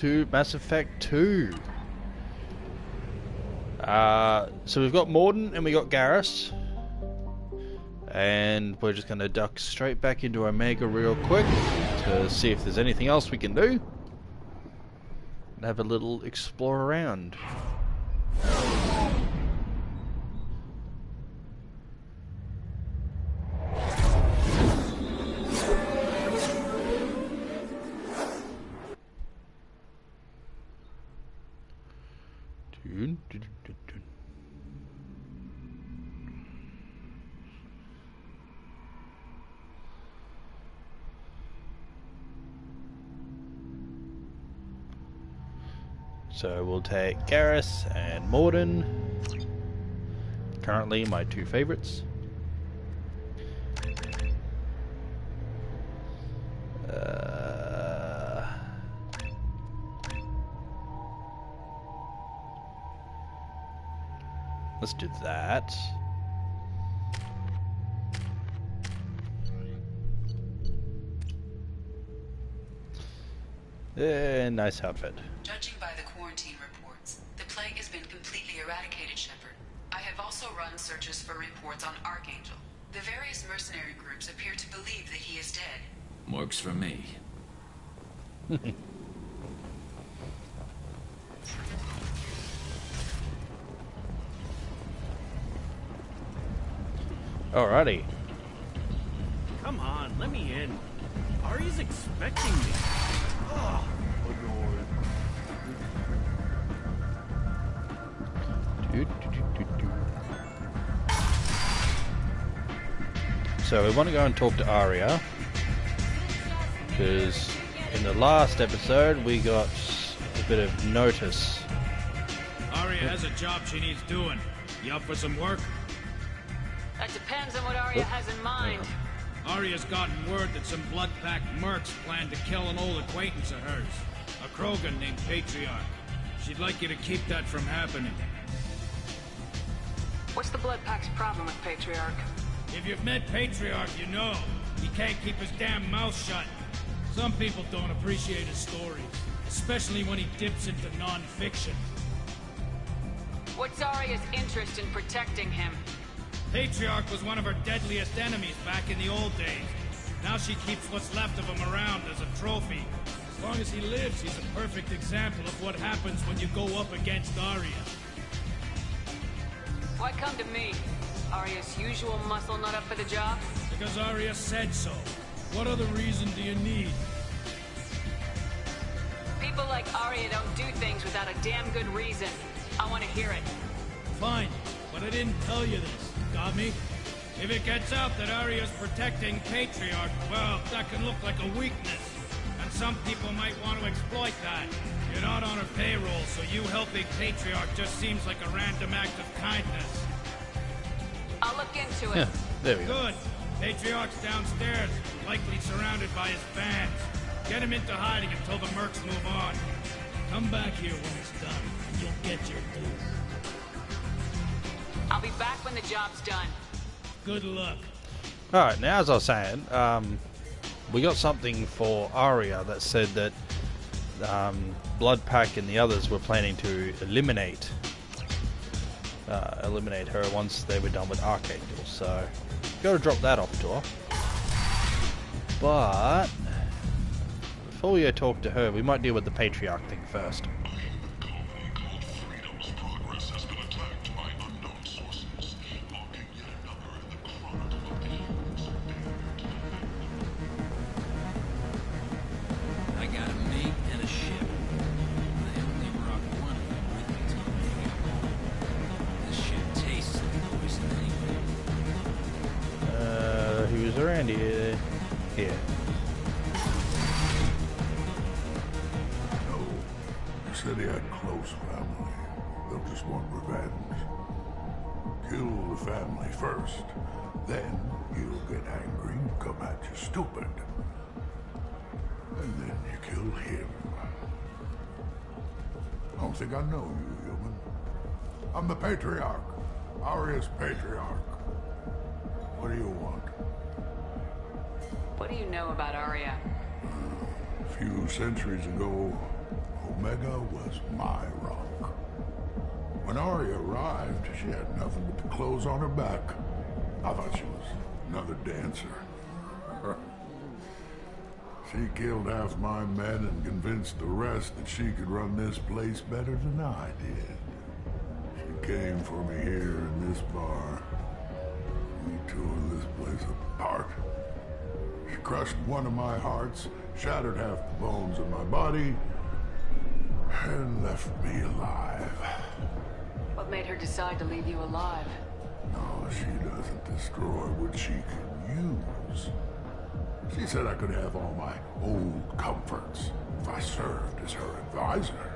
to Mass Effect 2. So we've got Mordin and we got Garrus. And we're just going to duck straight back into Omega real quick to see if there's anything else we can do. And have a little explore around. So we'll take Garrus and Mordin. Currently my two favorites. Let's do that. Nice outfit. Judging by the quarantine reports, the plague has been completely eradicated, Shepard. I have also run searches for reports on Archangel. The various mercenary groups appear to believe that he is dead. Works for me. Alrighty. Come on, let me in. Ari's expecting me. Oh, So we want to go and talk to Aria, because in the last episode we got a bit of notice. Aria has a job she needs doing. You up for some work? That depends on what Aria has in mind. Aria's gotten word that some blood-packed mercs plan to kill an old acquaintance of hers, a Krogan named Patriarch. She'd like you to keep that from happening. What's the Blood Pack's problem with Patriarch? If you've met Patriarch, you know. He can't keep his damn mouth shut. Some people don't appreciate his stories, especially when he dips into non-fiction. What's Aria's interest in protecting him? Patriarch was one of her deadliest enemies back in the old days. Now she keeps what's left of him around as a trophy. As long as he lives, he's a perfect example of what happens when you go up against Aria. Why come to me? Aria's usual muscle not up for the job? Because Aria said so. What other reason do you need? People like Aria don't do things without a damn good reason. I want to hear it. Fine, but I didn't tell you this. Got me? If it gets out that Aria's protecting Patriarch, well, that can look like a weakness. And some people might want to exploit that. You're not on her payroll, so you helping Patriarch just seems like a random act of kindness. I'll look into it. Yeah, there we go. Good. Patriarch's downstairs, likely surrounded by his fans. Get him into hiding until the mercs move on. Come back here when it's done, and you'll get your due. I'll be back when the job's done. Good luck. Alright, now as I was saying, we got something for Aria that said that Bloodpack and the others were planning to eliminate her once they were done with Archangel, so got to drop that off to her. But before we go talk to her, we might deal with the Patriarch thing first. Who's around here? Here. No. He said he had close family. They'll just want revenge. Kill the family first. Then he'll get angry and come at you stupid. And then you kill him. I don't think I know you, human. I'm the Patriarch. Aria's Patriarch. What do you want? What do you know about Aria? A few centuries ago, Omega was my rock. When Arya arrived, she had nothing but the clothes on her back. I thought she was another dancer. She killed half my men and convinced the rest that she could run this place better than I did. She came for me here in this bar. We tore this place apart. She crushed one of my hearts, shattered half the bones in my body, and left me alive. What made her decide to leave you alive? No, she doesn't destroy what she can use. She said I could have all my old comforts if I served as her advisor.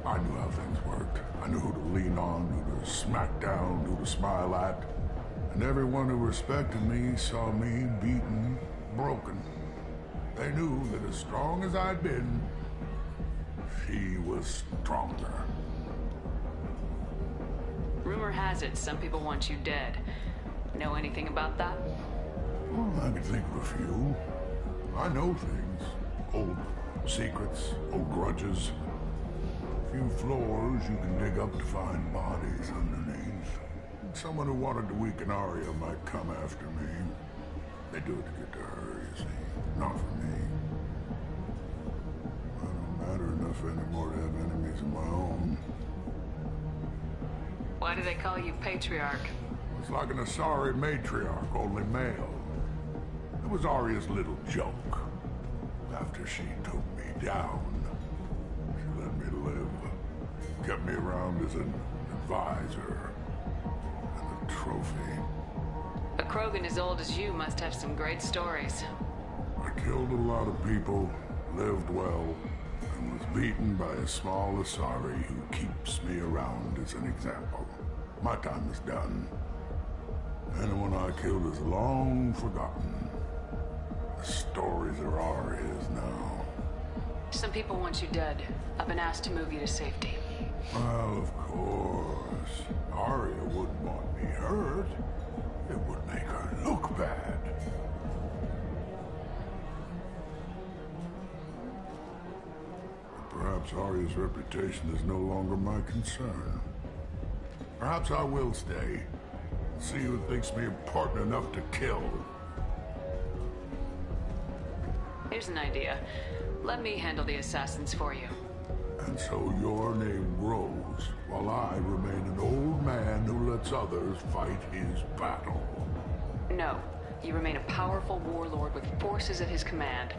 I knew how things worked. I knew who to lean on, who to smack down, who to smile at. And everyone who respected me saw me beaten, broken. They knew that as strong as I'd been, she was stronger. Rumor has it some people want you dead. Know anything about that? Well, I can think of a few. I know things. Old secrets, old grudges. A few floors you can dig up to find bodies underneath. Someone who wanted to weaken Arya might come after me. They do it to get to her, you see. Not for me. I don't matter enough anymore to have enemies of my own. Why do they call you Patriarch? It's like an Asari matriarch, only male. It was Arya's little joke. After she took me down, she let me live. Kept me around as an advisor and a trophy. A Krogan as old as you must have some great stories. I killed a lot of people, lived well, and was beaten by a small Asari who keeps me around as an example. My time is done. Anyone I killed is long forgotten. The stories are Arya's now. Some people want you dead. I've been asked to move you to safety. Well, of course. Arya wouldn't want me hurt. It would make her look bad. Perhaps Arya's reputation is no longer my concern. Perhaps I will stay. See who thinks me important enough to kill. Here's an idea. Let me handle the assassins for you. And so your name grows, while I remain an old man who lets others fight his battle. No. You remain a powerful warlord with forces at his command.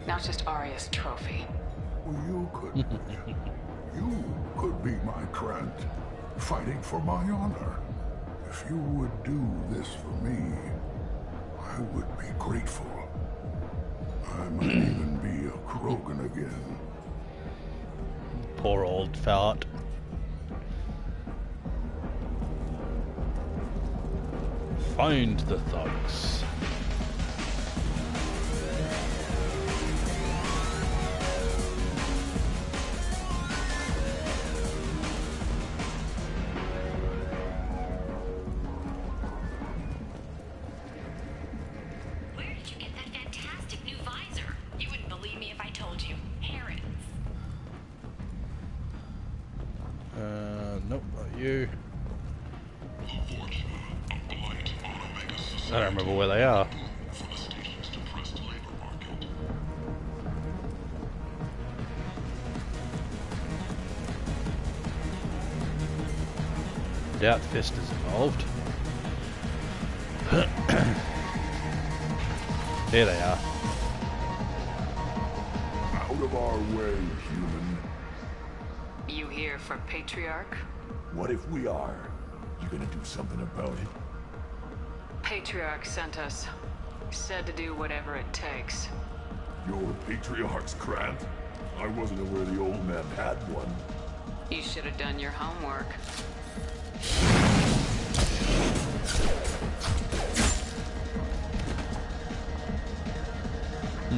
Not just Arya's trophy. Well, you could be. You could be my Krant, fighting for my honor. If you would do this for me, I would be grateful. I might even be a Krogan again. Poor old fart. Find the thugs. Where did you get that fantastic new visor? You wouldn't believe me if I told you. Harrods. Nope, not you. I don't remember where they are. Doubt Fist is involved. There they are. Out of our way, human. You here for Patriarch? What if we are? You gonna do something about it? Patriarch sent us. Said to do whatever it takes. You're Patriarch's Krant? I wasn't aware the old man had one. You should have done your homework.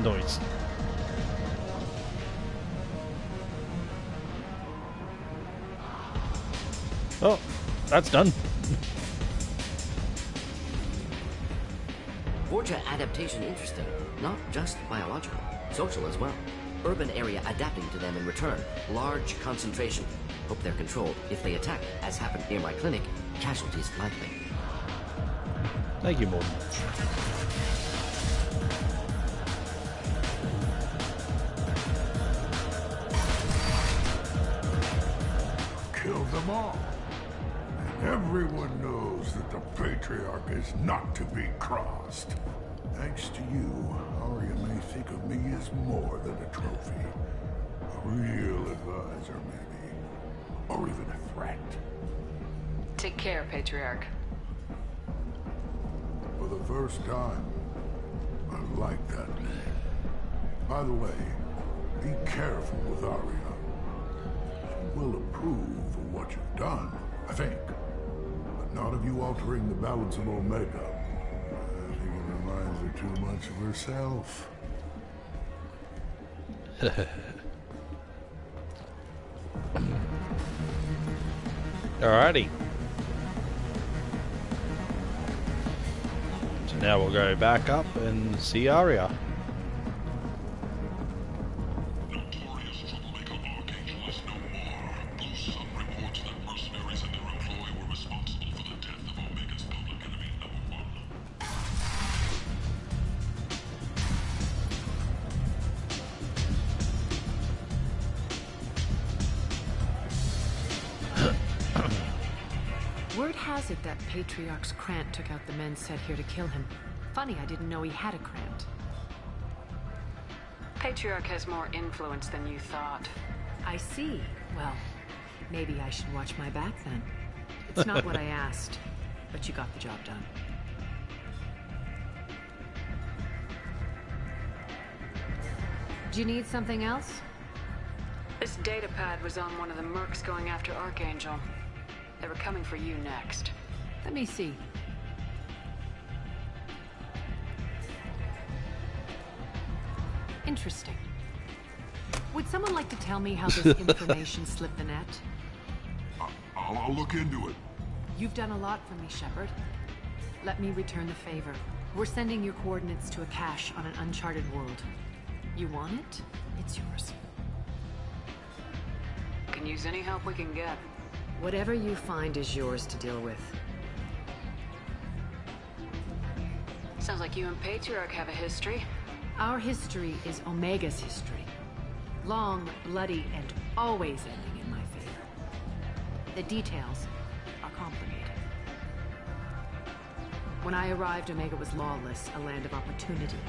Noise. Oh, that's done. Forja adaptation interesting. Not just biological, social as well. Urban area adapting to them in return. Large concentration. Hope they're controlled. If they attack, as happened near my clinic, casualties likely. Thank you, Morton. Kill them all. And everyone knows that the Patriarch is not to be crossed. Thanks to you, Arya may think of me as more than a trophy. A real advisor, maybe. Or even a threat. Take care, Patriarch. For the first time, I like that name. By the way, be careful with Arya. She will approve of what you've done, I think. But not of you altering the balance of Omega. I think it reminds her too much of herself. Alrighty. So now we'll go back up and see Arya. Notorious troublemaker Archangel is no more. Blue Sun reports that mercenaries and their employ were responsible for the death of Omega's public enemy #1. Word has it that Patriarch's Krant took out the men sent here to kill him. Funny, I didn't know he had a Krant. Patriarch has more influence than you thought. I see. Well, maybe I should watch my back then. It's not what I asked, but you got the job done. Do you need something else? This datapad was on one of the mercs going after Archangel. They were coming for you next. Let me see. Interesting. Would someone like to tell me how this information slipped the net? I'll look into it. You've done a lot for me, Shepard. Let me return the favor. We're sending your coordinates to a cache on an uncharted world. You want it? It's yours. Can use any help we can get. Whatever you find is yours to deal with. Sounds like you and Patriarch have a history. Our history is Omega's history. Long, bloody, and always ending in my favor. The details are complicated. When I arrived, Omega was lawless, a land of opportunity.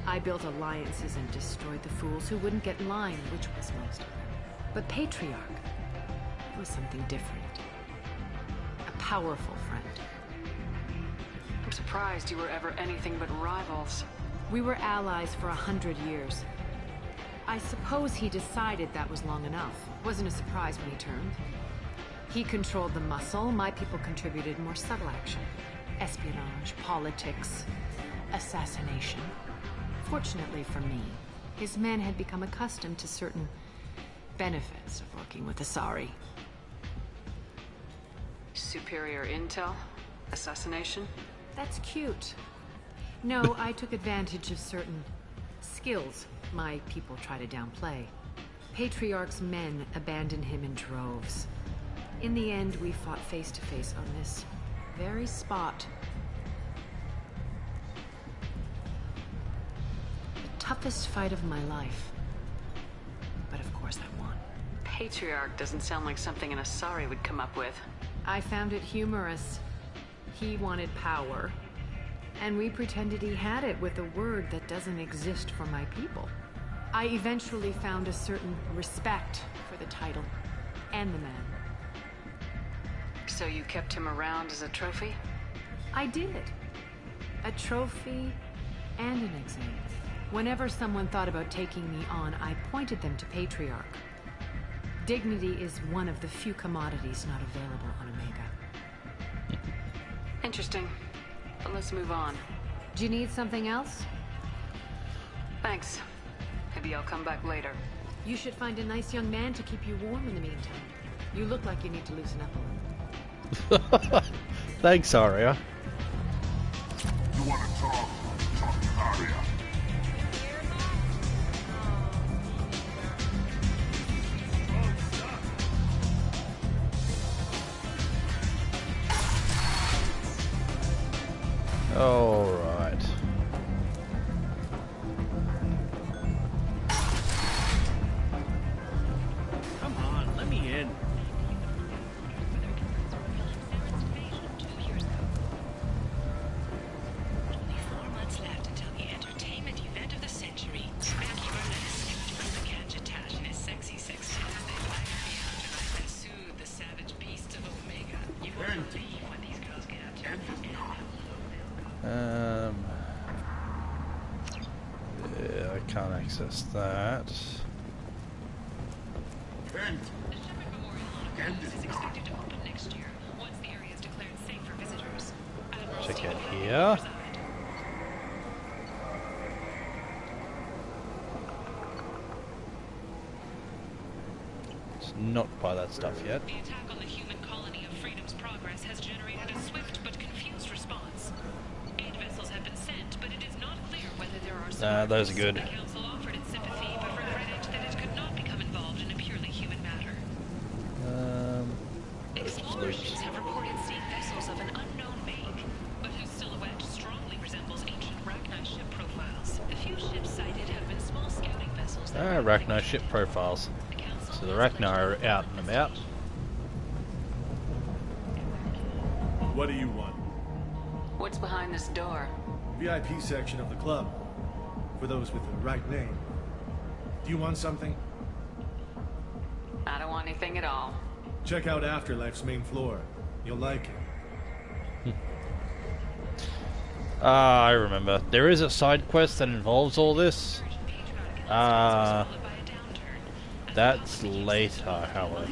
I built alliances and destroyed the fools who wouldn't get in line, which was most of them. But Patriarch was something different. A powerful friend. I'm surprised you were ever anything but rivals. We were allies for 100 years. I suppose he decided that was long enough. Wasn't a surprise when he turned. He controlled the muscle, my people contributed more subtle action. Espionage, politics, assassination. Fortunately for me, his men had become accustomed to certain benefits of working with Asari. Superior intel? Assassination? That's cute. No, I took advantage of certain skills my people try to downplay. Patriarch's men abandoned him in droves. In the end, we fought face to face on this very spot. The toughest fight of my life. But of course I won. Patriarch doesn't sound like something an Asari would come up with. I found it humorous. He wanted power, and we pretended he had it with a word that doesn't exist for my people. I eventually found a certain respect for the title and the man. So you kept him around as a trophy? I did. A trophy and an exam. Whenever someone thought about taking me on, I pointed them to Patriarch. Dignity is one of the few commodities not available on Omega. Interesting. But let's move on. Do you need something else? Thanks. Maybe I'll come back later. You should find a nice young man to keep you warm in the meantime. You look like you need to loosen up a little. Thanks, Arya. You want to talk? Talk to Arya. Alright. Come on, let me in. Only 4 months left until the entertainment event of the century. Becky Burlesque, with the Kanjatash and his sexy sextet as they light up the afterlife and soothe the savage beasts of Omega. You won't believe what these girls get up to. Yeah, I can't access that. The Shepherd Memorial Autograph is expected to open next year, once the area is declared safe for visitors. Admiral Check Stephen out Hawking here. will preside. It's not by that stuff yet. The attack on the human colony of Freedom's Progress has generated a swift but confused response. 8 vessels have been sent, but it is not clear whether there are Those are good. The Council offered its sympathy, but regretted that it could not become involved in a purely human matter. Explorers have reported seeing vessels of an unknown make, but whose silhouette strongly resembles ancient Rachni ship profiles. The few ships sighted have been small scouting vessels that Rachni ship profiles. the Council So the has Rachni are out and about. What do you want? What's behind this door? VIP section of the club. For those with the right name. Do you want something? I don't want anything at all. Check out Afterlife's main floor. You'll like it. Ah, I remember. There is a side quest that involves all this. That's later, however.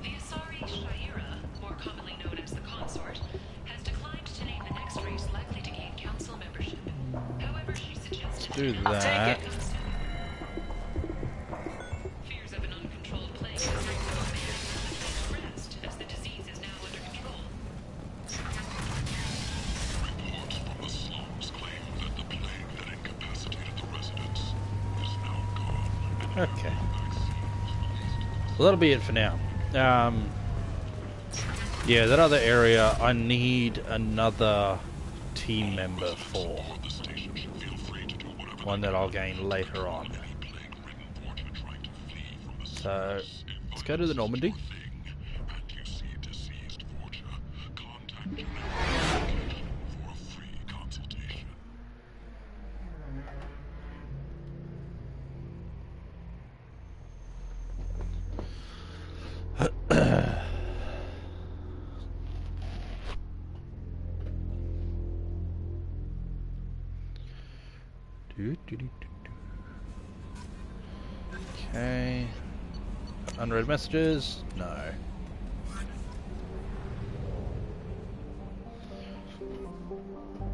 The Asari Shaira, more commonly known as the Consort, has declined to name the next race likely to gain council membership. However, she suggested Do I'll that. take it. fears of an uncontrolled plague have brought the Omega to rest, as the disease is now under control. Reports from the slums claim that the plague that incapacitated the residents is now gone. Okay. Well, that'll be it for now. Yeah, that other area I need another team member for. The station should feel free to do whatever One that I'll gain later on. plague-ridden portrait trying to flee from the So, let's go to the Normandy. and you see deceased Forger, contact your for a free consultation. Okay. Unread messages? No.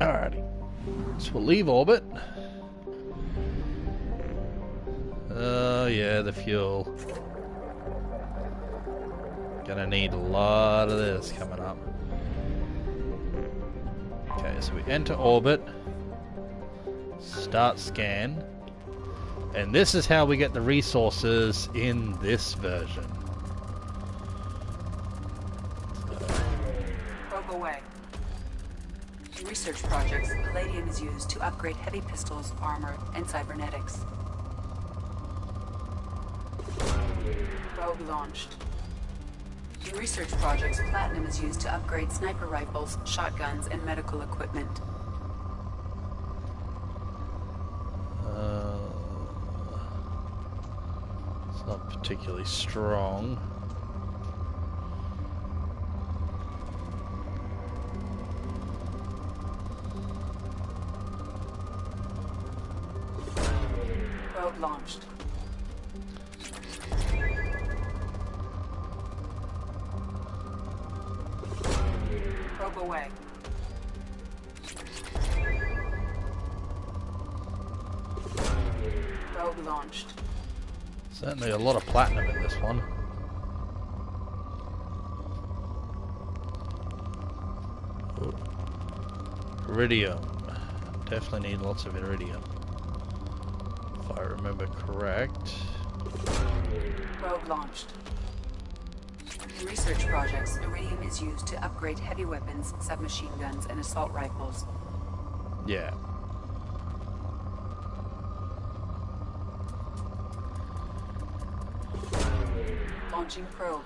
Alrighty. So we'll leave orbit. Oh yeah, the fuel. Gonna need a lot of this coming up. Okay, so we enter orbit. Start scan. And this is how we get the resources in this version. Probe away. In research projects, palladium is used to upgrade heavy pistols, armor, and cybernetics. Probe launched. In research projects, platinum is used to upgrade sniper rifles, shotguns, and medical equipment. It's not particularly strong. Probe launched. Probe away. Probe launched. Certainly a lot of platinum in this one. Ooh. Iridium. Definitely need lots of iridium. If I remember correct. Probe launched. In research projects, iridium is used to upgrade heavy weapons, submachine guns, and assault rifles. Yeah. Launching probe.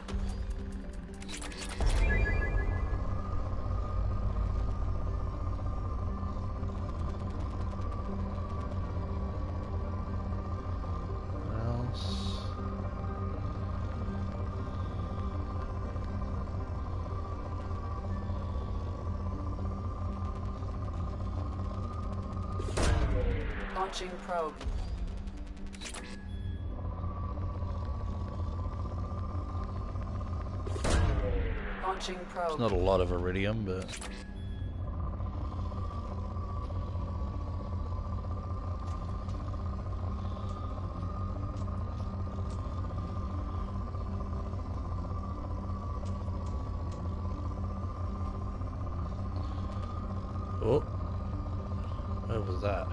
What else? Launching probe. Launching probe. It's not a lot of iridium, but oh, what was that?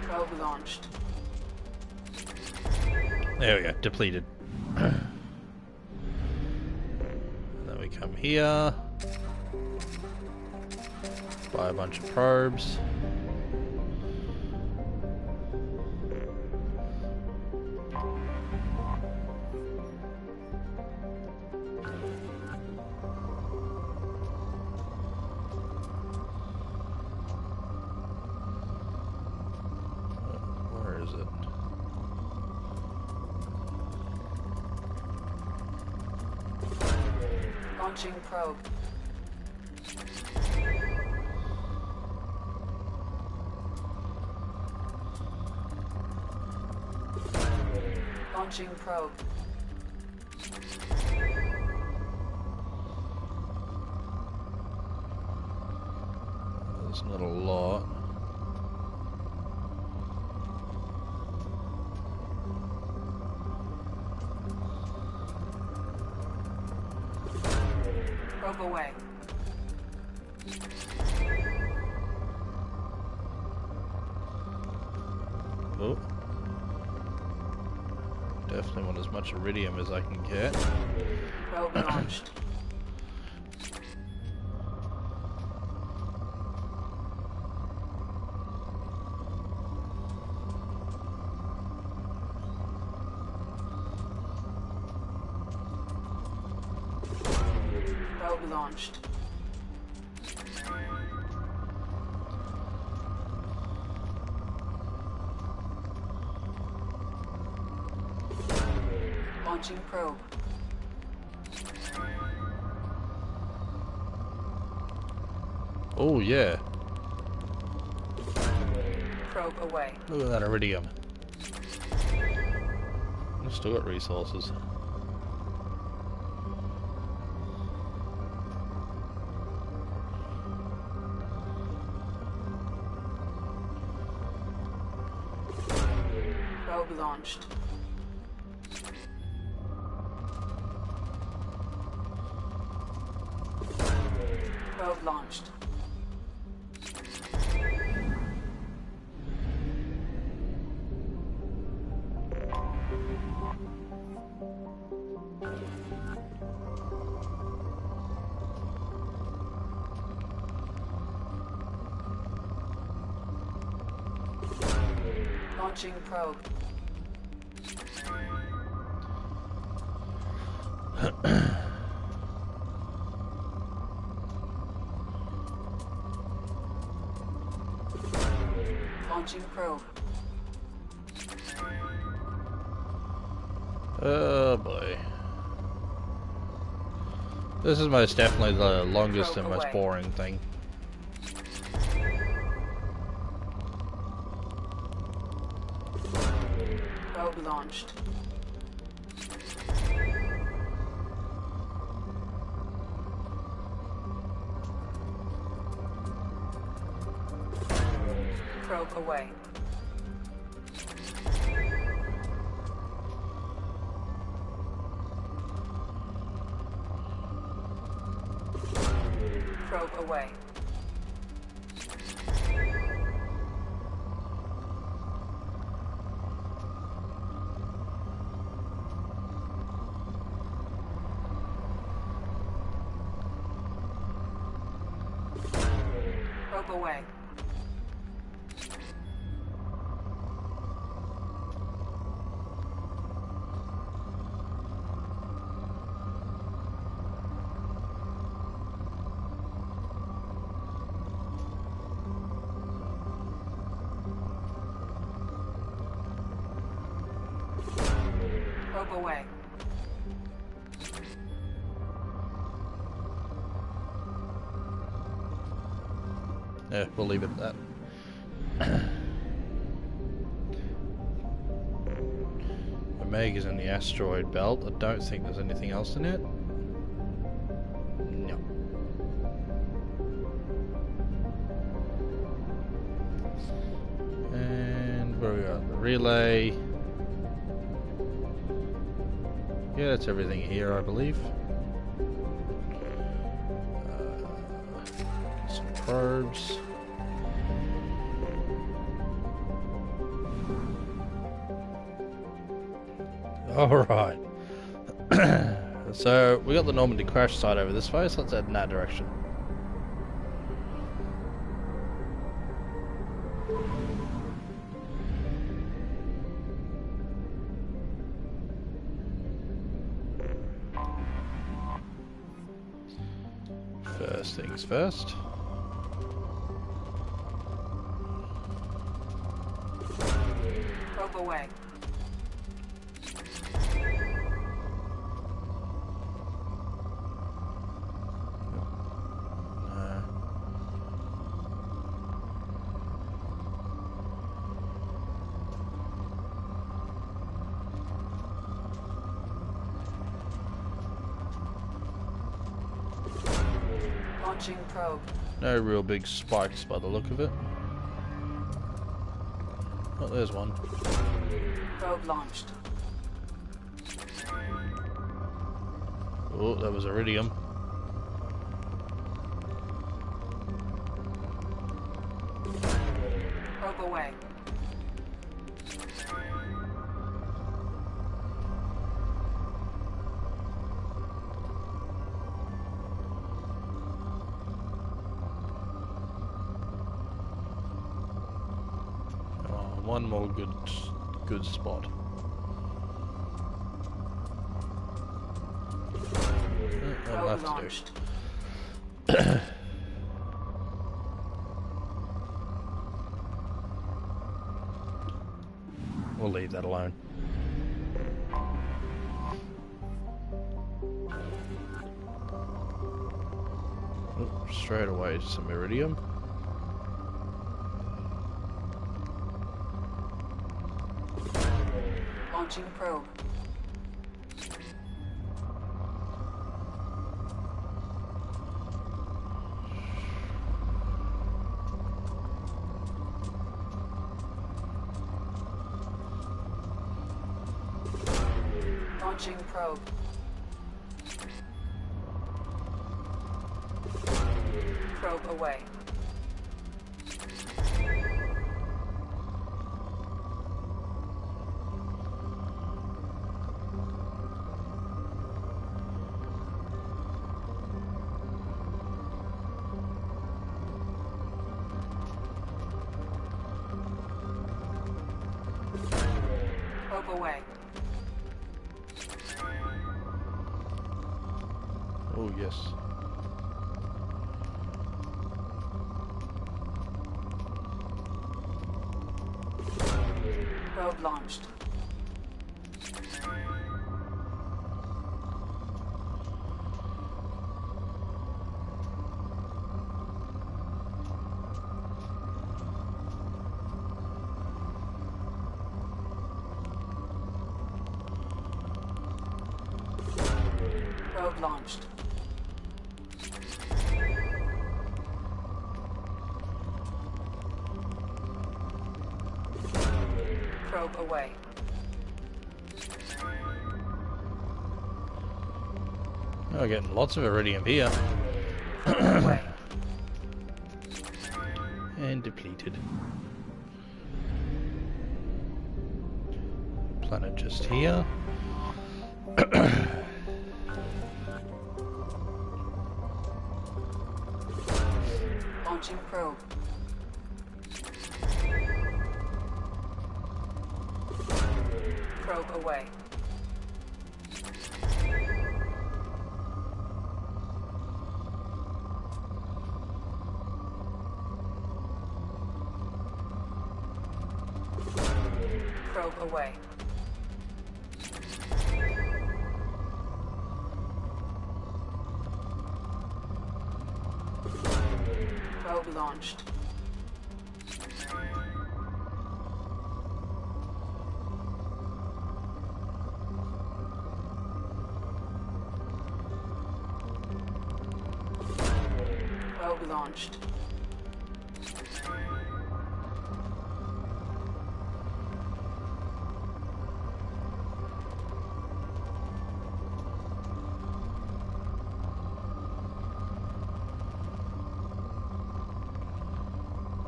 Probe launched. There we go, depleted. Then we come here, buy a bunch of probes. Where is it? Launching probe. Launching probe. There's not a lot. Probe away. Oh. Definitely want as much iridium as I can get. Probe launched. Probe launched. Launching probe. Oh yeah. Probe away. Look at that iridium. I've still got resources. Probe launched. Probe launched. Launching probe. Launching probe. Oh boy. This is most definitely the longest and most boring thing. Probe launched. Probe away. Probe away. Probe away. Probe away. Yeah, we'll leave it at that. Omega's in the asteroid belt. I don't think there's anything else in it. No. And where we got the relay. Yeah, that's everything here, I believe. Some probes. Alright. So, we got the Normandy crash site over this way, so let's head in that direction. First things first. Probe away. Launching probe. No real big spikes by the look of it. Oh, there's one. Probe launched. Oh, that was iridium. Probe away. One more good spot. That'll have Launched. to do. We'll leave that alone. Oh, straight away some iridium. Launching probe. Launching probe. Probe away. Probe away. Oh, yes. Probe launched. Probe launched. Probe away. Oh, getting lots of iridium here. Away. And depleted. Planet just here. Launching probe. Probe away. Probe away. Probe launched. Probe launched.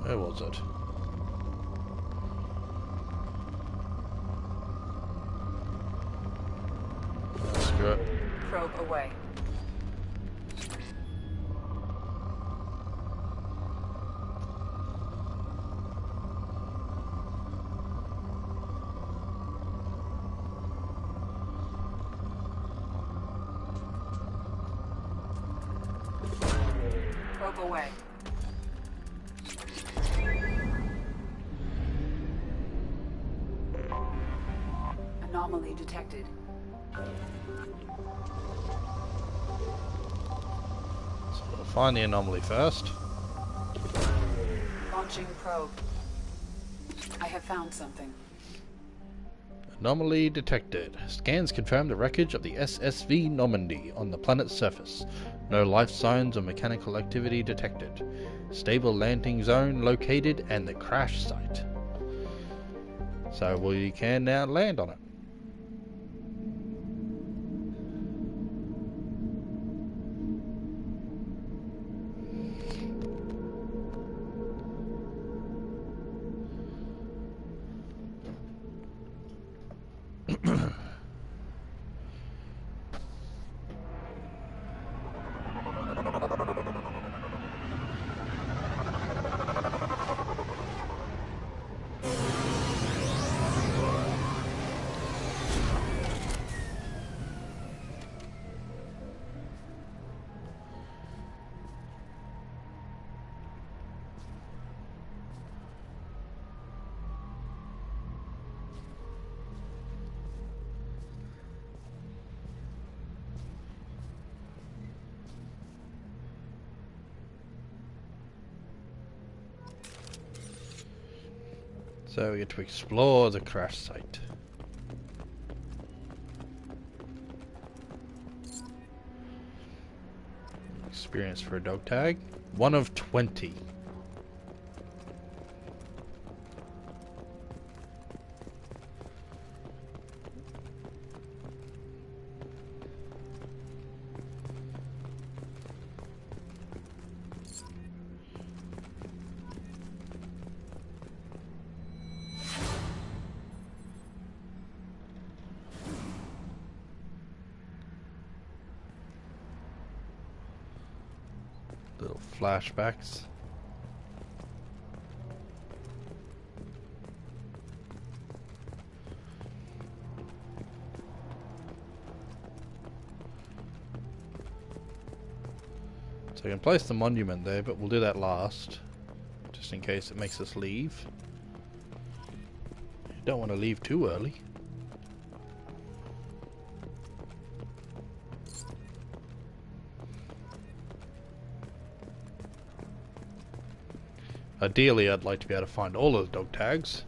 Where was it? Screw it. Probe away. Probe away. Anomaly detected. So we'll find the anomaly first. Launching probe. I have found something. Anomaly detected. Scans confirm the wreckage of the SSV Normandy on the planet's surface. No life signs or mechanical activity detected. Stable landing zone located and the crash site. So we can now land on it. So we get to explore the crash site. Experience for a dog tag. 1 of 20. Little flashbacks. So I can place the monument there, but we'll do that last, just in case it makes us leave. You don't want to leave too early. Ideally, I'd like to be able to find all of the dog tags.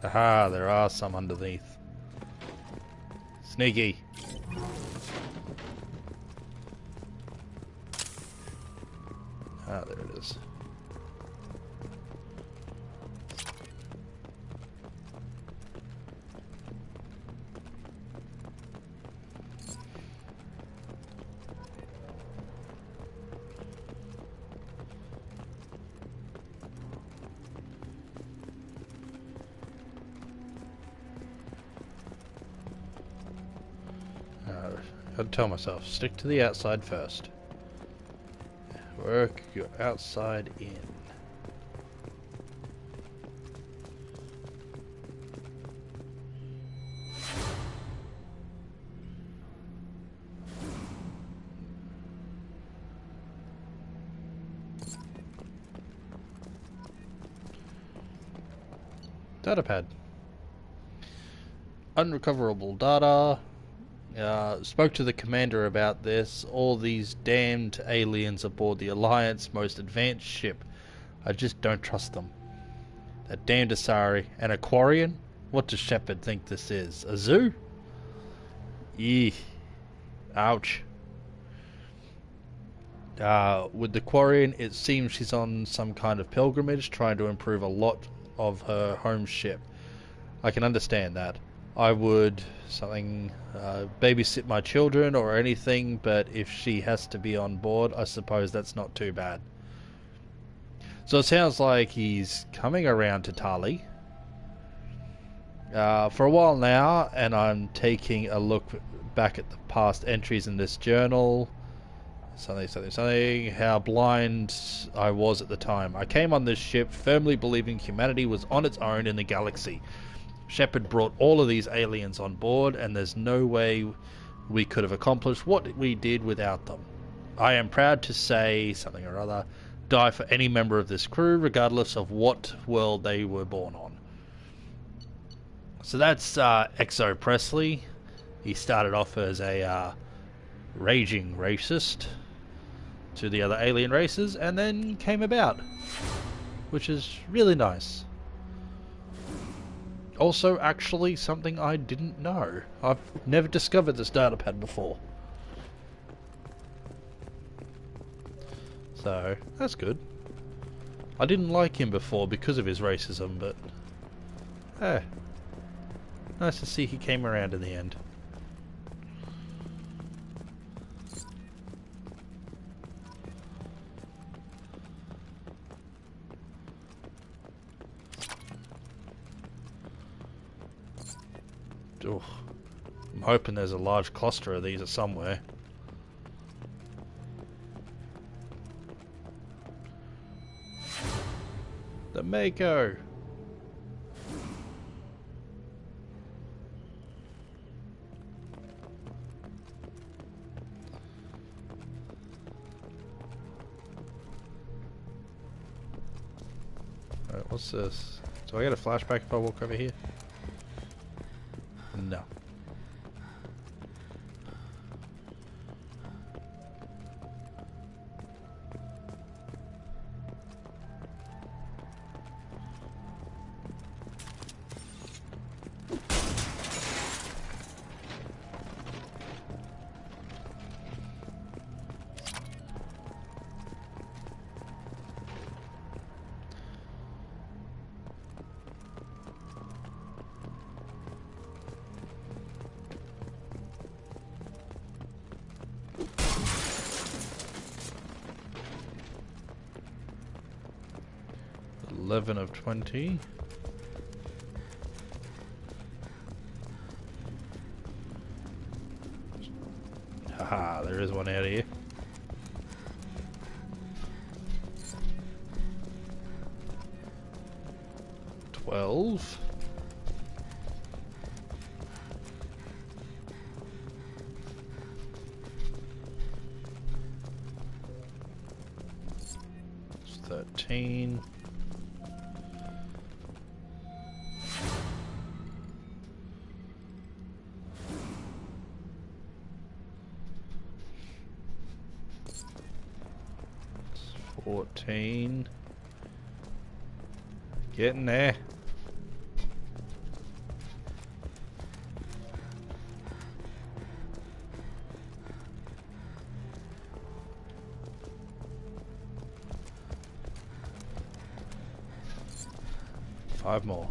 Aha, there are some underneath. Sneaky. Ah, there it is. Gotta tell myself, stick to the outside first. Work your outside in. Datapad. Unrecoverable data. Spoke to the commander about this. All these damned aliens aboard the Alliance most advanced ship. I just don't trust them. That damned Asari. An Aquarian? What does Shepard think this is? A zoo? Eeh. Ouch. With the Quarian, it seems she's on some kind of pilgrimage, trying to improve a lot of her home ship. I can understand that. I would babysit my children or anything, but if she has to be on board, I suppose that's not too bad. So it sounds like he's coming around to Tali for a while now, and I'm taking a look back at the past entries in this journal. Something, how blind I was at the time. I came on this ship firmly believing humanity was on its own in the galaxy. Shepard brought all of these aliens on board, and there's no way we could have accomplished what we did without them. I am proud to say, something or other, die for any member of this crew, regardless of what world they were born on. So that's Exo Presley. He started off as a raging racist to the other alien races, and then came about, which is really nice. Also, actually, something I didn't know. I've never discovered this datapad before. So, that's good. I didn't like him before because of his racism, but... nice to see he came around in the end. Ooh. I'm hoping there's a large cluster of these somewhere. The Mako! Alright, what's this? Do I get a flashback if I walk over here? No. Of 20. Haha, there is one out here. $12. It's 13. Getting there. Five more.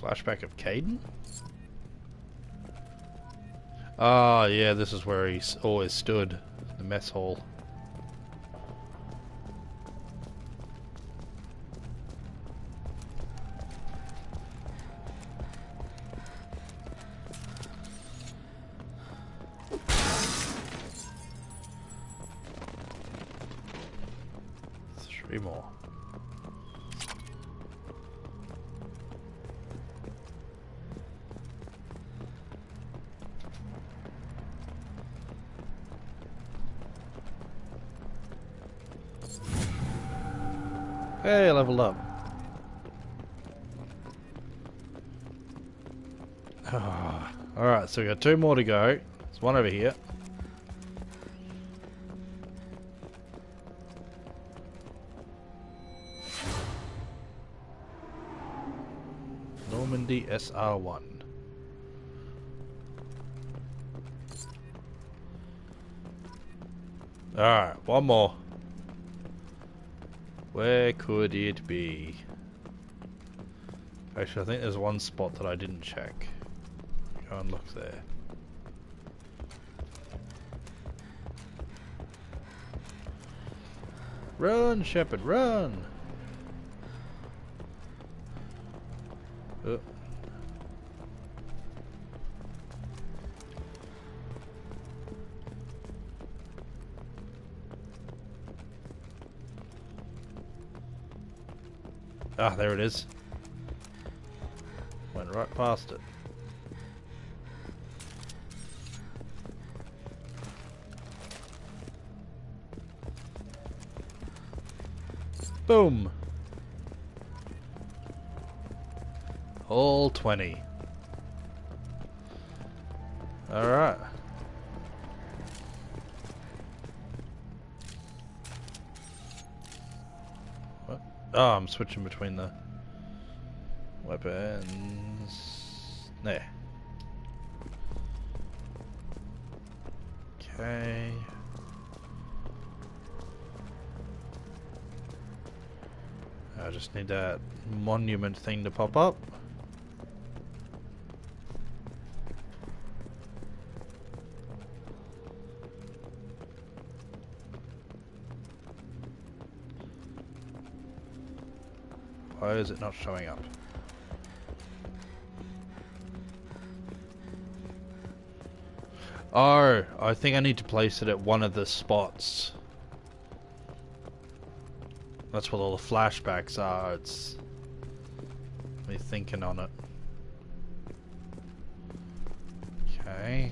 Flashback of Kaidan? Ah, yeah, this is where he always stood, the mess hall. Three more. Hey, leveled up. Alright, so we got 2 more to go. There's one over here. Normandy SR1. Alright, one more. Where could it be? Actually, I think there's one spot that I didn't check. Go and look there. Run, Shepard, run! Oh. Ah, there it is. Went right past it. Boom! All 20. Alright. What? Oh, I'm switching between the weapons. There. Okay. I just need that monument thing to pop up. Why is it not showing up? Oh, I think I need to place it at one of the spots. That's what all the flashbacks are. It's me thinking on it. Okay.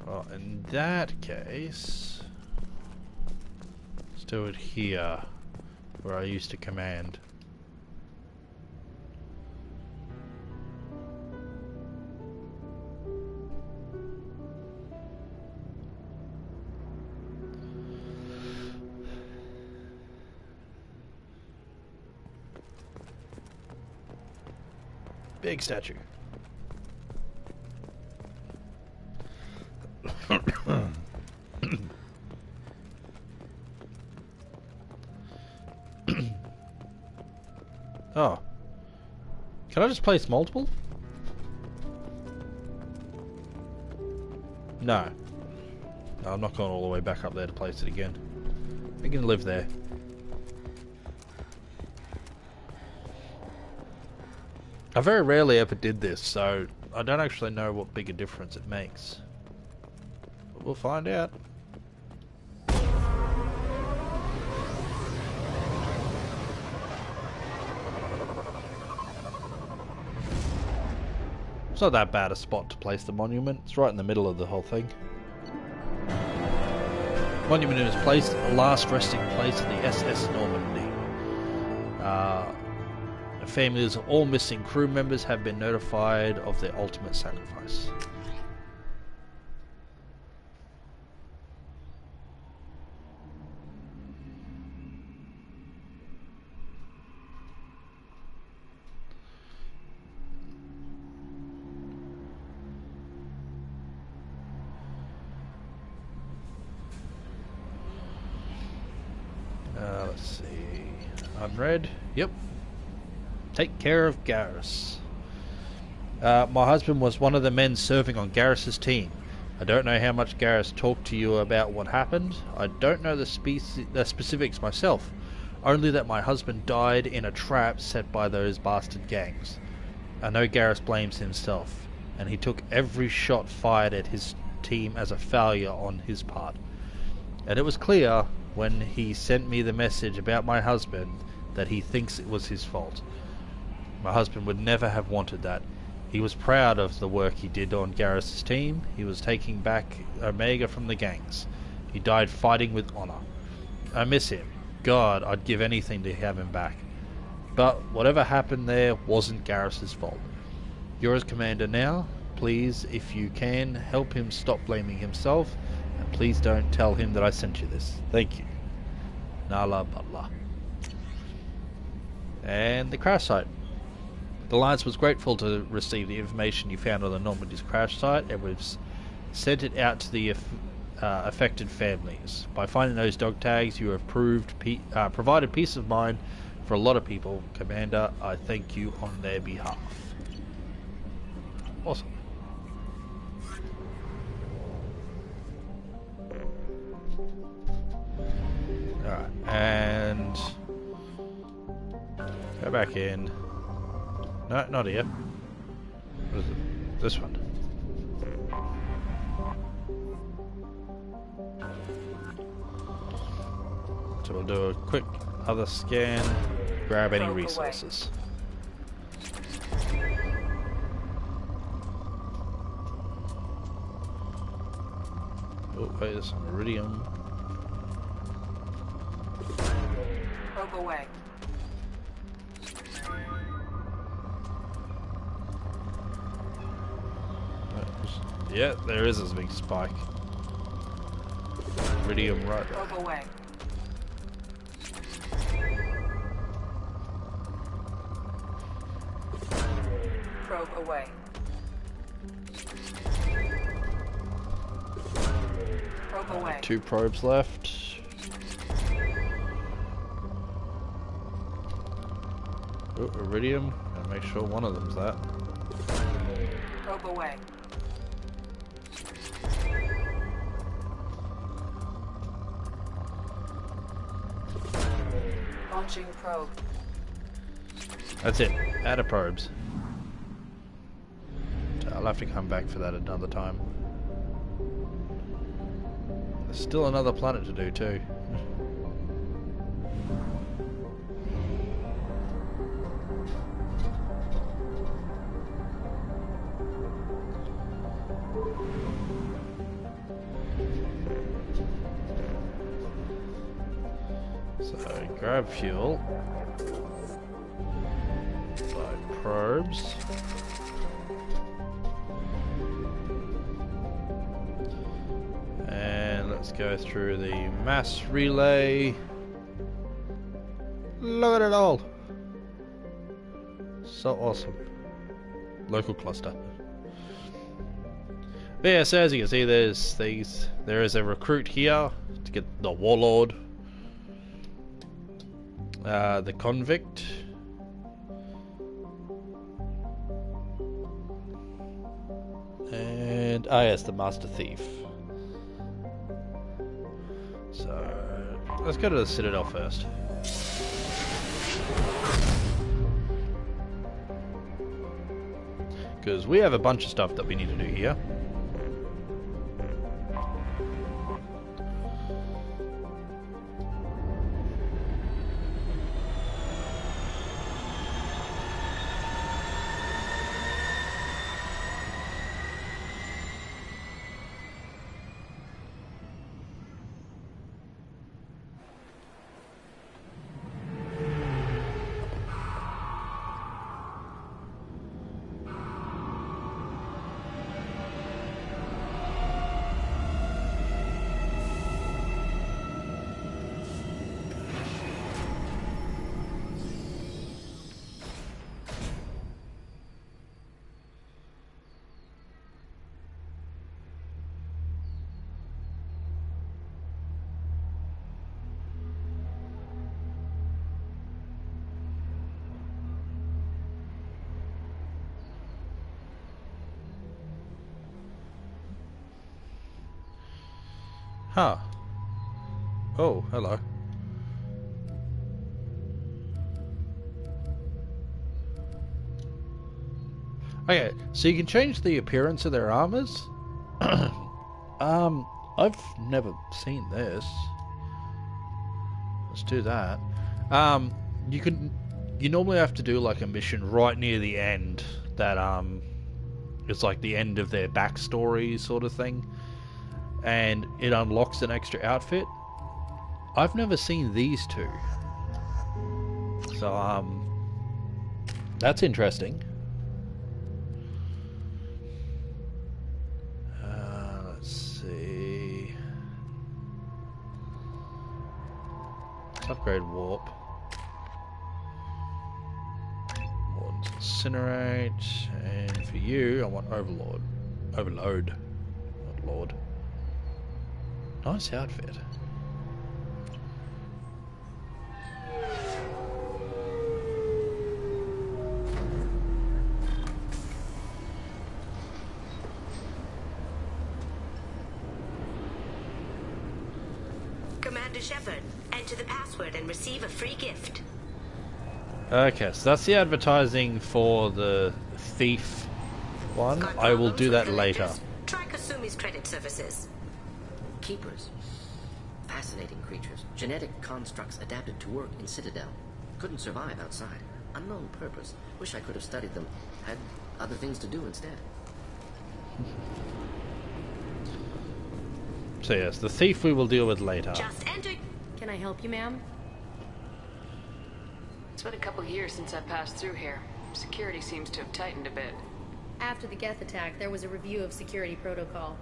Well, in that case, let's do it here, where I used to command. Big statue. Oh. Can I just place multiple? No. No, I'm not going all the way back up there to place it again. I can live there. I very rarely ever did this, so I don't actually know what big a difference it makes. But we'll find out. It's not that bad a spot to place the monument. It's right in the middle of the whole thing. Monument is placed at the last resting place of the SS Normandy. The families of all missing crew members have been notified of their ultimate sacrifice. Let's see. Unread. Yep. Take care of Garrus. My husband was one of the men serving on Garrus's team. I don't know how much Garrus talked to you about what happened. I don't know the specifics myself. Only that my husband died in a trap set by those bastard gangs. I know Garrus blames himself, and he took every shot fired at his team as a failure on his part. And it was clear when he sent me the message about my husband that he thinks it was his fault. My husband would never have wanted that. He was proud of the work he did on Garrus's team. He was taking back Omega from the gangs. He died fighting with honor. I miss him. God, I'd give anything to have him back. But whatever happened there wasn't Garrus's fault. You're his commander now. Please, if you can, help him stop blaming himself. And please don't tell him that I sent you this. Thank you. Nala Butler. And the crash site. The Alliance was grateful to receive the information you found on the Normandy's crash site, and we've sent it out to the affected families. By finding those dog tags, you have provided peace of mind for a lot of people. Commander, I thank you on their behalf. Awesome. Alright, and go back in. No, not here. What is it? This one. So we'll do a quick other scan, grab any resources. Oh, wait, there's some iridium. Probe away. Yeah, there is this big spike. Iridium right there. Probe away. Probe away. Probe away. 2 probes left. Oh, iridium. Gotta make sure one of them's that. Probe away. Launching probe. That's it. Out of probes. So I'll have to come back for that another time. There's still another planet to do too. So grab fuel. 5 probes. And let's go through the mass relay. Look at it all. So awesome. Local cluster. But yeah, so as you can see, there is a recruit here to get the warlord. The convict. And yes, the master thief. So let's go to the Citadel first. Because we have a bunch of stuff that we need to do here. Huh. Oh, hello. Okay, so you can change the appearance of their armors. I've never seen this. Let's do that. You normally have to do like a mission right near the end that it's like the end of their backstory sort of thing, and it unlocks an extra outfit. I've never seen these two, so that's interesting. Let's see. Let's upgrade warp. Wants incinerate, and for you, I want overload. Overload, not lord. Nice outfit. Commander Shepard, enter the password and receive a free gift. Okay, so that's the advertising for the thief one. I will do that later. Try Kasumi's credit services. Keepers. Fascinating creatures. Genetic constructs adapted to work in Citadel. Couldn't survive outside. Unknown purpose. Wish I could have studied them. Had other things to do instead. So yes, the thief we will deal with later. Just enter. Can I help you, ma'am? It's been a couple years since I passed through here. Security seems to have tightened a bit. After the Geth attack, there was a review of security protocol.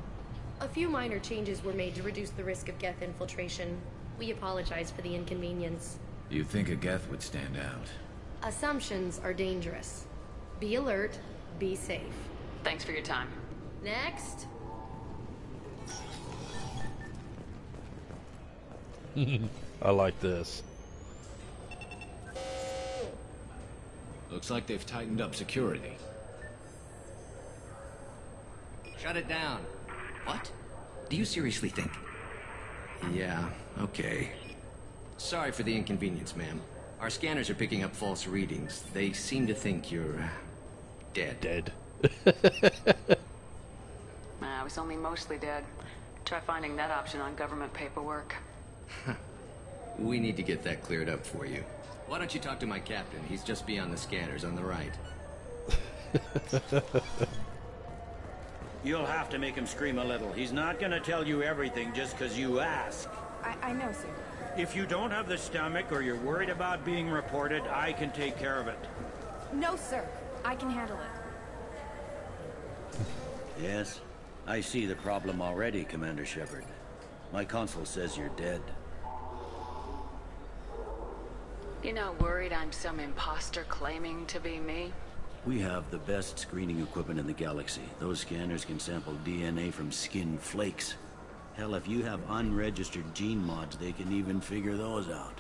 A few minor changes were made to reduce the risk of Geth infiltration. We apologize for the inconvenience. You think a Geth would stand out? Assumptions are dangerous. Be alert, be safe. Thanks for your time. Next. I like this. Looks like they've tightened up security. Shut it down. What? Do you seriously think? Yeah, okay. Sorry for the inconvenience, ma'am. Our scanners are picking up false readings. They seem to think you're... dead. Dead. I was only mostly dead. Try finding that option on government paperwork. We need to get that cleared up for you. Why don't you talk to my captain? He's just beyond the scanners on the right. You'll have to make him scream a little. He's not gonna tell you everything just because you ask. I know, sir. If you don't have the stomach or you're worried about being reported, I can take care of it. No, sir. I can handle it. Yes? I see the problem already, Commander Shepard. My consul says you're dead. You're not worried I'm some imposter claiming to be me? We have the best screening equipment in the galaxy. Those scanners can sample DNA from skin flakes. Hell, if you have unregistered gene mods, they can even figure those out.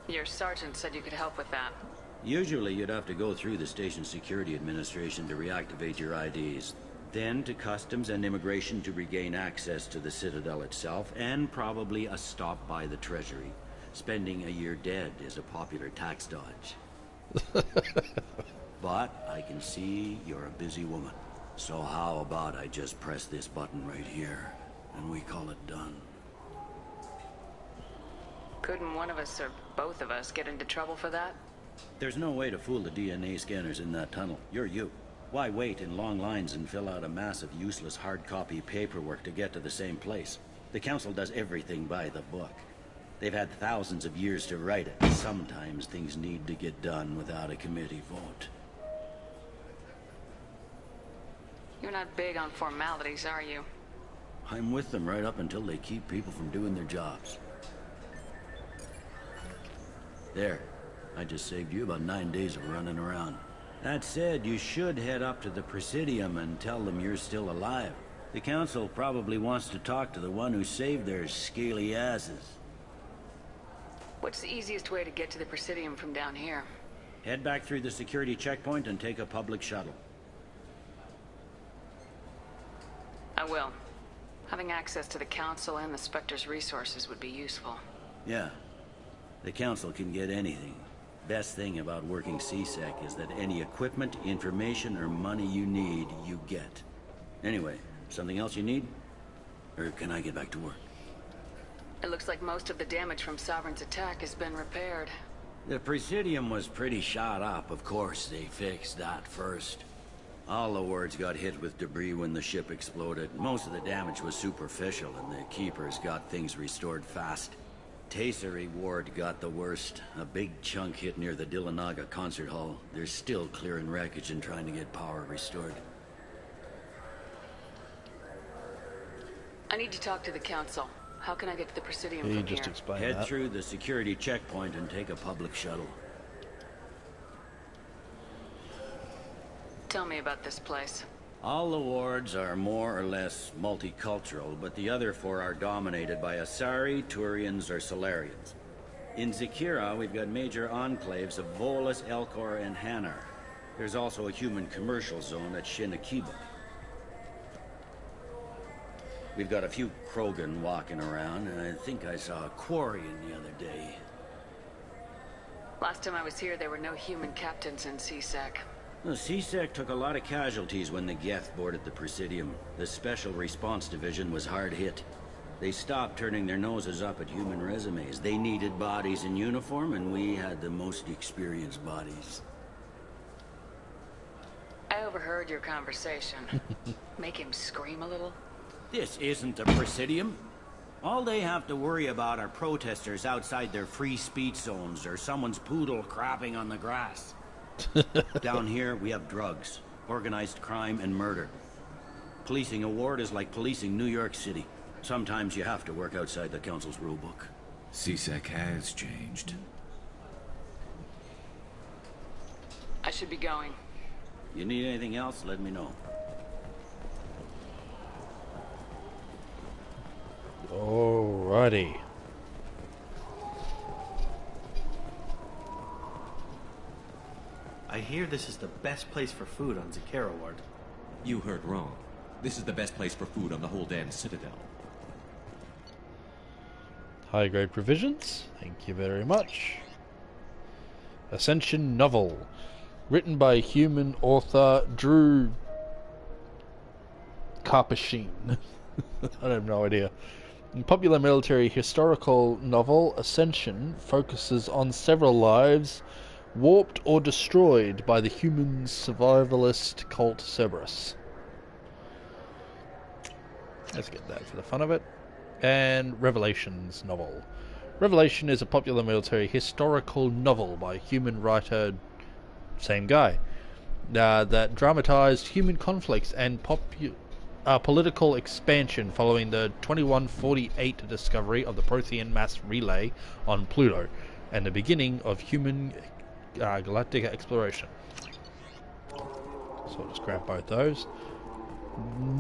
Your sergeant said you could help with that. Usually you'd have to go through the station security administration to reactivate your IDs. Then to customs and immigration to regain access to the Citadel itself, and probably a stop by the Treasury. Spending a year dead is a popular tax dodge. But I can see you're a busy woman. So how about I just press this button right here, and we call it done? Couldn't one of us or both of us get into trouble for that? There's no way to fool the DNA scanners in that tunnel. You're you. Why wait in long lines and fill out a mass of useless hard copy paperwork to get to the same place? The Council does everything by the book. They've had thousands of years to write it. Sometimes things need to get done without a committee vote. You're not big on formalities, are you? I'm with them right up until they keep people from doing their jobs. There. I just saved you about 9 days of running around. That said, you should head up to the Presidium and tell them you're still alive. The Council probably wants to talk to the one who saved their scaly asses. What's the easiest way to get to the Presidium from down here? Head back through the security checkpoint and take a public shuttle. I will. Having access to the Council and the Spectre's resources would be useful. Yeah. The Council can get anything. Best thing about working CSEC is that any equipment, information, or money you need, you get. Anyway, something else you need? Or can I get back to work? It looks like most of the damage from Sovereign's attack has been repaired. The Presidium was pretty shot up. Of course, they fixed that first. All the wards got hit with debris when the ship exploded. Most of the damage was superficial, and the Keepers got things restored fast. Tasery Ward got the worst. A big chunk hit near the Dillanaga concert hall. They're still clearing wreckage and trying to get power restored. I need to talk to the Council. How can I get to the Presidium You from just here? explained Head that. through the security checkpoint and take a public shuttle. Tell me about this place. All the wards are more or less multicultural, but the other four are dominated by Asari, Turians, or Solarians. In Zakira, we've got major enclaves of Volus, Elcor, and Hanar. There's also a human commercial zone at Shinakiba. We've got a few Krogan walking around, and I think I saw a Quarian the other day. Last time I was here, there were no human captains in CSEC. The CSEC took a lot of casualties when the Geth boarded the Presidium. The Special Response Division was hard hit. They stopped turning their noses up at human resumes. They needed bodies in uniform, and we had the most experienced bodies. I overheard your conversation. Make him scream a little? This isn't the Presidium. All they have to worry about are protesters outside their free speech zones or someone's poodle crapping on the grass. Down here, we have drugs, organized crime, and murder. Policing a ward is like policing New York City. Sometimes you have to work outside the Council's rulebook. CSEC has changed. I should be going. You need anything else, let me know. Alrighty. I hear this is the best place for food on Zakira Ward. You heard wrong. This is the best place for food on the whole damn Citadel. High grade provisions. Thank you very much. Ascension novel. Written by human author Drew Karpashine. I have no idea. In popular military historical novel, Ascension focuses on several lives warped or destroyed by the human survivalist cult Cerberus. Let's get that for the fun of it. And Revelations novel. Revelation is a popular military historical novel by human writer, same guy, that dramatized human conflicts and political expansion following the 2148 discovery of the Prothean mass relay on Pluto and the beginning of human galactic exploration. So I'll just grab both those.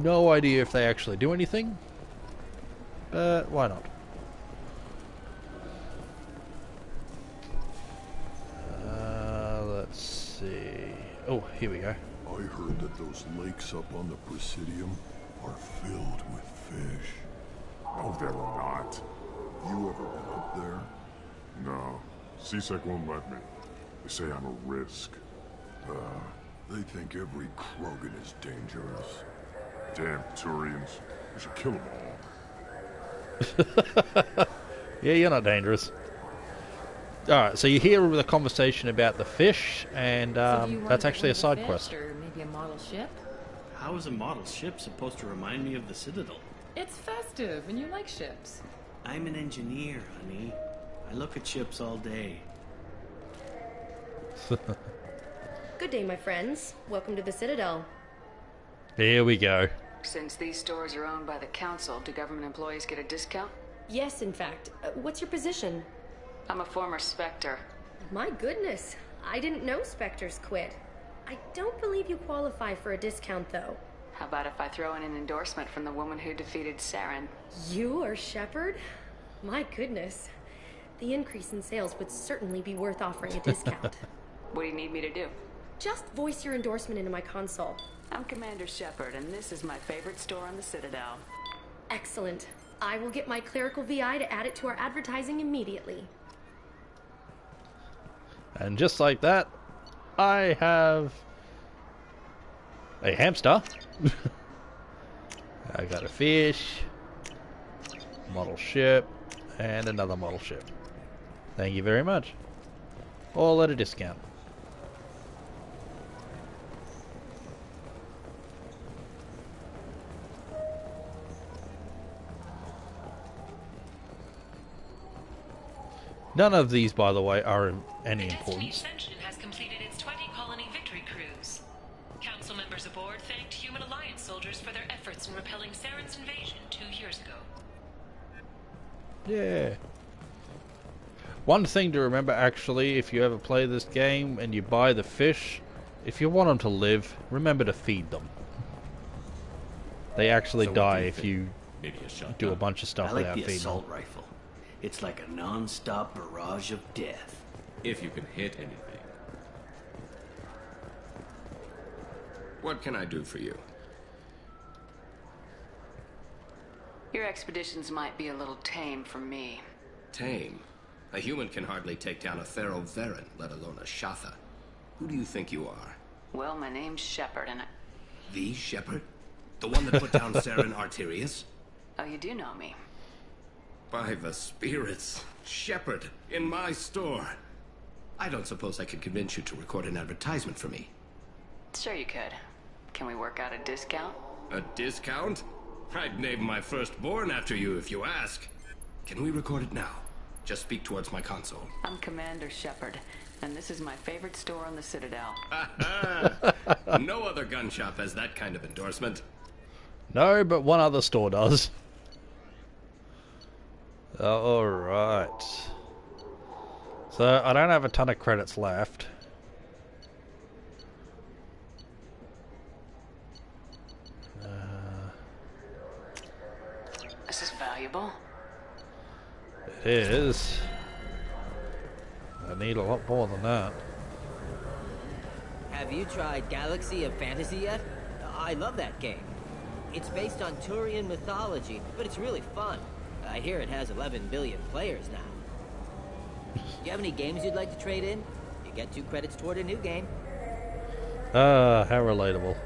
No idea if they actually do anything, but why not? Let's see. Oh, here we go. I heard that those lakes up on the Presidium are filled with fish. No, they're not. You ever been up there? No. CSEC won't let me. They say I'm a risk. They think every Krogan is dangerous. Damn Turians. We should kill them all. Yeah, you're not dangerous. Alright, so you hear the conversation about the fish, and that's actually a side quest. Or maybe a model ship? How is a model ship supposed to remind me of the Citadel? It's festive, and you like ships. I'm an engineer, honey. I look at ships all day. Good day, my friends. Welcome to the Citadel. Here we go. Since these stores are owned by the Council, do government employees get a discount? Yes, in fact. What's your position? I'm a former Spectre. My goodness. I didn't know Spectres quit. I don't believe you qualify for a discount, though. How about if I throw in an endorsement from the woman who defeated Saren? You are Shepard? My goodness. The increase in sales would certainly be worth offering a discount. What do you need me to do? Just voice your endorsement into my console. I'm Commander Shepard, and this is my favorite store on the Citadel. Excellent. I will get my clerical VI to add it to our advertising immediately. And just like that, I have a hamster. I got a fish, model ship, and another model ship. Thank you very much. All at a discount. None of these, by the way, are of any importance. Ascension has completed its 20-colony victory cruise. Council members aboard thanked Human Alliance soldiers for their efforts in repelling Saren's invasion 2 years ago. Yeah. One thing to remember, actually, if you ever play this game and you buy the fish, if you want them to live, remember to feed them. They actually die if you do a bunch of stuff without feeding them. I like the assault rifle. It's like a non-stop barrage of death. If you can hit anything. What can I do for you? Your expeditions might be a little tame for me. Tame? A human can hardly take down a Thero Varen, let alone a Shatha. Who do you think you are? Well, my name's Shepard, and The Shepard? The one that put down Saren Arterius? Oh, you do know me. By the spirits, Shepard, in my store. I don't suppose I could convince you to record an advertisement for me. Sure you could. Can we work out a discount? A discount? I'd name my firstborn after you if you ask. Can we record it now? Just speak towards my console. I'm Commander Shepard, and this is my favorite store on the Citadel. No other gun shop has that kind of endorsement. No, but one other store does. Alright. So, I don't have a ton of credits left. This is valuable. It is. I need a lot more than that. Have you tried Galaxy of Fantasy yet? I love that game. It's based on Turian mythology, but it's really fun. I hear it has 11 billion players now. Do you have any games you'd like to trade in? You get 2 credits toward a new game. Ah, how relatable.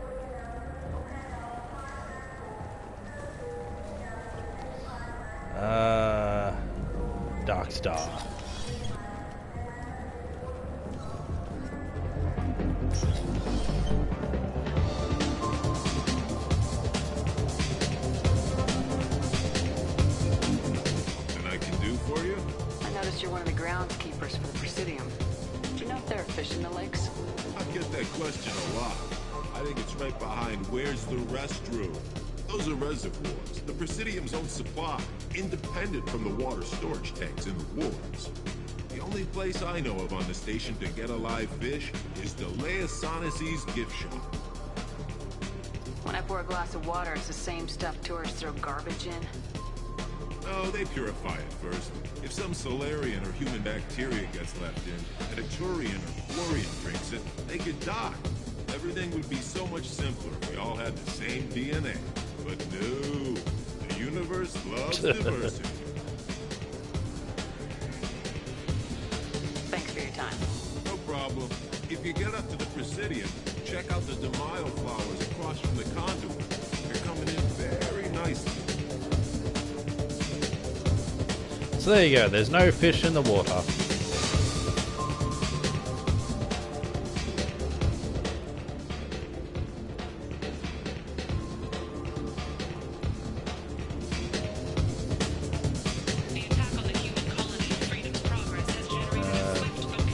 Darkstar. I noticed you're one of the groundskeepers for the Presidium. Do you know if there are fish in the lakes? I get that question a lot. I think it's right behind where's the restroom. Those are reservoirs, the Presidium's own supply, independent from the water storage tanks in the wards. The only place I know of on the station to get a live fish is the Leia Sonis's gift shop. When I pour a glass of water, it's the same stuff tourists throw garbage in. No, they purify it first. If some Solarian or human bacteria gets left in, and a Turian or Quarian drinks it, they could die. Everything would be so much simpler if we all had the same DNA. But no, the universe loves diversity. Thanks for your time. No problem. If you get up to the Presidium, check out the Demaio flowers across from the conduit. They're coming in very nicely. So there you go, there's no fish in the water.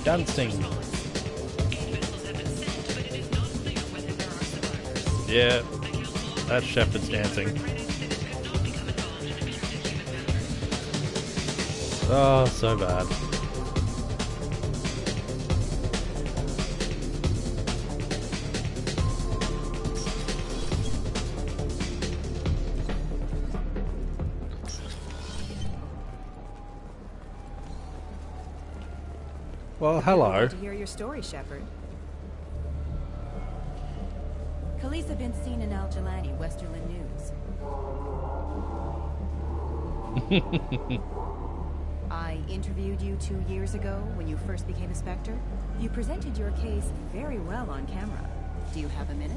Dancing. Yeah, that's Shepard's dancing. Oh, so bad. Well, hello. Good to hear your story, Shepard. Khaleesa been seen in Al Jalani, Westerland News. I interviewed you 2 years ago when you first became a Spectre. You presented your case very well on camera. Do you have a minute?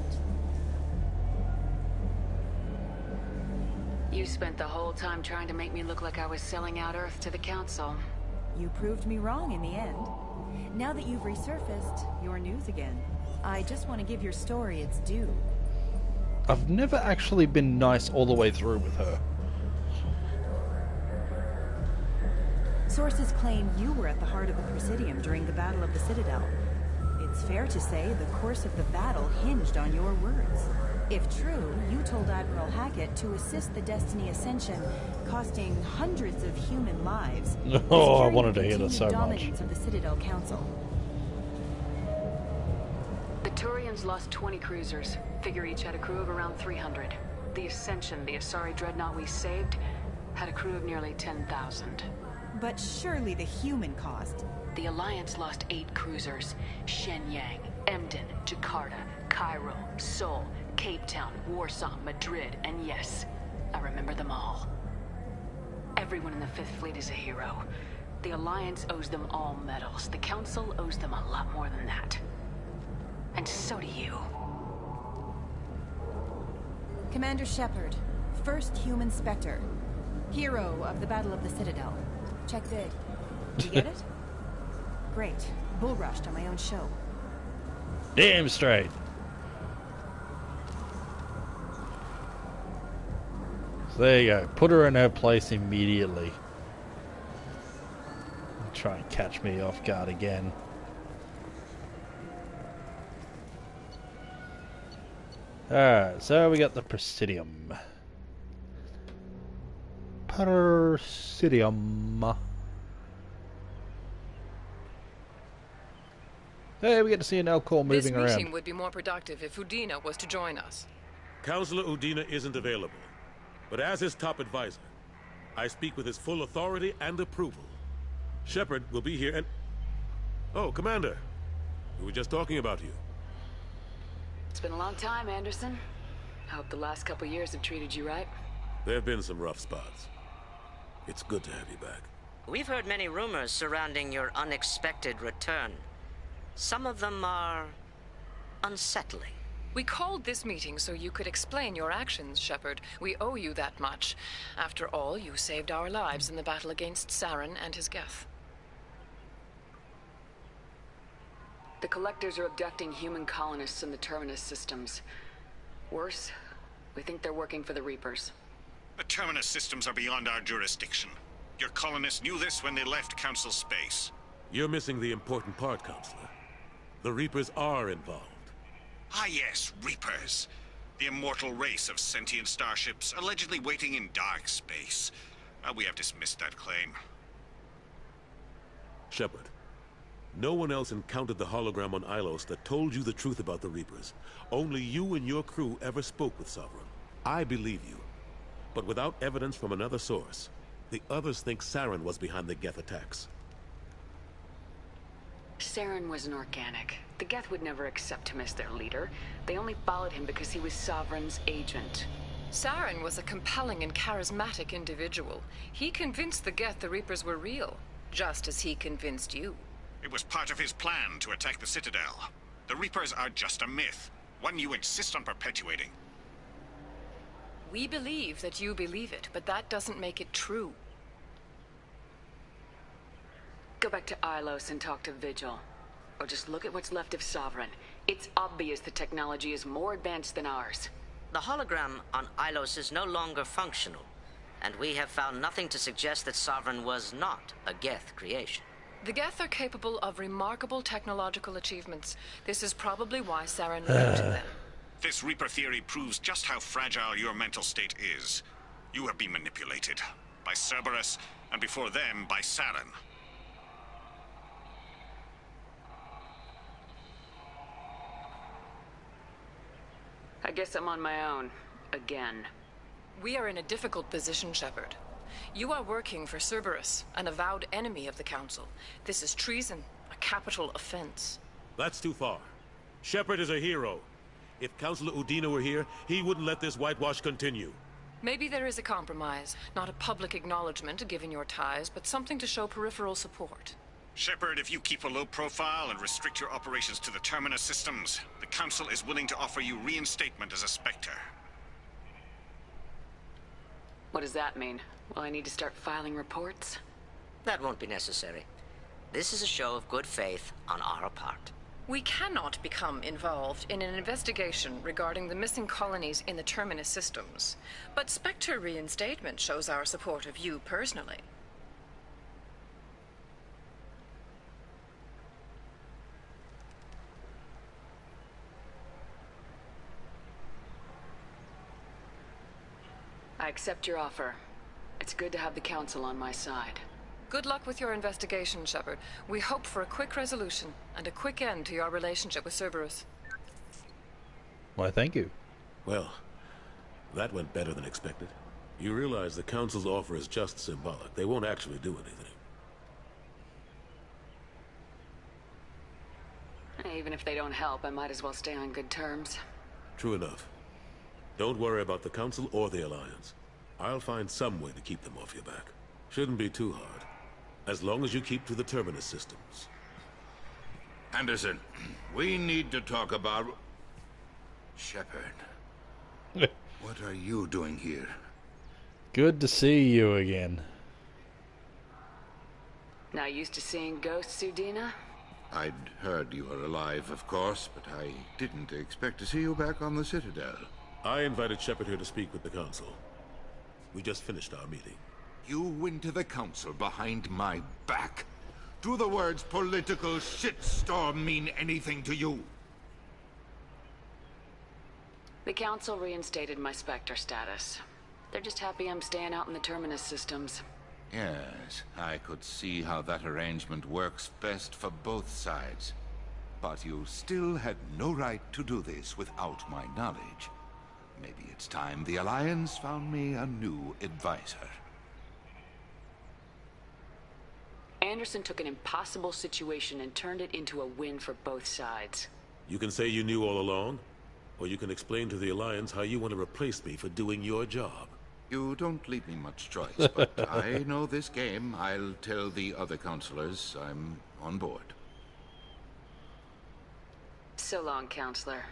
You spent the whole time trying to make me look like I was selling out Earth to the Council. You proved me wrong in the end. Now that you've resurfaced, you're news again. I just want to give your story its due. I've never actually been nice all the way through with her. Sources claim you were at the heart of the Presidium during the Battle of the Citadel. It's fair to say the course of the battle hinged on your words. If true, you told Admiral Hackett to assist the Destiny Ascension, costing hundreds of human lives. Oh, I wanted to hear that so much. Dominance of the Citadel Council. The Turians lost 20 cruisers. Figure each had a crew of around 300. The Ascension, the Asari dreadnought we saved, had a crew of nearly 10,000. But surely the human cost. The Alliance lost 8 cruisers. Shenyang, Emden, Jakarta, Cairo, Seoul, Cape Town, Warsaw, Madrid, and yes, I remember them all. Everyone in the Fifth Fleet is a hero. The Alliance owes them all medals. The Council owes them a lot more than that. And so do you. Commander Shepard, first human Spectre. Hero of the Battle of the Citadel. Check vid. You get it? Great. Bull rushed on my own show. Damn straight. So there you go. Put her in her place immediately. Try and catch me off guard again. Alright, so we got the Presidium. Presidium. Hey, we get to see an Elcor moving around. This meeting would be more productive if Udina was to join us. Councillor Udina isn't available, but as his top advisor, I speak with his full authority and approval. Shepard will be here and... Oh, Commander. We were just talking about you. It's been a long time, Anderson. I hope the last couple years have treated you right. There have been some rough spots. It's good to have you back. We've heard many rumors surrounding your unexpected return. Some of them are unsettling. We called this meeting so you could explain your actions, Shepard. We owe you that much. After all, you saved our lives in the battle against Saren and his Geth. The Collectors are abducting human colonists in the Terminus systems. Worse, we think they're working for the Reapers. The Terminus systems are beyond our jurisdiction. Your colonists knew this when they left Council space. You're missing the important part, Counselor. The Reapers are involved. Ah yes, Reapers. The immortal race of sentient starships allegedly waiting in dark space. We have dismissed that claim. Shepard, no one else encountered the hologram on Ilos that told you the truth about the Reapers. Only you and your crew ever spoke with Sovereign. I believe you. But without evidence from another source, the others think Saren was behind the Geth attacks. Saren was an organic. The Geth would never accept him as their leader. They only followed him because he was Sovereign's agent. Saren was a compelling and charismatic individual. He convinced the Geth the Reapers were real, just as he convinced you. It was part of his plan to attack the Citadel. The Reapers are just a myth, one you insist on perpetuating. We believe that you believe it, but that doesn't make it true. Go back to Ilos and talk to Vigil. Or just look at what's left of Sovereign. It's obvious the technology is more advanced than ours. The hologram on Ilos is no longer functional, and we have found nothing to suggest that Sovereign was not a Geth creation. The Geth are capable of remarkable technological achievements. This is probably why Saren looked to them. This Reaper theory proves just how fragile your mental state is. You have been manipulated. By Cerberus, and before them, by Saren. I guess I'm on my own. Again. We are in a difficult position, Shepard. You are working for Cerberus, an avowed enemy of the Council. This is treason, a capital offense. That's too far. Shepard is a hero. If Councillor Udina were here, he wouldn't let this whitewash continue. Maybe there is a compromise. Not a public acknowledgement given your ties, but something to show peripheral support. Shepard, if you keep a low profile and restrict your operations to the Terminus systems, the Council is willing to offer you reinstatement as a Spectre. What does that mean? Will I need to start filing reports? That won't be necessary. This is a show of good faith on our part. We cannot become involved in an investigation regarding the missing colonies in the Terminus systems. But Spectre reinstatement shows our support of you personally. I accept your offer. It's good to have the Council on my side. Good luck with your investigation, Shepard. We hope for a quick resolution and a quick end to your relationship with Cerberus. Why, thank you. Well, that went better than expected. You realize the Council's offer is just symbolic. They won't actually do anything. Even if they don't help, I might as well stay on good terms. True enough. Don't worry about the Council or the Alliance. I'll find some way to keep them off your back. Shouldn't be too hard. As long as you keep to the Terminus systems. Anderson, we need to talk about... Shepard. What are you doing here? Good to see you again. Not used to seeing ghosts, Udina? I'd heard you were alive, of course, but I didn't expect to see you back on the Citadel. I invited Shepard here to speak with the Council. We just finished our meeting. You went to the Council behind my back. Do the words political shitstorm mean anything to you? The Council reinstated my Spectre status. They're just happy I'm staying out in the Terminus systems. Yes, I could see how that arrangement works best for both sides. But you still had no right to do this without my knowledge. Maybe it's time the Alliance found me a new advisor. Anderson took an impossible situation and turned it into a win for both sides. You can say you knew all along, or you can explain to the Alliance how you want to replace me for doing your job. You don't leave me much choice, but I know this game. I'll tell the other counselors I'm on board. So long, Counselor.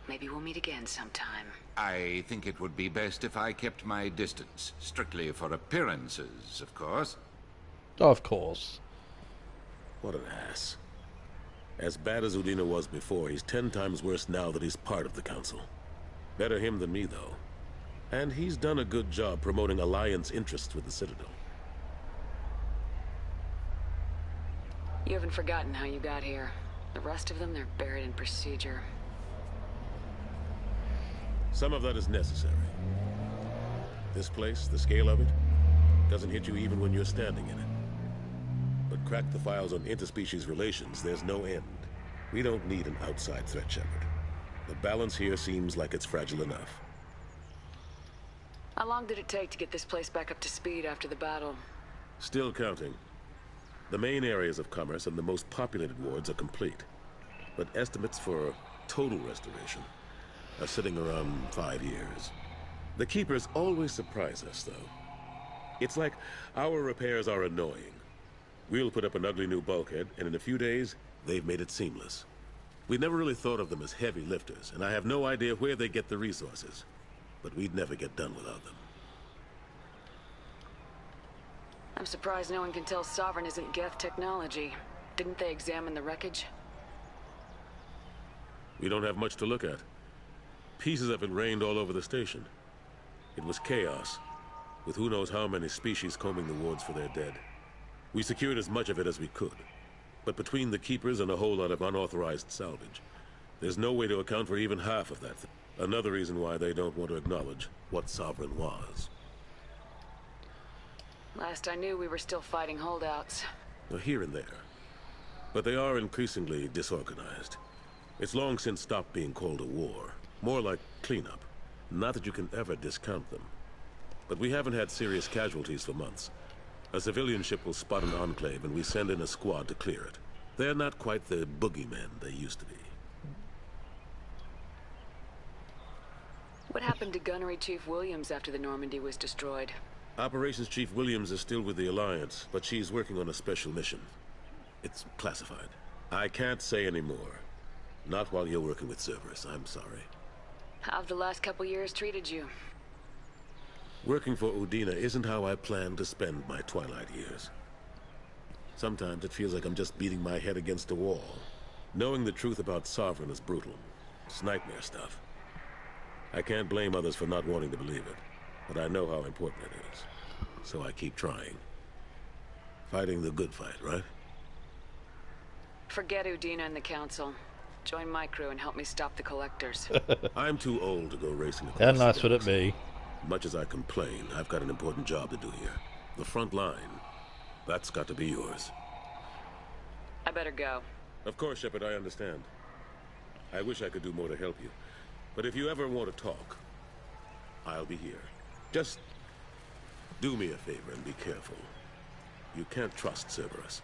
Maybe we'll meet again sometime. I think it would be best if I kept my distance. Strictly for appearances, of course. Of course. What an ass. As bad as Udina was before, he's 10 times worse now that he's part of the Council. Better him than me, though. And he's done a good job promoting Alliance interests with the Citadel. You haven't forgotten how you got here. The rest of them, they're buried in procedure. Some of that is necessary. This place, the scale of it, doesn't hit you even when you're standing in it. But crack the files on interspecies relations, there's no end. We don't need an outside threat, Shepard. The balance here seems like it's fragile enough. How long did it take to get this place back up to speed after the battle? Still counting. The main areas of commerce and the most populated wards are complete. But estimates for total restoration are sitting around 5 years. The Keepers always surprise us, though. It's like our repairs are annoying. We'll put up an ugly new bulkhead, and in a few days, they've made it seamless. We never really thought of them as heavy lifters, and I have no idea where they get the resources. But we'd never get done without them. I'm surprised no one can tell Sovereign isn't Geth technology. Didn't they examine the wreckage? We don't have much to look at. Pieces of it rained all over the station. It was chaos, with who knows how many species combing the wards for their dead. We secured as much of it as we could. But between the Keepers and a whole lot of unauthorized salvage, there's no way to account for even half of that. Another reason why they don't want to acknowledge what Sovereign was. Last I knew, we were still fighting holdouts. Here and there. But they are increasingly disorganized. It's long since stopped being called a war. More like cleanup. Not that you can ever discount them. But we haven't had serious casualties for months. A civilian ship will spot an enclave and we send in a squad to clear it. They're not quite the boogeymen they used to be. What happened to Gunnery Chief Williams after the Normandy was destroyed? Operations Chief Williams is still with the Alliance, but she's working on a special mission. It's classified. I can't say any more. Not while you're working with Cerberus, I'm sorry. How have the last couple years treated you? Working for Udina isn't how I plan to spend my twilight years. Sometimes it feels like I'm just beating my head against a wall. Knowing the truth about Sovereign is brutal. It's nightmare stuff. I can't blame others for not wanting to believe it, but I know how important it is. So I keep trying. Fighting the good fight, right? Forget Udina and the Council. Join my crew and help me stop the Collectors. I'm too old to go racing across How the nice would it galaxy. be? Much as I complain, I've got an important job to do here. The front line. That's got to be yours. I better go. Of course, Shepard, I understand. I wish I could do more to help you. But if you ever want to talk, I'll be here. Just do me a favor and be careful. You can't trust Cerberus.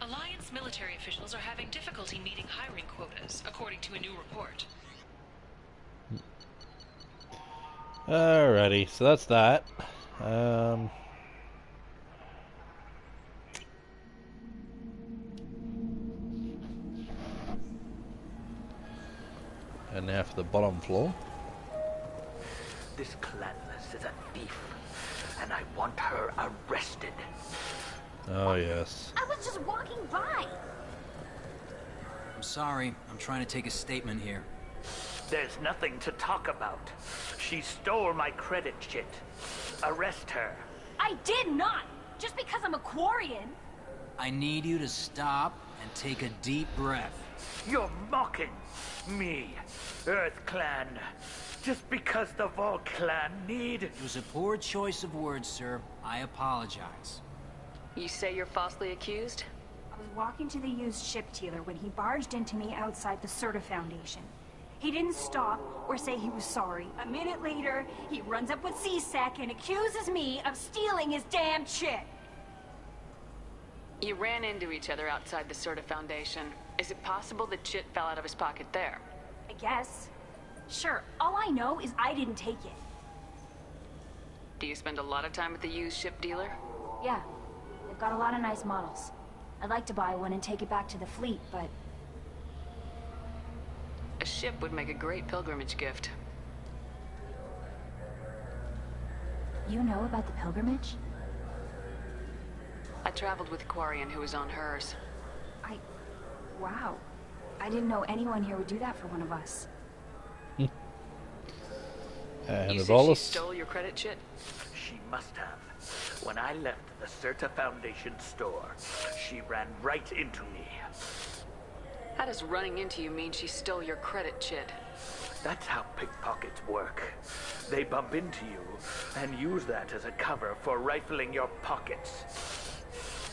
Alliance military officials are having difficulty meeting hiring quotas, according to a new report. Alrighty, so that's that. And now for the bottom floor. This Clanless is a thief, and I want her arrested. Oh, yes. I was just walking by. I'm sorry. I'm trying to take a statement here. There's nothing to talk about. She stole my credit chit. Arrest her. I did not. Just because I'm a Quarian. I need you to stop and take a deep breath. You're mocking me, Earth Clan. Just because the Vol Clan need... It was a poor choice of words, sir. I apologize. You say you're falsely accused? I was walking to the used ship dealer when he barged into me outside the Serta Foundation. He didn't stop or say he was sorry. A minute later, he runs up with C-Sec and accuses me of stealing his damn chit. You ran into each other outside the Serta Foundation. Is it possible the chit fell out of his pocket there? I guess. Sure, all I know is I didn't take it. Do you spend a lot of time at the used ship dealer? Yeah, they've got a lot of nice models. I'd like to buy one and take it back to the fleet, but... A ship would make a great pilgrimage gift. You know about the pilgrimage? I traveled with a Quarian who was on hers. Wow. I didn't know anyone here would do that for one of us. And You the say she bolus. stole your credit chit? She must have. When I left the Serta Foundation store, she ran right into me. How does running into you mean she stole your credit chit? That's how pickpockets work. They bump into you and use that as a cover for rifling your pockets.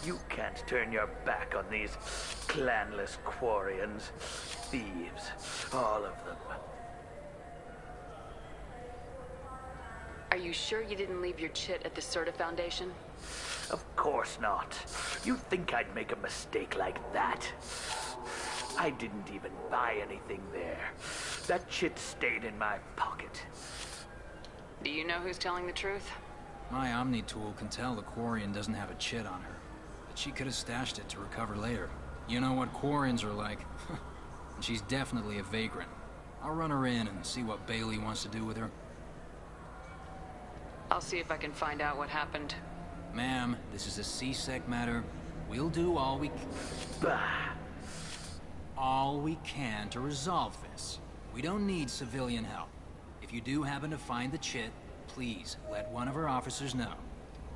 You can't turn your back on these clanless Quarians. Thieves, all of them. Are you sure you didn't leave your chit at the Serta Foundation? Of course not. You think I'd make a mistake like that? I didn't even buy anything there. That chit stayed in my pocket. Do you know who's telling the truth? My Omni tool can tell the Quarian doesn't have a chit on her. But she could have stashed it to recover later. You know what Quarians are like. She's definitely a vagrant. I'll run her in and see what Bailey wants to do with her. I'll see if I can find out what happened. Ma'am, this is a C-Sec matter. We'll do all we can to resolve this. We don't need civilian help. If you do happen to find the chit, please let one of our officers know.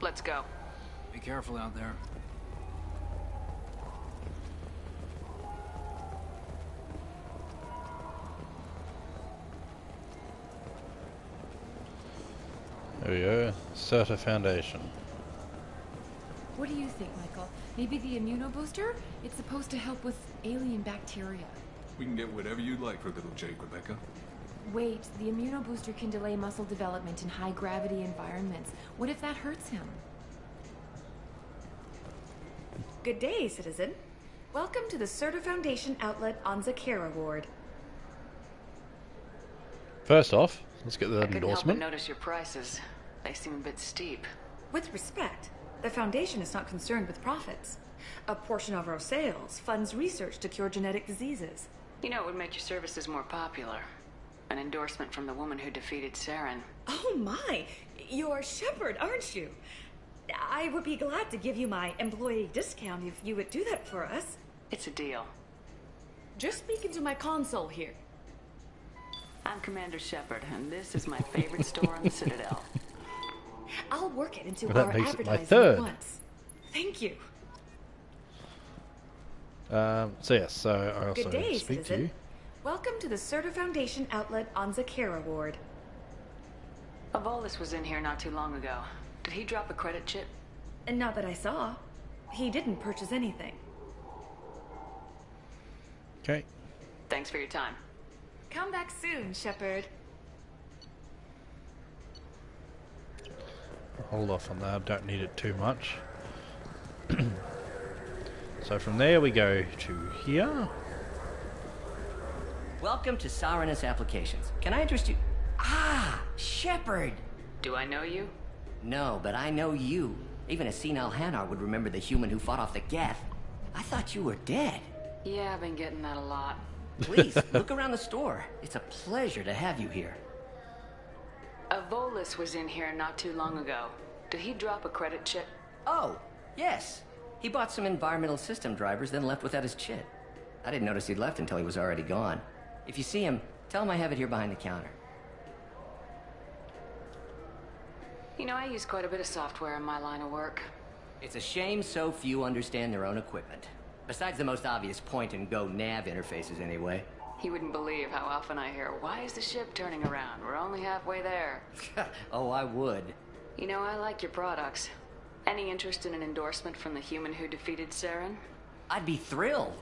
Let's go. Be careful out there. There we go. Serta Foundation. What do you think, Michael? Maybe the immunobooster? It's supposed to help with alien bacteria. We can get whatever you'd like for little Jake, Rebecca. Wait, the immunobooster can delay muscle development in high-gravity environments. What if that hurts him? Good day, citizen. Welcome to the Serta Foundation outlet on Zakera Ward. First off, let's get the I couldn't help but endorsement. notice your prices. They seem a bit steep. With respect, the Foundation is not concerned with profits. A portion of our sales funds research to cure genetic diseases. You know, it would make your services more popular. An endorsement from the woman who defeated Saren. Oh my! You're Shepard, aren't you? I would be glad to give you my employee discount if you would do that for us. It's a deal. Just speak into my console here. I'm Commander Shepard, and this is my favorite store on the Citadel. I'll work it into Well, that our makes it my advertising third. at once. Thank you. So yes, so I also Good day, speak to citizen. you. Welcome to the Serta Foundation outlet on Zakera Ward. Avolis was in here not too long ago. Did he drop a credit chip? And not that I saw. He didn't purchase anything. Okay. Thanks for your time. Come back soon, Shepard. Hold off on that. I don't need it too much. So from there we go to here. Welcome to Sarenus Applications. Can I interest you? Ah, Shepard! Do I know you? No, but I know you. Even a senile Hanar would remember the human who fought off the Geth. I thought you were dead. Yeah, I've been getting that a lot. Please, look around the store. It's a pleasure to have you here. Avolis was in here not too long ago. Did he drop a credit chip? Oh, yes. He bought some environmental system drivers, then left without his chit. I didn't notice he'd left until he was already gone. If you see him, tell him I have it here behind the counter. You know, I use quite a bit of software in my line of work. It's a shame so few understand their own equipment. Besides the most obvious point-and-go nav interfaces, anyway. He wouldn't believe how often I hear, "Why is the ship turning around? We're only halfway there." Oh, I would. You know, I like your products. Any interest in an endorsement from the human who defeated Saren? I'd be thrilled.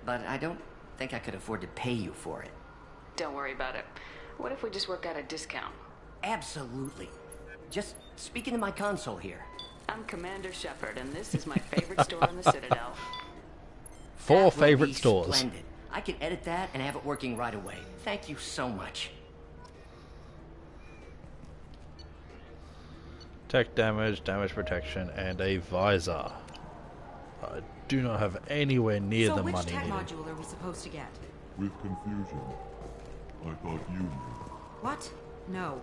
But I don't think I could afford to pay you for it. Don't worry about it. What if we just work out a discount? Absolutely. Just speak into my console here. I'm Commander Shepard, and this is my favorite store on the Citadel. Four That would favorite be stores. Splendid. I can edit that and have it working right away. Thank you so much. Tech damage, damage protection, and a visor. I do not have anywhere near the which money tech needed. module are we supposed to get? With confusion. I thought you knew. What? No.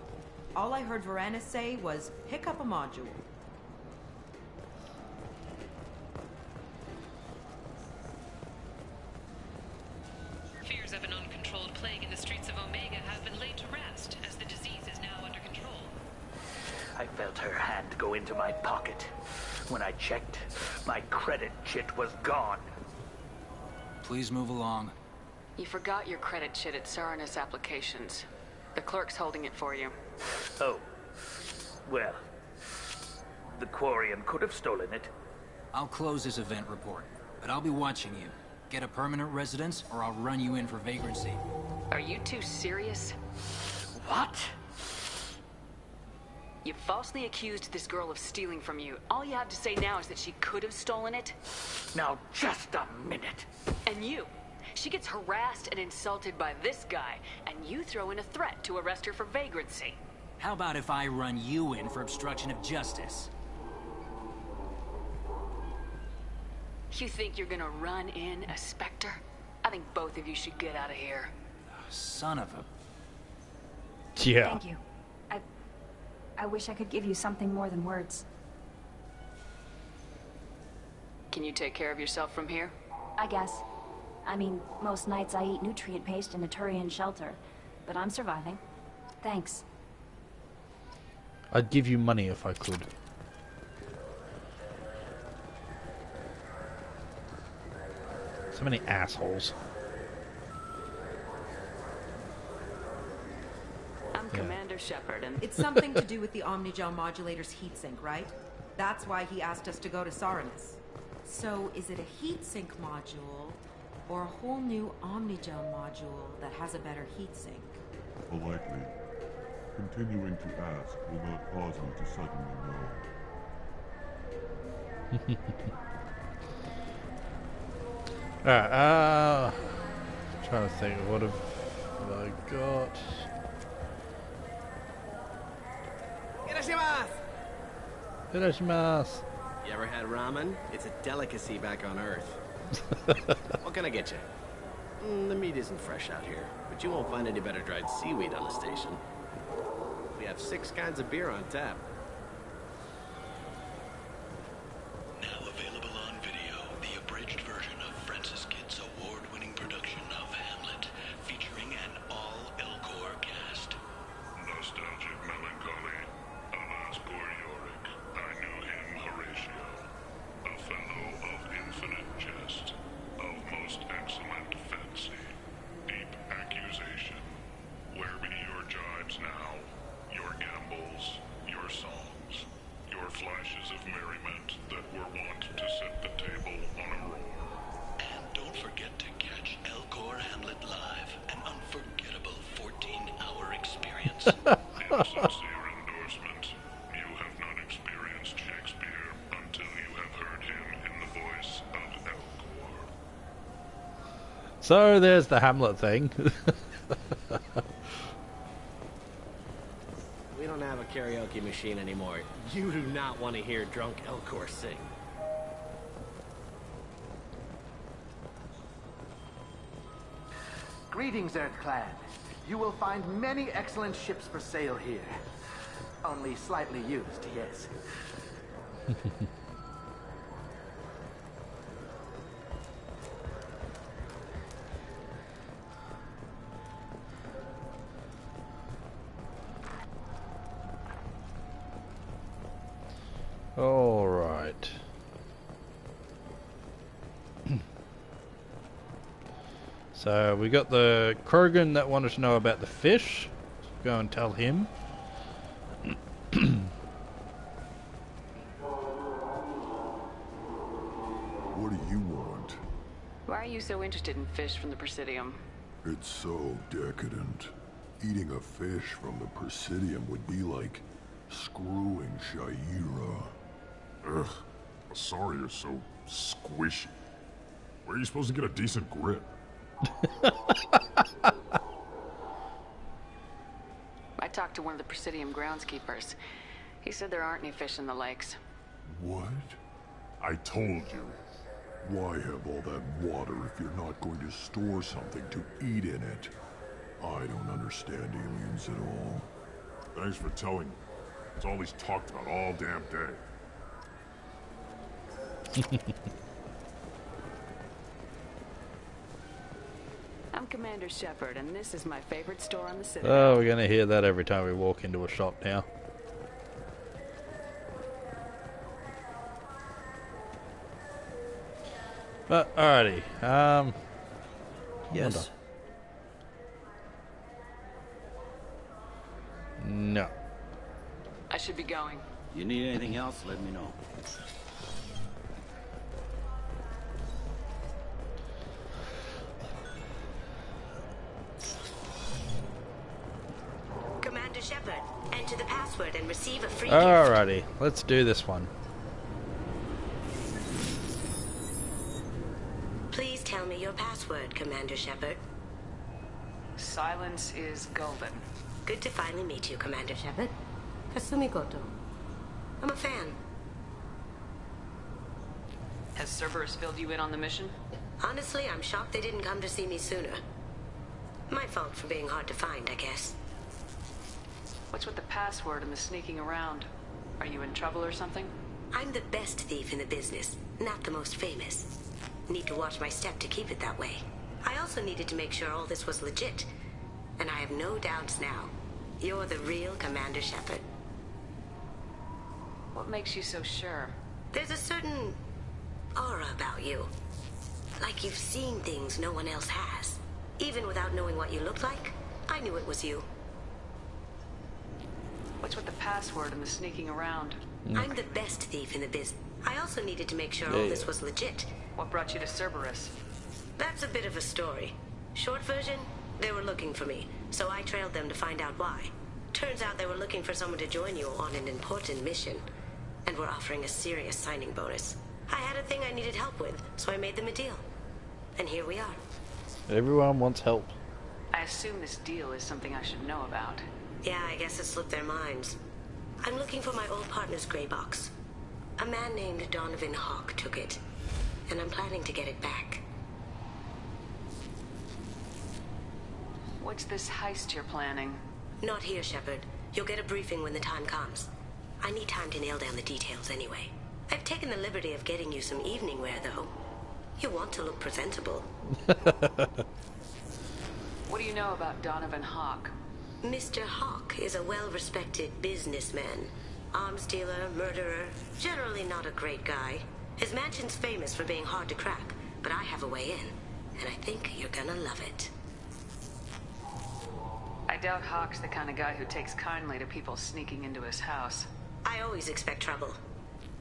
All I heard Varanus say was, pick up a module. Fears of an uncontrolled plague in the streets of Omega have been laid to rest, as the disease is now under control. I felt her hand go into my pocket. When I checked, my credit chit was gone. Please move along. You forgot your credit chit at Sarenus Applications. The clerk's holding it for you. Oh. Well, the Quarian could have stolen it. I'll close this event report, but I'll be watching you. Get a permanent residence, or I'll run you in for vagrancy. Are you two serious? What? You falsely accused this girl of stealing from you. All you have to say now is that she could have stolen it. Now, just a minute. And you. She gets harassed and insulted by this guy, and you throw in a threat to arrest her for vagrancy. How about if I run you in for obstruction of justice? You think you're gonna run in a Spectre? I think both of you should get out of here. Son of a... Yeah. Thank you. I wish I could give you something more than words. Can you take care of yourself from here? I guess. I mean, most nights I eat nutrient paste in a Turian shelter, but I'm surviving. Thanks. I'd give you money if I could. So many assholes. I'm Commander Shepard, and It's something to do with the Omnigel modulator's heatsink, right? That's why he asked us to go to Sarenus. So, is it a heatsink module, or a whole new Omnigel module that has a better heatsink? Politely. Continuing to ask will not cause you to suddenly know. Alright, trying to think, what have I got? Irashimasu! You ever had ramen? It's a delicacy back on Earth. What can I get you? The meat isn't fresh out here, but you won't find any better dried seaweed on the station. We have 6 kinds of beer on tap. Now available on video, the abridged version of Francis Kidd's award-winning production of Hamlet, featuring an all-Elcor cast. Nostalgic melancholy. Alas, poor Yorick. I knew him, Horatio. A fellow of infinite jest, of most excellent fancy, deep accusation. Where be your jibes now? Your gambols, your songs, your flashes of merriment that were wont to set the table on a roar. And don't forget to catch Elcor Hamlet live, an unforgettable 14-hour experience. In sincere endorsement, you have not experienced Shakespeare until you have heard him in the voice of Elcor. So there's the Hamlet thing. We don't have a karaoke machine anymore. You do not want to hear drunk Elcor sing. Greetings, EarthClan. You will find many excellent ships for sale here. Only slightly used, yes. All right. So we got the Krogan that wanted to know about the fish. Go and tell him. What do you want? Why are you so interested in fish from the Presidium? It's so decadent. Eating a fish from the Presidium would be like screwing Shaira. Ugh, sorry you're so squishy. Where are you supposed to get a decent grip? I talked to one of the Presidium groundskeepers. He said there aren't any fish in the lakes. What? I told you. Why have all that water if you're not going to store something to eat in it? I don't understand aliens at all. Thanks for telling me. It's all he's talked about all damn day. I'm Commander Shepard, and this is my favorite store on the Citadel. Oh, we're gonna hear that every time we walk into a shop now. But alrighty, yes. No. I should be going. You need anything else, let me know. Commander Shepard, enter the password and receive a free Alrighty, let's do this one. Please tell me your password, Commander Shepard. Silence is golden. Good to finally meet you, Commander Shepard. Kasumi Goto. I'm a fan. Has Cerberus filled you in on the mission? Honestly, I'm shocked they didn't come to see me sooner. My fault for being hard to find, I guess. What's with the password and the sneaking around? Are you in trouble or something? I'm the best thief in the business, not the most famous. Need to watch my step to keep it that way. I also needed to make sure all this was legit. And I have no doubts now. You're the real Commander Shepard. What makes you so sure? There's a certain aura about you. Like you've seen things no one else has. Even without knowing what you looked like, I knew it was you. What's with the password and the sneaking around? I'm the best thief in the business. I also needed to make sure all this was legit. What brought you to Cerberus? That's a bit of a story. Short version, they were looking for me, so I trailed them to find out why. Turns out they were looking for someone to join you on an important mission, and were offering a serious signing bonus. I had a thing I needed help with, so I made them a deal. And here we are. Everyone wants help. I assume this deal is something I should know about. Yeah, I guess it slipped their minds. I'm looking for my old partner's gray box. A man named Donovan Hawk took it, and I'm planning to get it back. What's this heist you're planning? Not here, Shepard. You'll get a briefing when the time comes. I need time to nail down the details anyway. I've taken the liberty of getting you some evening wear, though. You want to look presentable. What do you know about Donovan Hawk? Mr. Hawk is a well-respected businessman. Arms dealer, murderer, generally not a great guy. His mansion's famous for being hard to crack, but I have a way in, and I think you're gonna love it. I doubt Hawk's the kind of guy who takes kindly to people sneaking into his house. I always expect trouble.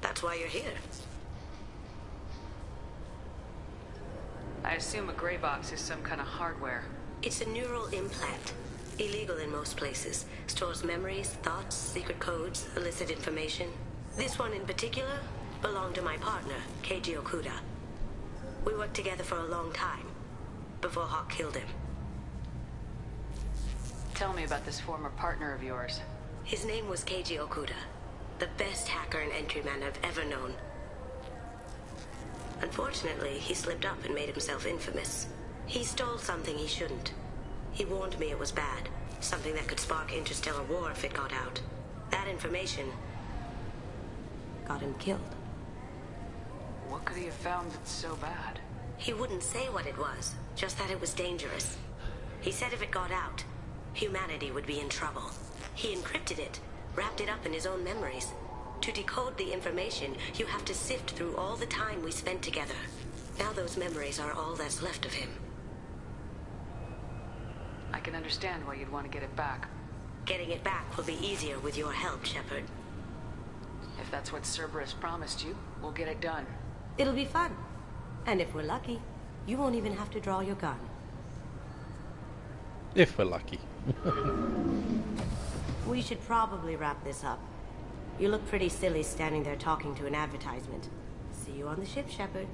That's why you're here. I assume a gray box is some kind of hardware. It's a neural implant. Illegal in most places. Stores memories, thoughts, secret codes, illicit information. This one in particular belonged to my partner, Keiji Okuda. We worked together for a long time, before Hawk killed him. Tell me about this former partner of yours. His name was Keiji Okuda, the best hacker and entryman I've ever known. Unfortunately, he slipped up and made himself infamous. He stole something he shouldn't. He warned me it was bad, something that could spark interstellar war if it got out. That information got him killed. What could he have found that's so bad? He wouldn't say what it was, just that it was dangerous. He said if it got out, humanity would be in trouble. He encrypted it, wrapped it up in his own memories. To decode the information, you have to sift through all the time we spent together. Now those memories are all that's left of him. I can understand why you'd want to get it back. Getting it back will be easier with your help, Shepard. If that's what Cerberus promised you, we'll get it done. It'll be fun. And if we're lucky, you won't even have to draw your gun. If we're lucky. We should probably wrap this up. You look pretty silly standing there talking to an advertisement. See you on the ship, Shepard.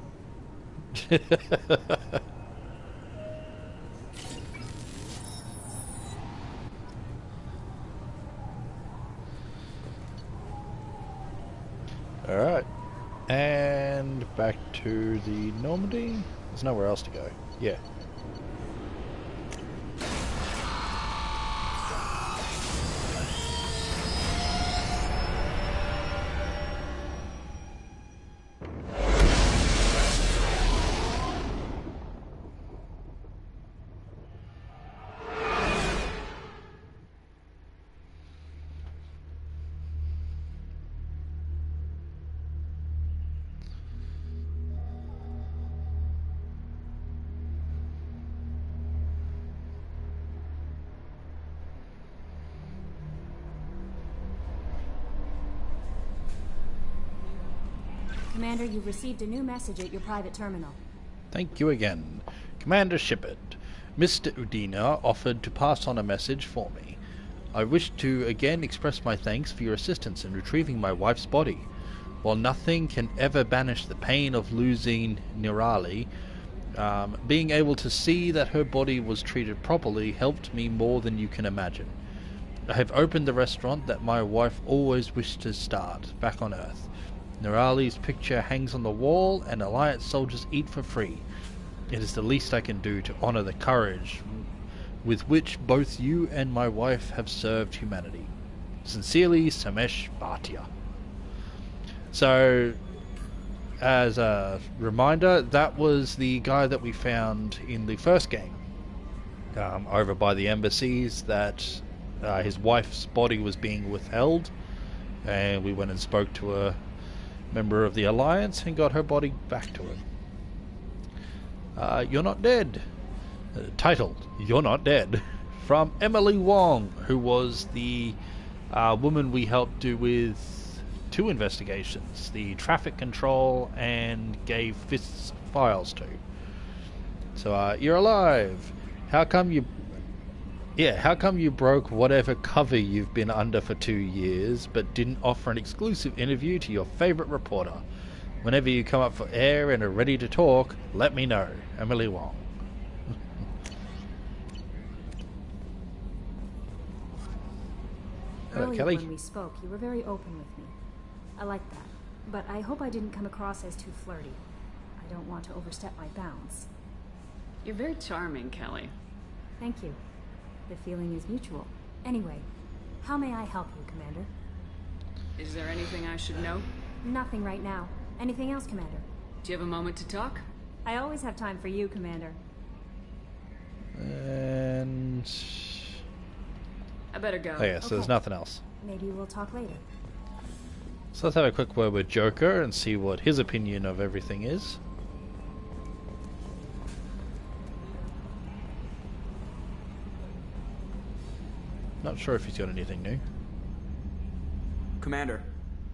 Alright. And back to the Normandy. There's nowhere else to go. Yeah. Commander, you've received a new message at your private terminal. Thank you again. Commander Shepard, Mr. Udina offered to pass on a message for me. I wish to again express my thanks for your assistance in retrieving my wife's body. While nothing can ever banish the pain of losing Nirali, being able to see that her body was treated properly helped me more than you can imagine. I have opened the restaurant that my wife always wished to start, back on Earth. Nirali's picture hangs on the wall, and Alliance soldiers eat for free. It is the least I can do to honor the courage with which both you and my wife have served humanity. Sincerely, Samesh Bhatia. So, as a reminder, that was the guy that we found in the first game, over by the embassies, that his wife's body was being withheld, and we went and spoke to a member of the Alliance and got her body back to him. You're Not Dead. Titled, You're Not Dead. From Emily Wong, who was the woman we helped do with 2 investigations. The traffic control and gave Fists files to. So, you're alive. How come you broke whatever cover you've been under for 2 years, but didn't offer an exclusive interview to your favorite reporter? Whenever you come up for air and are ready to talk, let me know. Emily Wong. Hello, Earlier Kelly. when we spoke, you were very open with me. I like that. But I hope I didn't come across as too flirty. I don't want to overstep my bounds. You're very charming, Kelly. Thank you. The feeling is mutual. Anyway, how may I help you, Commander? Is there anything I should know? Nothing right now. Anything else, Commander? Do you have a moment to talk? I always have time for you, Commander. And... I better go. oh yeah, so there's nothing else. Maybe we'll talk later. So let's have a quick word with Joker and see what his opinion of everything is. Not sure if he's got anything new. Commander.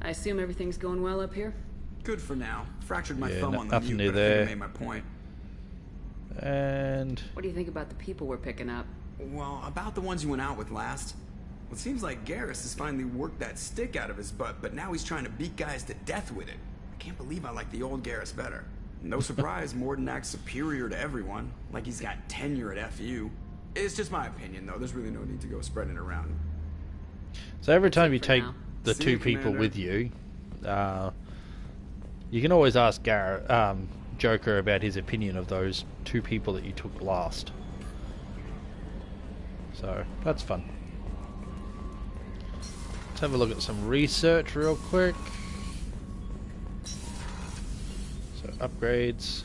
I assume everything's going well up here? Good for now. Fractured my Yeah, thumb on the nothing mute, new but I think I there. made my point. And... What do you think about the people we're picking up? Well, about the ones you went out with last. Well, it seems like Garrus has finally worked that stick out of his butt, but now he's trying to beat guys to death with it. I can't believe I like the old Garrus better. No surprise, Morden acts superior to everyone, like he's got tenure at FU. It's just my opinion, though. There's really no need to go spreading it around. So every time you take the See two you, people Commander. with you, you can always ask Joker about his opinion of those two people that you took last. So, that's fun. Let's have a look at some research real quick. So, upgrades.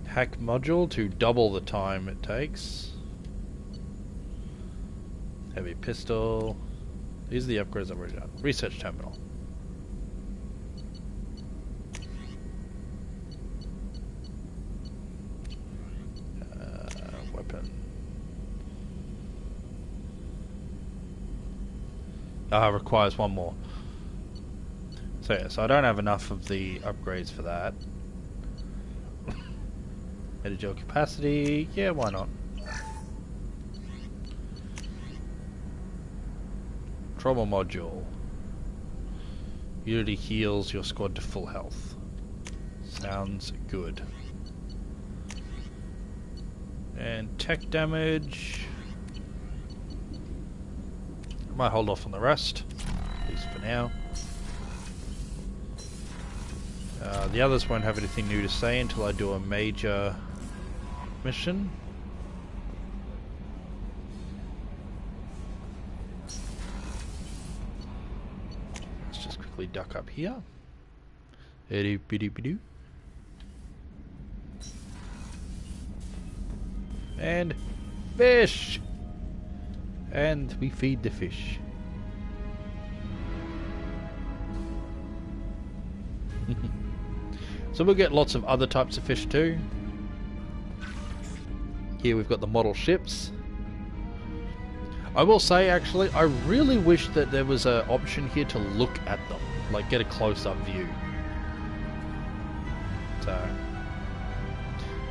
Hack module to double the time it takes. Heavy pistol. These are the upgrades I've already done. Research terminal. Weapon. Requires one more. So yeah, so I don't have enough of the upgrades for that. Medi-gel capacity, yeah, why not? Trauma module. Unity heals your squad to full health. Sounds good. And tech damage. Might hold off on the rest, at least for now. The others won't have anything new to say until I do a major mission. Let's just quickly duck up here. Bidoo. And fish! And we feed the fish. So we'll get lots of other types of fish too. Here we've got the model ships. I will say actually, I really wish that there was an option here to look at them. Like get a close-up view. So,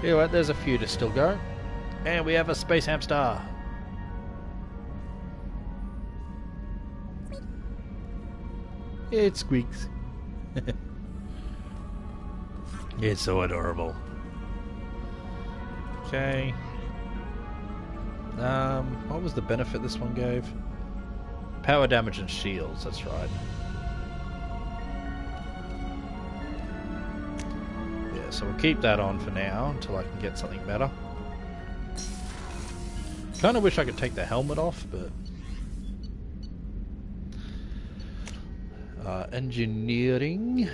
anyway, there's a few to still go. And we have a space hamster. It squeaks. It's so adorable. Okay. What was the benefit this one gave? Power damage and shields, that's right. Yeah, so we'll keep that on for now until I can get something better. Kinda wish I could take the helmet off, but... engineering...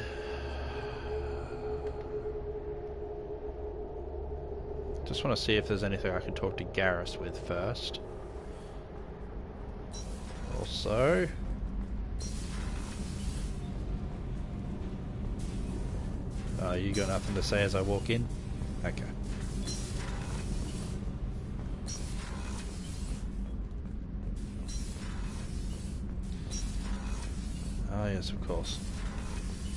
Just want to see if there's anything I can talk to Garrus with first. Also... you got nothing to say as I walk in? Okay. Ah, yes, of course.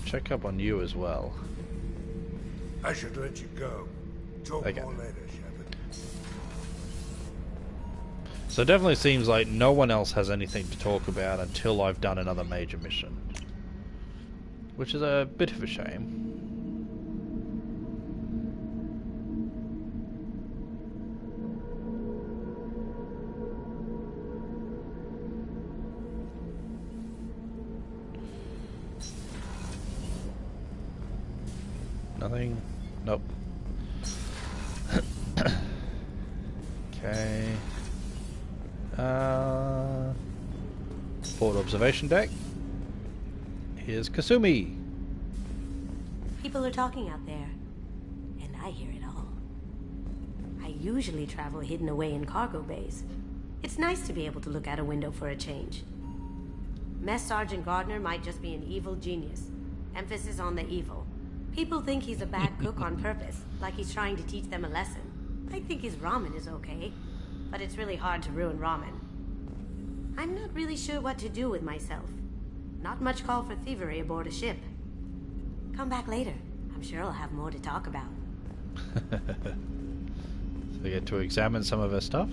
Check up on you as well. I should let you go. Talk Okay. more later, Shepard. So it definitely seems like no one else has anything to talk about until I've done another major mission. which is a bit of a shame. Nothing? Nope. Okay. Forward observation deck. Here's Kasumi. People are talking out there, and I hear it all. I usually travel hidden away in cargo bays. It's nice to be able to look out a window for a change. Mess Sergeant Gardner might just be an evil genius. Emphasis on the evil. People think he's a bad cook on purpose, like he's trying to teach them a lesson. I think his ramen is okay, but it's really hard to ruin ramen. I'm not really sure what to do with myself. Not much call for thievery aboard a ship. Come back later. I'm sure I'll have more to talk about. So we get to examine some of her stuff.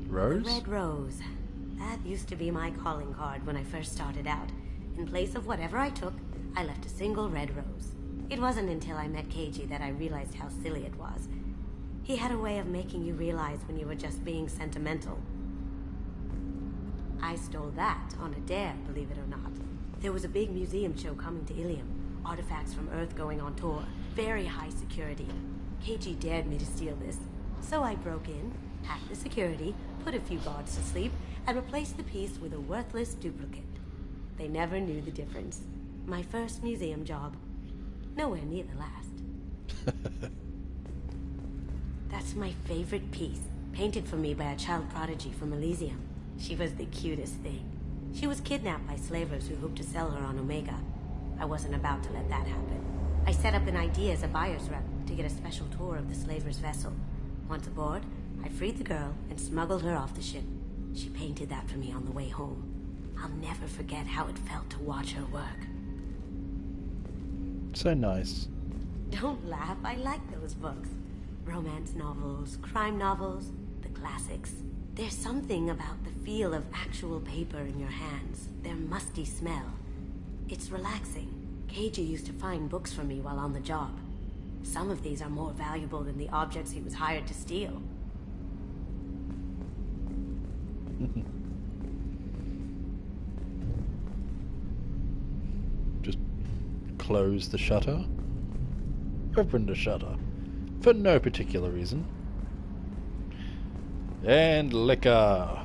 Rose? The Red Rose. That used to be my calling card when I first started out. In place of whatever I took, I left a single red rose. It wasn't until I met Keiji that I realized how silly it was. He had a way of making you realize when you were just being sentimental. I stole that on a dare, believe it or not. There was a big museum show coming to Ilium. Artifacts from Earth going on tour. Very high security. Keiji dared me to steal this. So I broke in, hacked the security, put a few guards to sleep, and replaced the piece with a worthless duplicate. They never knew the difference. My first museum job. Nowhere near the last. That's my favorite piece, painted for me by a child prodigy from Elysium. She was the cutest thing. She was kidnapped by slavers who hoped to sell her on Omega. I wasn't about to let that happen. I set up an ID as a buyer's rep to get a special tour of the slaver's vessel. Once aboard, I freed the girl and smuggled her off the ship. She painted that for me on the way home. I'll never forget how it felt to watch her work. So nice. Don't laugh, I like those books. Romance novels, crime novels, the classics. There's something about the feel of actual paper in your hands, their musty smell. It's relaxing. Keiji used to find books for me while on the job. Some of these are more valuable than the objects he was hired to steal. Just close the shutter. Open the shutter. For no particular reason. And liquor.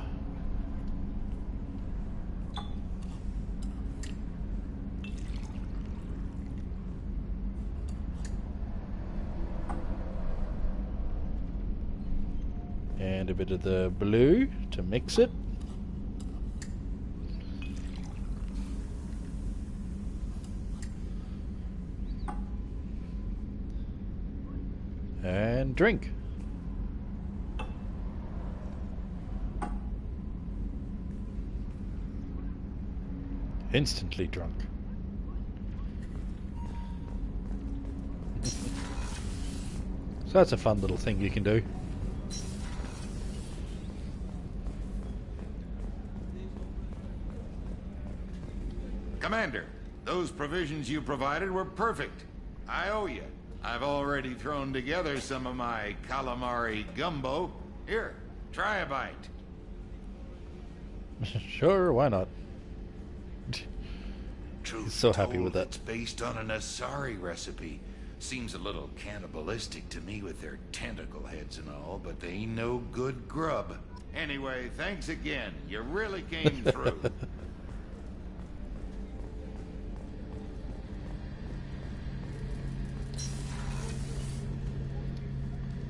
And a bit of the blue to mix it. And drink. Instantly drunk. So that's a fun little thing you can do. Commander, those provisions you provided were perfect. I owe you. I've already thrown together some of my calamari gumbo. Here, try a bite. Sure, why not? Truth so happy told, with that. It's based on an Asari recipe. Seems a little cannibalistic to me with their tentacle heads and all, but they ain't no good grub. Anyway, thanks again. You really came through.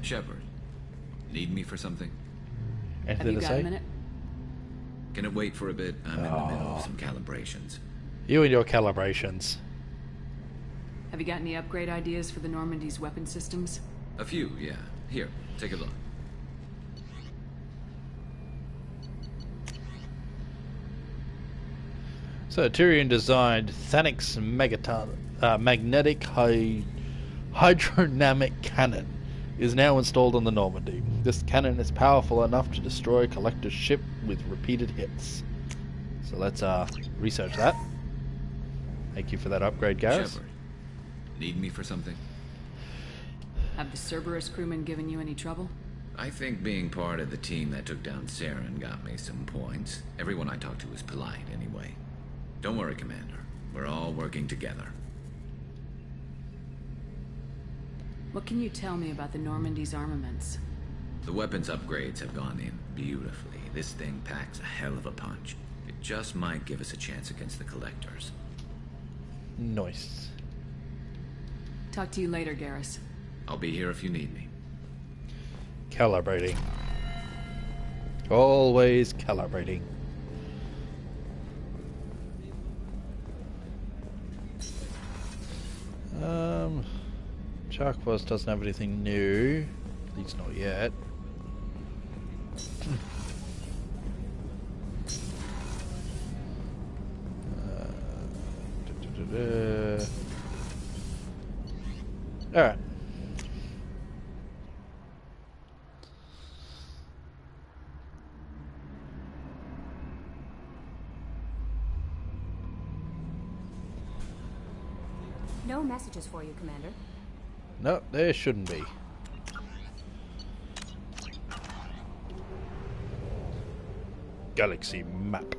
Shepard, need me for something? Anything Have you to got say? a minute? Can it wait for a bit? I'm in the middle of some calibrations. You and your calibrations. Have you got any upgrade ideas for the Normandy's weapon systems? A few, yeah. Here, take a look. So Tyrion designed Thanix magnetic hydrodynamic cannon is now installed on the Normandy. This cannon is powerful enough to destroy Collector's ship with repeated hits. So let's research that. Thank you for that upgrade, Garrus. Shepard, need me for something? Have the Cerberus crewmen given you any trouble? I think being part of the team that took down Saren got me some points. Everyone I talked to was polite anyway. Don't worry, Commander. We're all working together. What can you tell me about the Normandy's armaments? The weapons upgrades have gone in beautifully. This thing packs a hell of a punch. It just might give us a chance against the Collectors. Nice. Talk to you later, Garrus. I'll be here if you need me. Calibrating. Always calibrating. Chakwas doesn't have anything new. At least not yet. Alright. No messages for you, Commander. No, there shouldn't be. Galaxy map.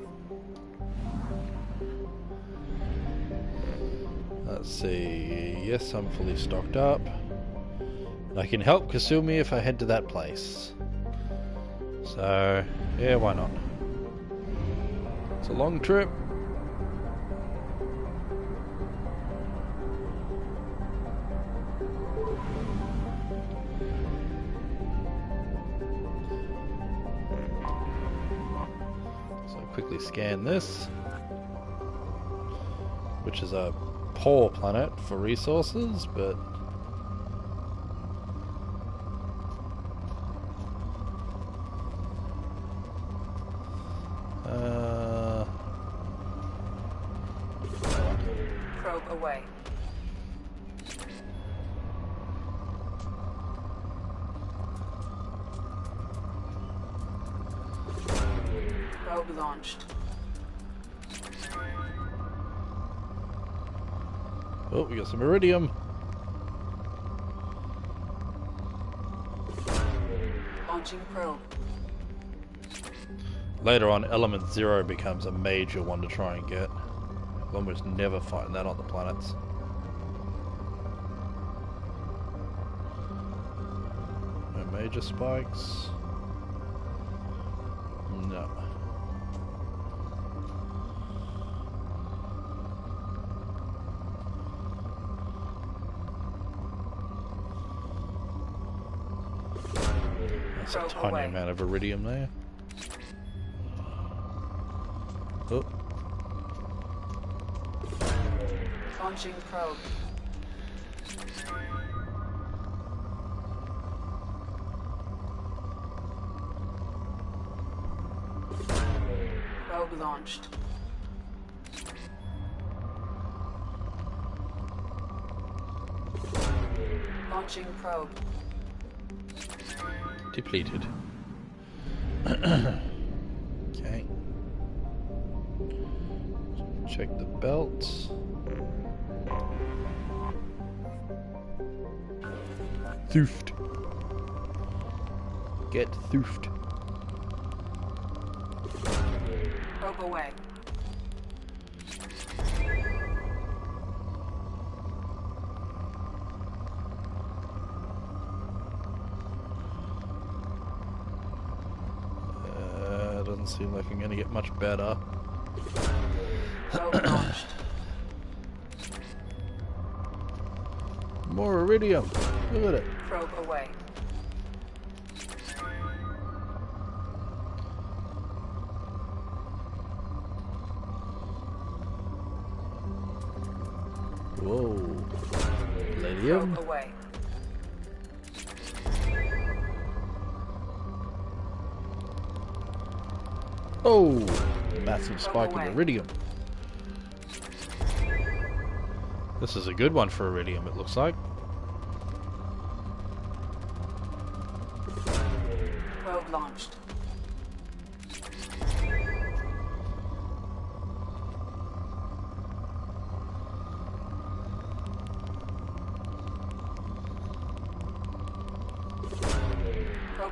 Let's see. Yes, I'm fully stocked up. I can help Kasumi if I head to that place. So, yeah, why not? It's a long trip. Quickly scan this, which is a poor planet for resources, but Probe away. Probe launched. Oh, we got some iridium. Launching probe. Later on, Element Zero becomes a major one to try and get. I'll almost never find that on the planets. No major spikes. No. That's a tiny amount of iridium there. Oh. Launching probe. Probe launched. Launching probe. Depleted. Okay. Check the belts. Thoofed. Get thoofed. Probe away. Doesn't seem like I'm gonna get much better. Probe launched. More iridium. Look at it. Probe away. Whoa. Palladium. Probe away. Oh, massive spike in iridium. This is a good one for iridium, it looks like. Probe launched.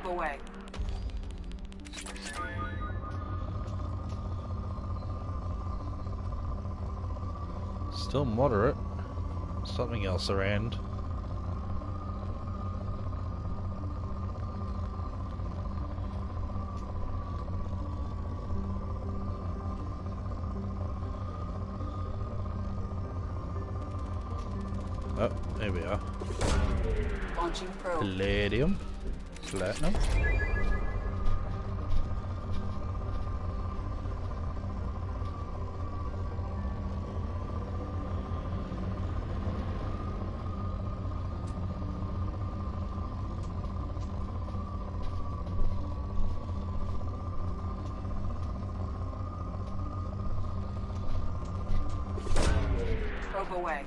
Probe away. Still moderate. Something else around. Oh, there we are. Launching probe. Palladium. Platinum. Probe away.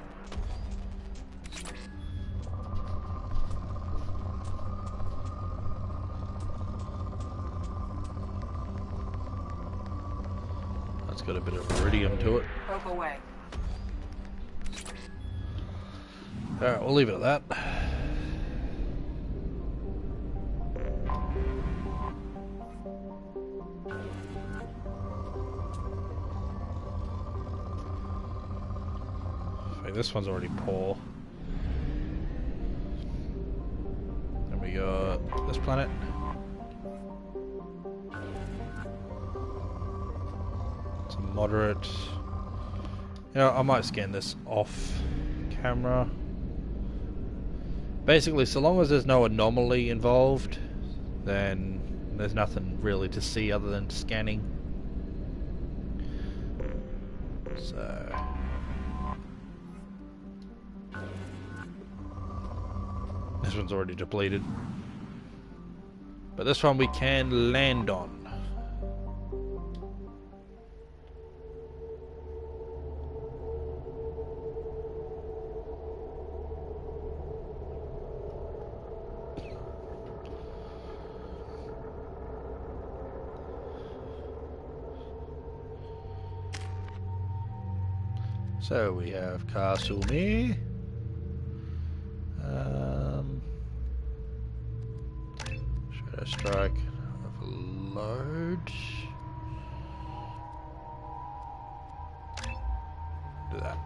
That's got a bit of iridium to it. Probe away. Alright, we'll leave it at that. Okay, this one's already poor. Then we got this planet. It's a moderate. You know, I might scan this off camera. Basically, so long as there's no anomaly involved, then there's nothing really to see other than scanning. So this one's already depleted. But this one we can land on. So we have Kasumi. Shadow Strike. Overload. Do that.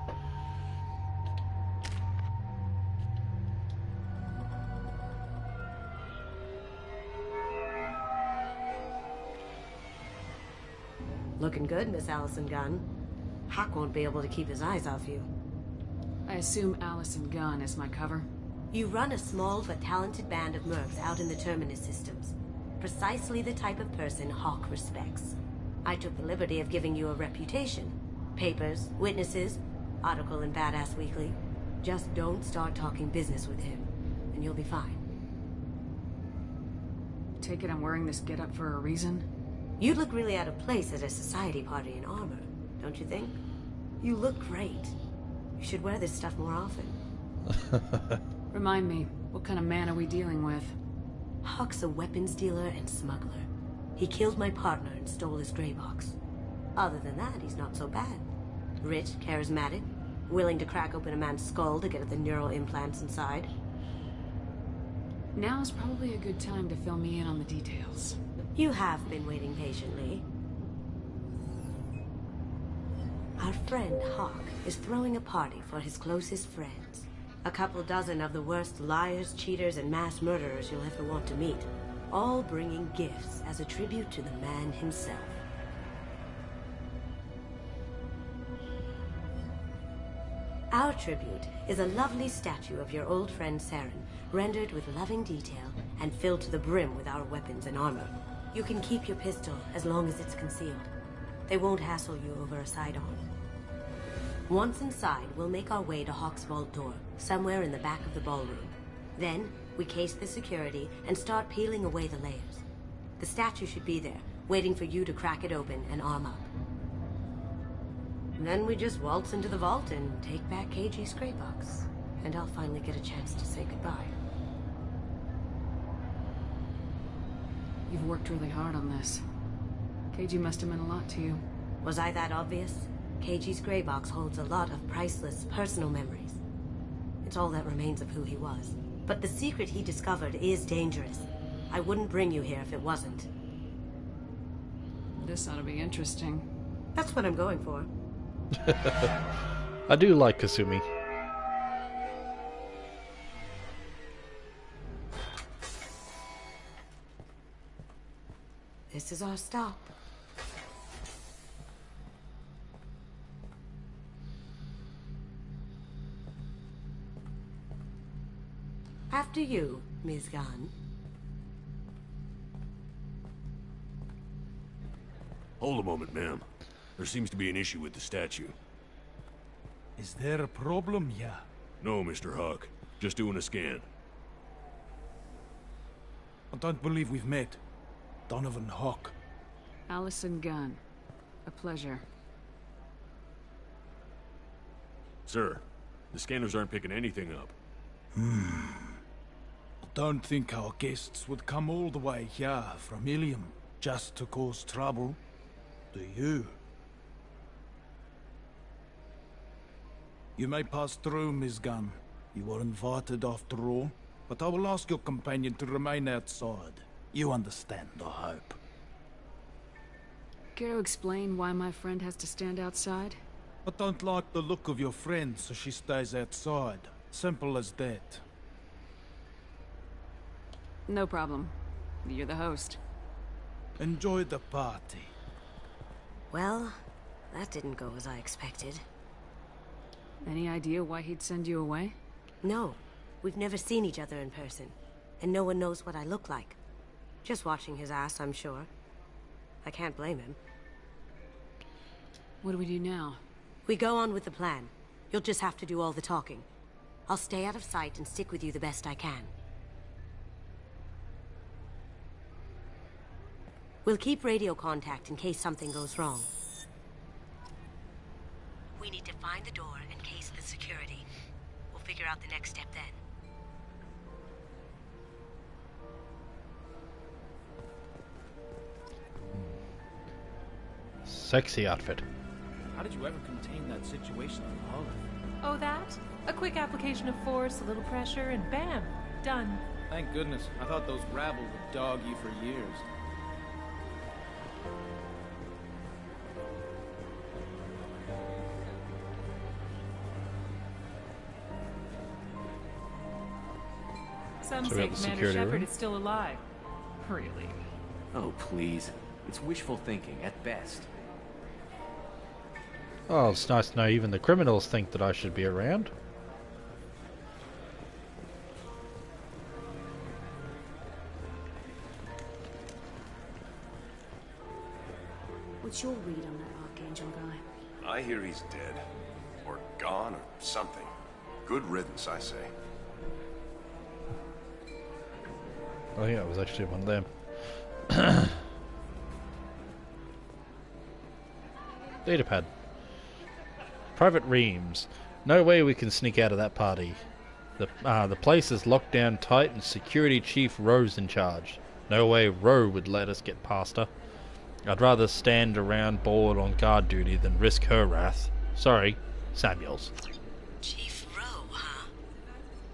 Looking good, Miss Allison Gunn. Hawk won't be able to keep his eyes off you. I assume Allison Gunn is my cover? You run a small but talented band of mercs out in the Terminus systems. Precisely the type of person Hawk respects. I took the liberty of giving you a reputation. Papers, witnesses, article in Badass Weekly. Just don't start talking business with him, and you'll be fine. Take it I'm wearing this getup for a reason? You'd look really out of place at a society party in armor, don't you think? You look great. You should wear this stuff more often. Remind me, what kind of man are we dealing with? Hawk's a weapons dealer and smuggler. He killed my partner and stole his gray box. Other than that, he's not so bad. Rich, charismatic, willing to crack open a man's skull to get at the neural implants inside. Now's probably a good time to fill me in on the details. You have been waiting patiently. Our friend Hawk is throwing a party for his closest friends. A couple dozen of the worst liars, cheaters, and mass murderers you'll ever want to meet. All bringing gifts as a tribute to the man himself. Our tribute is a lovely statue of your old friend Saren, rendered with loving detail and filled to the brim with our weapons and armor. You can keep your pistol as long as it's concealed. They won't hassle you over a sidearm. Once inside, we'll make our way to Hawk's vault door, somewhere in the back of the ballroom. Then, we case the security and start peeling away the layers. The statue should be there, waiting for you to crack it open and arm up. Then we just waltz into the vault and take back KG's gray box. And I'll finally get a chance to say goodbye. You've worked really hard on this. KG must have meant a lot to you. Was I that obvious? KG's gray box holds a lot of priceless personal memories. It's all that remains of who he was. But the secret he discovered is dangerous. I wouldn't bring you here if it wasn't. This ought to be interesting. That's what I'm going for. I do like Kasumi. This is our stop. After you, Ms. Gunn. Hold a moment, ma'am. There seems to be an issue with the statue. Is there a problem, yeah? No, Mr. Huck. Just doing a scan. I don't believe we've met. Donovan Hawk. Allison Gunn. A pleasure. Sir, the scanners aren't picking anything up. I don't think our guests would come all the way here from Ilium just to cause trouble. Do you? You may pass through, Ms. Gunn. You were invited after all, but I will ask your companion to remain outside. You understand, I hope. Care to explain why my friend has to stand outside? I don't like the look of your friend, so she stays outside. Simple as that. No problem. You're the host. Enjoy the party. Well, that didn't go as I expected. Any idea why he'd send you away? No. We've never seen each other in person, and no one knows what I look like. Just watching his ass, I'm sure. I can't blame him. What do we do now? We go on with the plan. You'll just have to do all the talking. I'll stay out of sight and stick with you the best I can. We'll keep radio contact in case something goes wrong. We need to find the door and case the security. We'll figure out the next step then. Sexy outfit. How did you ever contain that situation on Olive? Oh, that? A quick application of force, a little pressure, and bam! Done. Thank goodness. I thought those rabble would dog you for years. Some So we say have the Commander security Shepard room? is still alive. Really? Oh, please. It's wishful thinking, at best. Oh, it's nice to know even the criminals think that I should be around. What's your read on that Archangel guy? I hear he's dead. Or gone, or something. Good riddance, I say. Oh yeah, it was actually one of them. Datapad. Private Reams. No way we can sneak out of that party. The place is locked down tight and Security Chief Rowe's in charge. No way Rowe would let us get past her. I'd rather stand around bored on guard duty than risk her wrath. Sorry, Samuels. Chief Rowe, huh?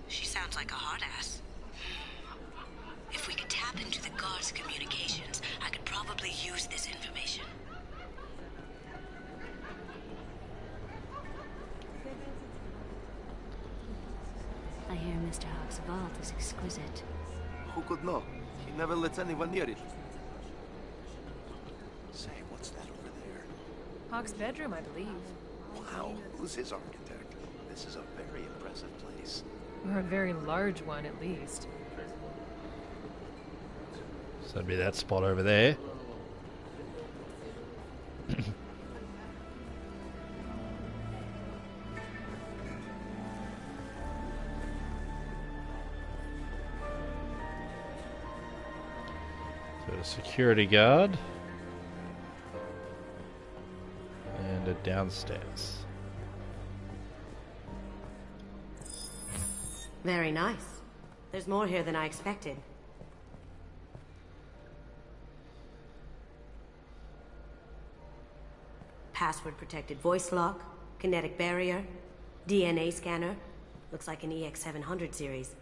She sounds like a hard ass. If we could tap into the guard's communications, I could probably use this information. I hear Mr. Hawk's vault is exquisite. Who could know? He never lets anyone near it. Say, what's that over there? Hawk's bedroom, I believe. Wow, who's his architect? This is a very impressive place. Or a very large one, at least. So that'd be that spot over there. So a security guard. And a downstairs. Very nice. There's more here than I expected. Password-protected voice lock, kinetic barrier, DNA scanner. Looks like an EX700 series.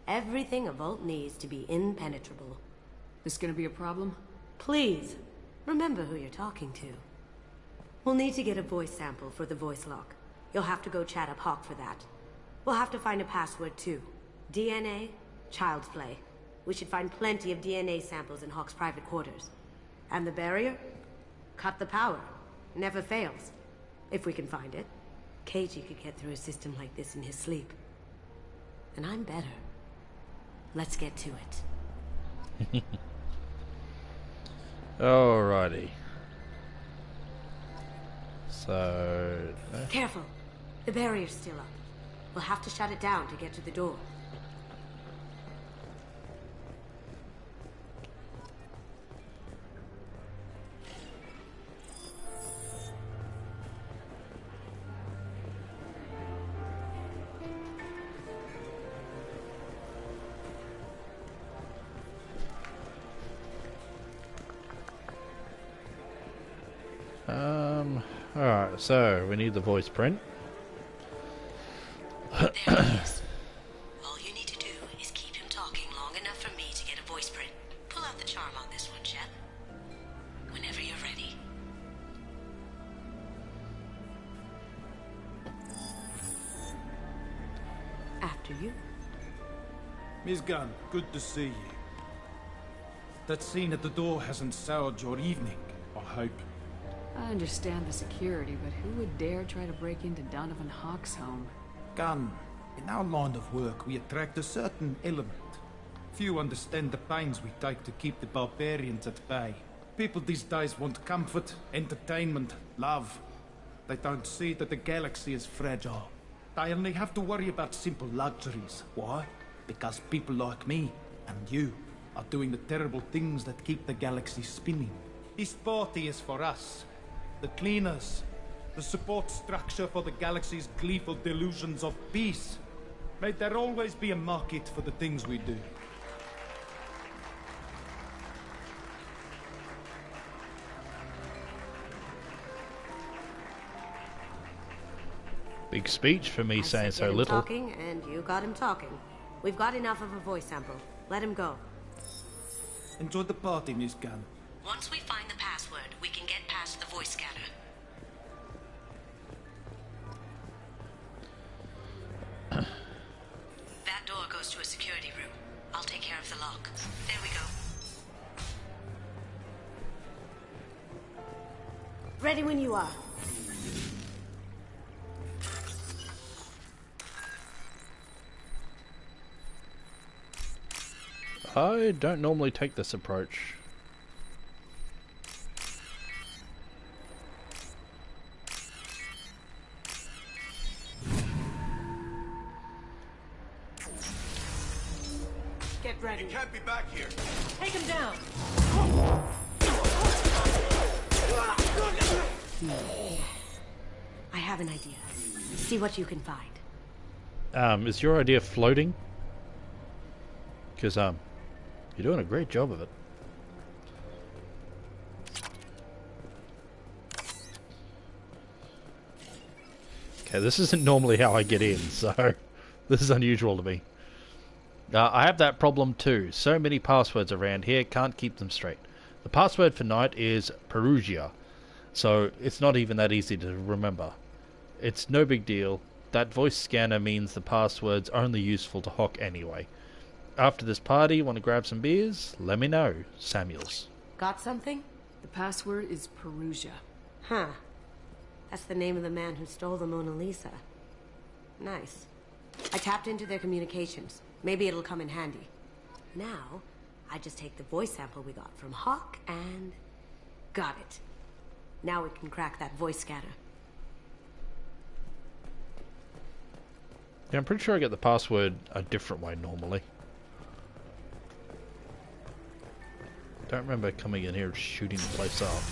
everything a vault needs to be impenetrable. This gonna be a problem? Please, remember who you're talking to. We'll need to get a voice sample for the voice lock. You'll have to go chat up Hawk for that. We'll have to find a password too. DNA, child's play. We should find plenty of DNA samples in Hawk's private quarters. And the barrier? Cut the power. Never fails. If we can find it. KG could get through a system like this in his sleep. And I'm better. Let's get to it. Alrighty. So... Careful. The barrier's still up. We'll have to shut it down to get to the door. Alright, so we need the voice print. There he is. All you need to do is keep him talking long enough for me to get a voice print. Pull out the charm on this one, Shep. Whenever you're ready. After you. Miss Gunn, good to see you. That scene at the door hasn't soured your evening, I hope. I understand the security, but who would dare try to break into Donovan Hawk's home? Gunn, in our line of work, we attract a certain element. Few understand the pains we take to keep the barbarians at bay. People these days want comfort, entertainment, love. They don't see that the galaxy is fragile. They only have to worry about simple luxuries. Why? Because people like me and you are doing the terrible things that keep the galaxy spinning. This party is for us. The cleaners, the support structure for the galaxy's gleeful delusions of peace. May there always be a market for the things we do. Big speech for me saying so little. Talking, and you got him talking. We've got enough of a voice sample. Let him go. Enjoy the party, Miss Gunn. Once we find the password, we can get past the voice scanner. That door goes to a security room. I'll take care of the lock. There we go. Ready when you are. I don't normally take this approach. Get ready. You can't be back here. Take him down. I have an idea. See what you can find. Is your idea floating? Because, you're doing a great job of it. Okay, this isn't normally how I get in, so this is unusual to me. I have that problem too. So many passwords around here, can't keep them straight. The password for night is Perugia, so it's not even that easy to remember. It's no big deal. That voice scanner means the password's only useful to Hawk anyway. After this party, want to grab some beers? Let me know. Samuels. Got something? The password is Perugia. Huh. That's the name of the man who stole the Mona Lisa. Nice. I tapped into their communications. Maybe it'll come in handy. Now, I just take the voice sample we got from Hawk and... got it. Now we can crack that voice scanner. Yeah, I'm pretty sure I get the password a different way normally. Don't remember coming in here shooting the place up.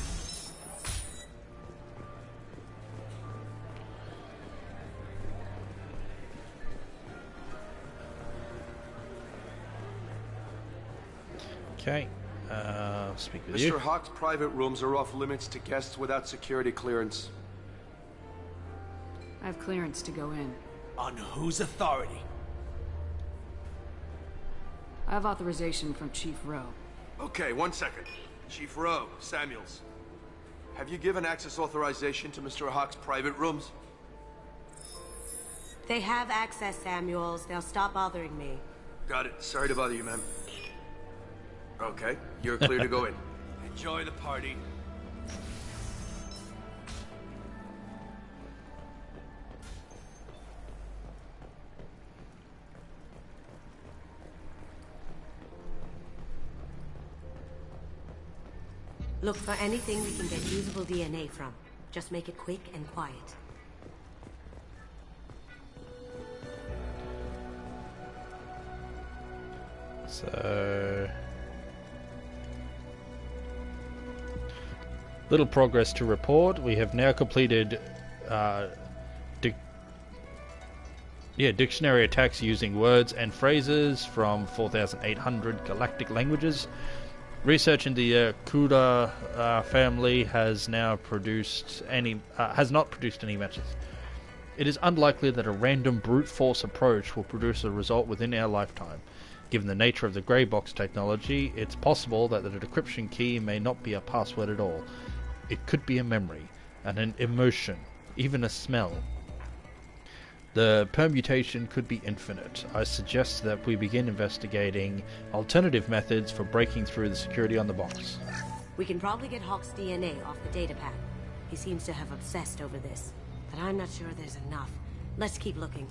Okay, speak with you. Mr. Hawk's private rooms are off limits to guests without security clearance. I have clearance to go in. On whose authority? I have authorization from Chief Rowe. Okay, 1 second. Chief Rowe, Samuels. Have you given access authorization to Mr. Hawk's private rooms? They have access, Samuels. They'll stop bothering me. Got it. Sorry to bother you, ma'am. Okay, you're clear to go in. Enjoy the party. Look for anything we can get usable DNA from. Just make it quick and quiet. So... little progress to report. We have now completed dictionary attacks using words and phrases from 4,800 galactic languages. Research in the Kuda family has not produced any matches. It is unlikely that a random brute force approach will produce a result within our lifetime. Given the nature of the grey box technology, it's possible that the decryption key may not be a password at all. It could be a memory, and an emotion, even a smell. The permutation could be infinite. I suggest that we begin investigating alternative methods for breaking through the security on the box. We can probably get Hawk's DNA off the datapad. He seems to have obsessed over this, but I'm not sure there's enough. Let's keep looking.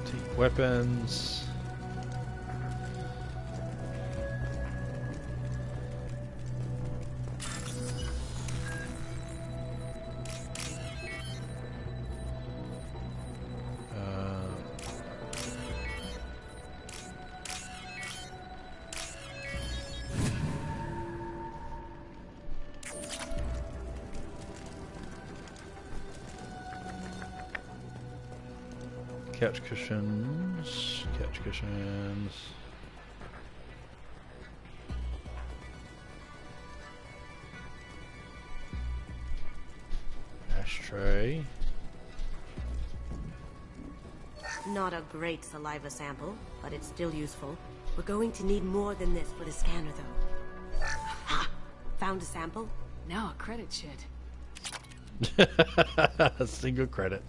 Take weapons. Couch cushions, couch cushions. Ashtray. Not a great saliva sample, but it's still useful. We're going to need more than this for the scanner, though. Ha! Found a sample? Now a credit shit. A single credit.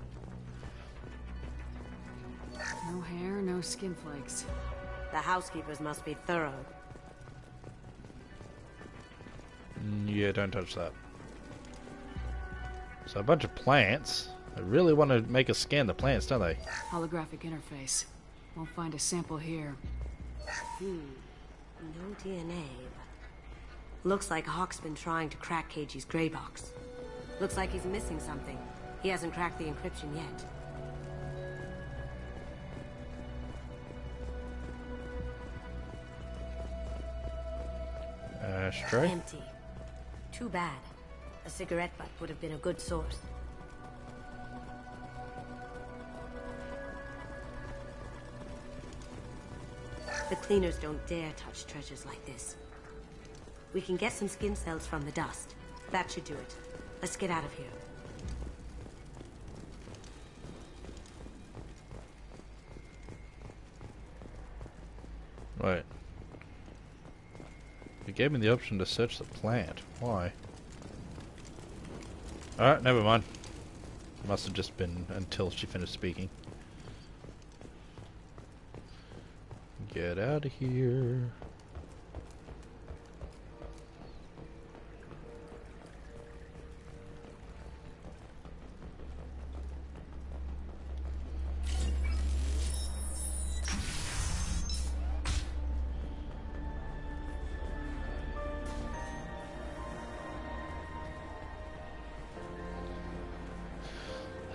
No hair, no skin flakes. The housekeepers must be thorough. Yeah, don't touch that. So a bunch of plants. They really want to make us scan the plants, don't they? Holographic interface. Won't find a sample here. No DNA, but... looks like Hawk's been trying to crack KG's grey box. Looks like he's missing something. He hasn't cracked the encryption yet. Ashtray. Empty. Too bad. A cigarette butt would have been a good source. The cleaners don't dare touch treasures like this. We can get some skin cells from the dust. That should do it. Let's get out of here. Right. It gave me the option to search the plant. Why? Alright, never mind. Must have just been until she finished speaking. Get out of here.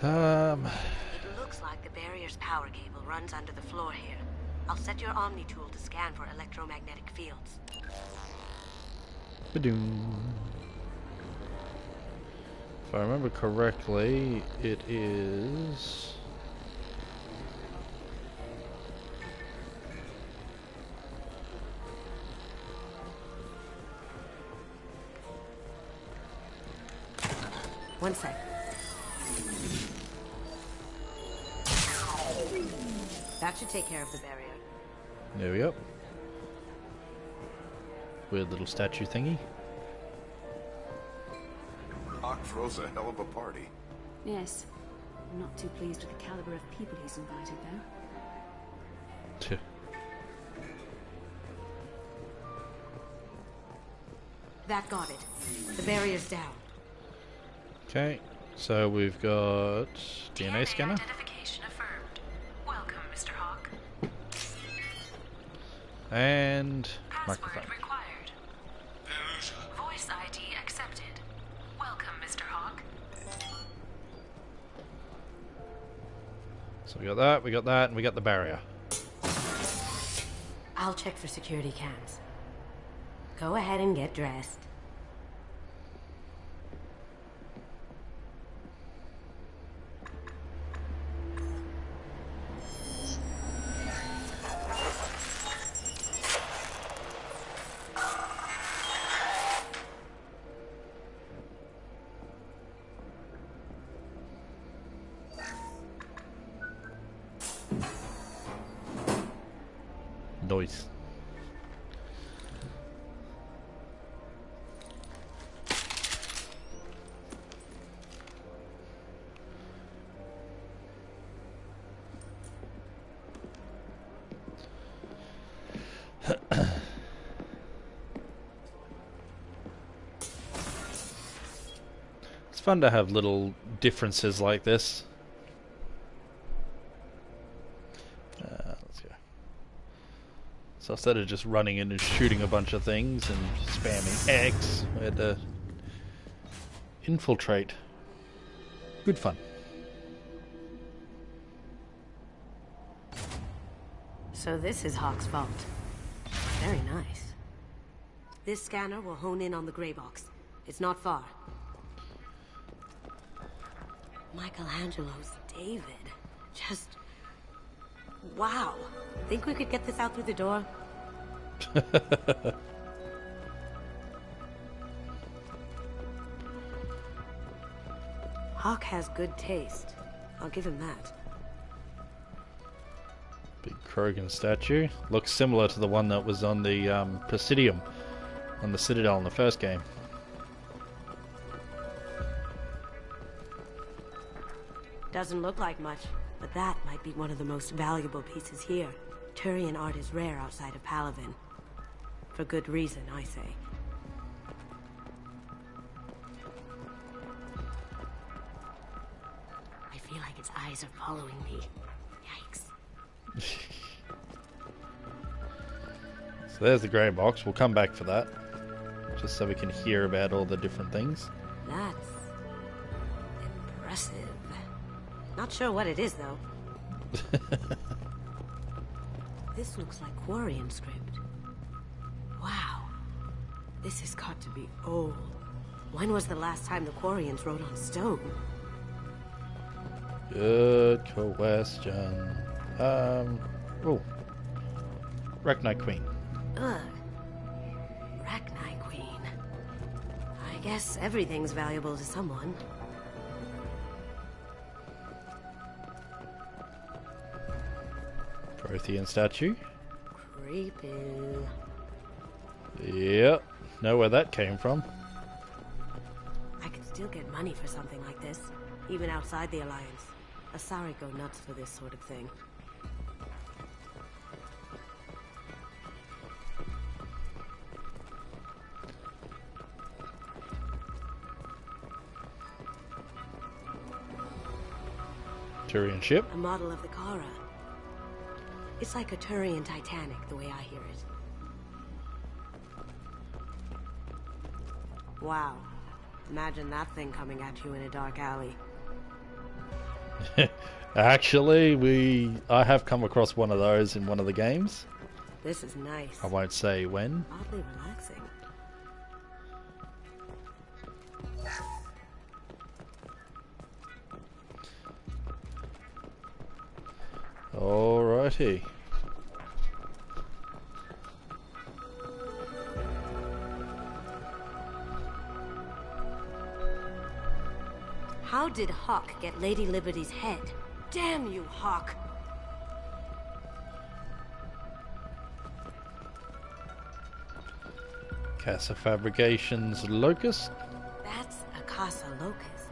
It looks like the barrier's power cable runs under the floor here. I'll set your Omni tool to scan for electromagnetic fields. Ba-doom. If I remember correctly, it is... One sec. That should take care of the barrier. There we go. Weird little statue thingy. Hawk throws a hell of a party. Yes. I'm not too pleased with the caliber of people he's invited, though. That got it. The barrier's down. Okay, so we've got DNA scanner. Identification affirmed. Welcome, Mr. Hawk. And Password microphone. required. Voice ID accepted. Welcome, Mr. Hawk. So we got that, and we got the barrier. I'll check for security cams. Go ahead and get dressed. Noise. It's fun to have little differences like this. Let's go. So instead of just running in and shooting a bunch of things and spamming X, we had to infiltrate. Good fun. So this is Hawk's vault. Very nice. This scanner will hone in on the gray box. It's not far. Michelangelo's David. Just... wow. Think we could get this out through the door? Hawk has good taste. I'll give him that. Big Krogan statue. Looks similar to the one that was on the Presidium, on the Citadel in the first game. Doesn't look like much, but that might be one of the most valuable pieces here. Turian art is rare outside of Palaven. For good reason, I say. I feel like its eyes are following me. Yikes. So there's the grey box. We'll come back for that, just so we can hear about all the different things. That's impressive. Not sure what it is, though. This looks like Quarian script. Wow. This has got to be old. When was the last time the Quarians wrote on stone? Good question. Oh. Rachni Queen. Ugh. Rachni Queen. I guess everything's valuable to someone. Prothean statue. Creepy. Yep. Know where that came from. I could still get money for something like this, even outside the Alliance. Asari go nuts for this sort of thing. Turian ship. A model of the Kara. It's like a Turian Titanic, the way I hear it. Wow. Imagine that thing coming at you in a dark alley. Actually, I have come across one of those in one of the games. This is nice. I won't say when. Oddly relaxing. Alrighty. How did Hawk get Lady Liberty's head? Damn you, Hawk! Casa Fabrications Locust? That's a Casa Locust.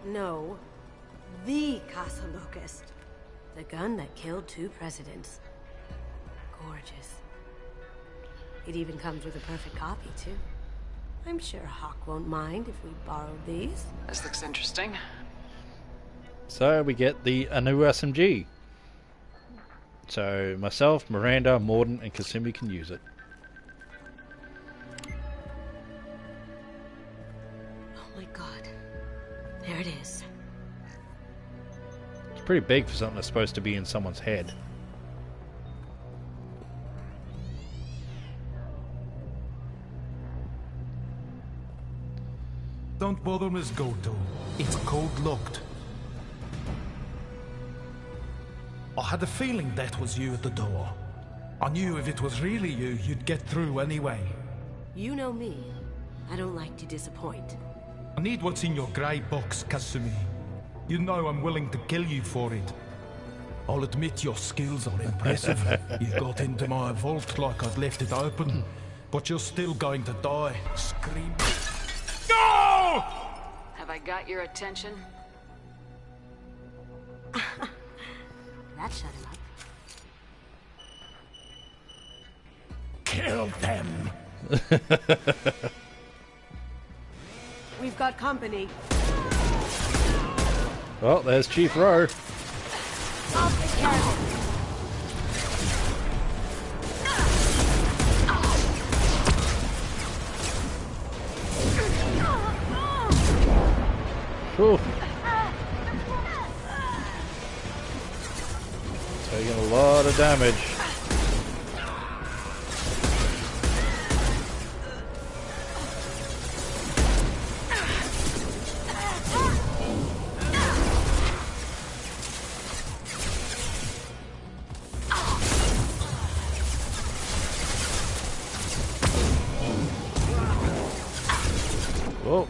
No, the Casa Locust. The gun that killed 2 presidents. Gorgeous. It even comes with a perfect copy, too. I'm sure Hawk won't mind if we borrowed these. This looks interesting. So we get a new SMG. So myself, Miranda, Mordin, and Kasumi can use it. Oh my god. There it is. It's pretty big for something that's supposed to be in someone's head. Don't bother, Miss Goto. It's code-locked. I had a feeling that was you at the door. I knew if it was really you, you'd get through anyway. You know me. I don't like to disappoint. I need what's in your grey box, Kasumi. You know I'm willing to kill you for it. I'll admit your skills are impressive. You got into my vault like I'd left it open, but you're still going to die. Scream. No! Have I got your attention? That shut him up. Kill them! We've got company. Well, there's Chief Rowe. I'll take care of it. Whew. Taking a lot of damage. Whoa.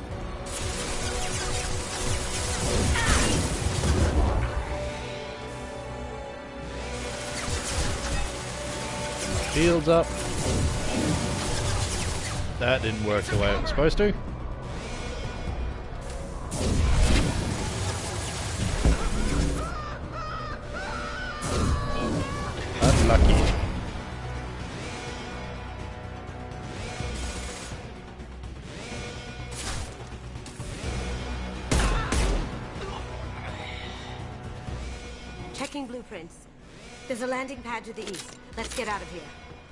Shields up. That didn't work the way it was supposed to. Unlucky. Checking blueprints. There's a landing pad to the east. Let's get out of here.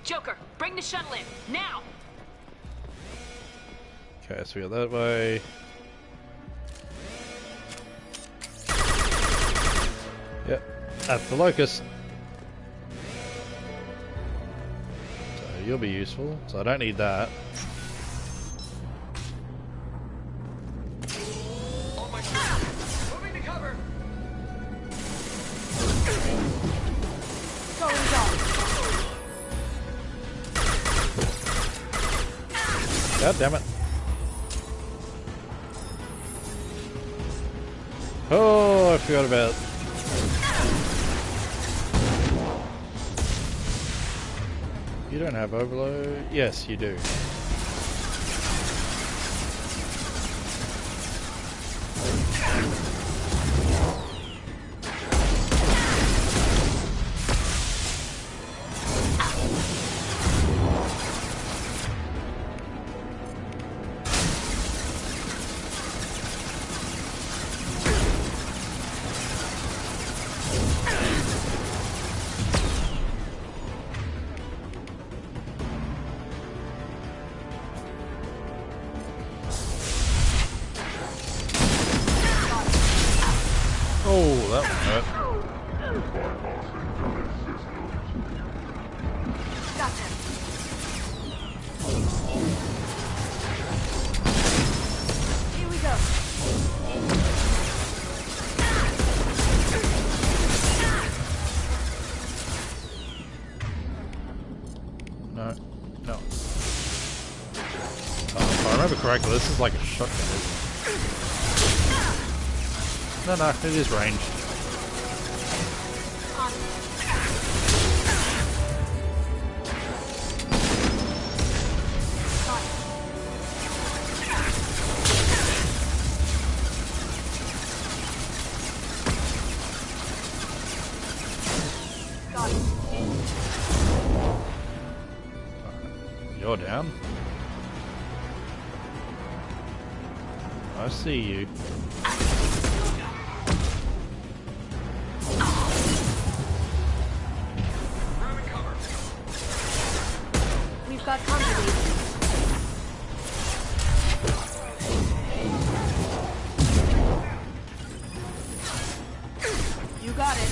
Joker, bring the shuttle in, now! Okay, so we go that way. Yep, that's the locust. So you'll be useful, so I don't need that. God damn it. Oh, I forgot about it. You don't have overload? Yes, you do. Oh, that one hurt. Here we go. No. No. If I remember correctly, this is like a shotgun, isn't it? No, it is ranged. You're down. I see you. We've got company. You got it.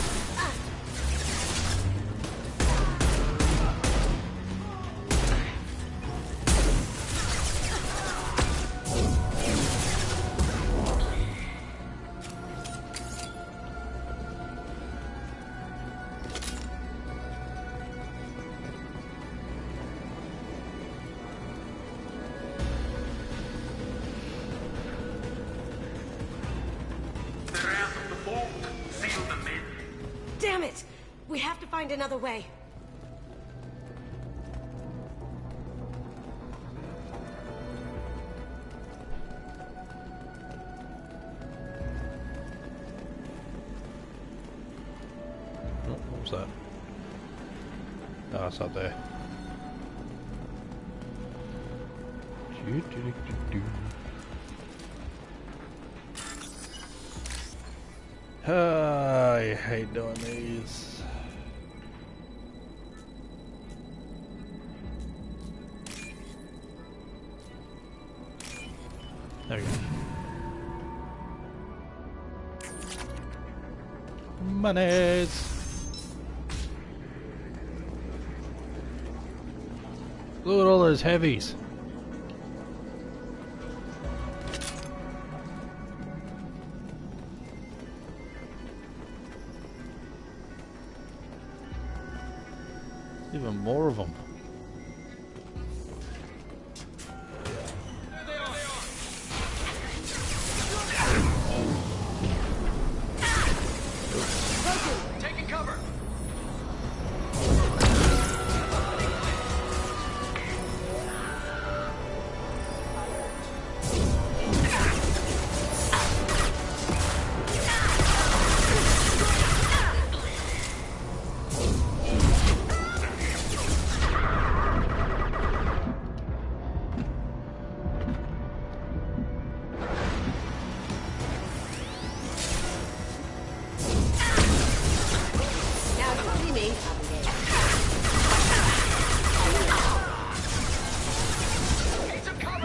Damn it! We have to find another way. Oh, what was that? Oh, it's up there. I hate doing these. There we go. Monies! Look at all those heavies. Even more of them. Taking cover.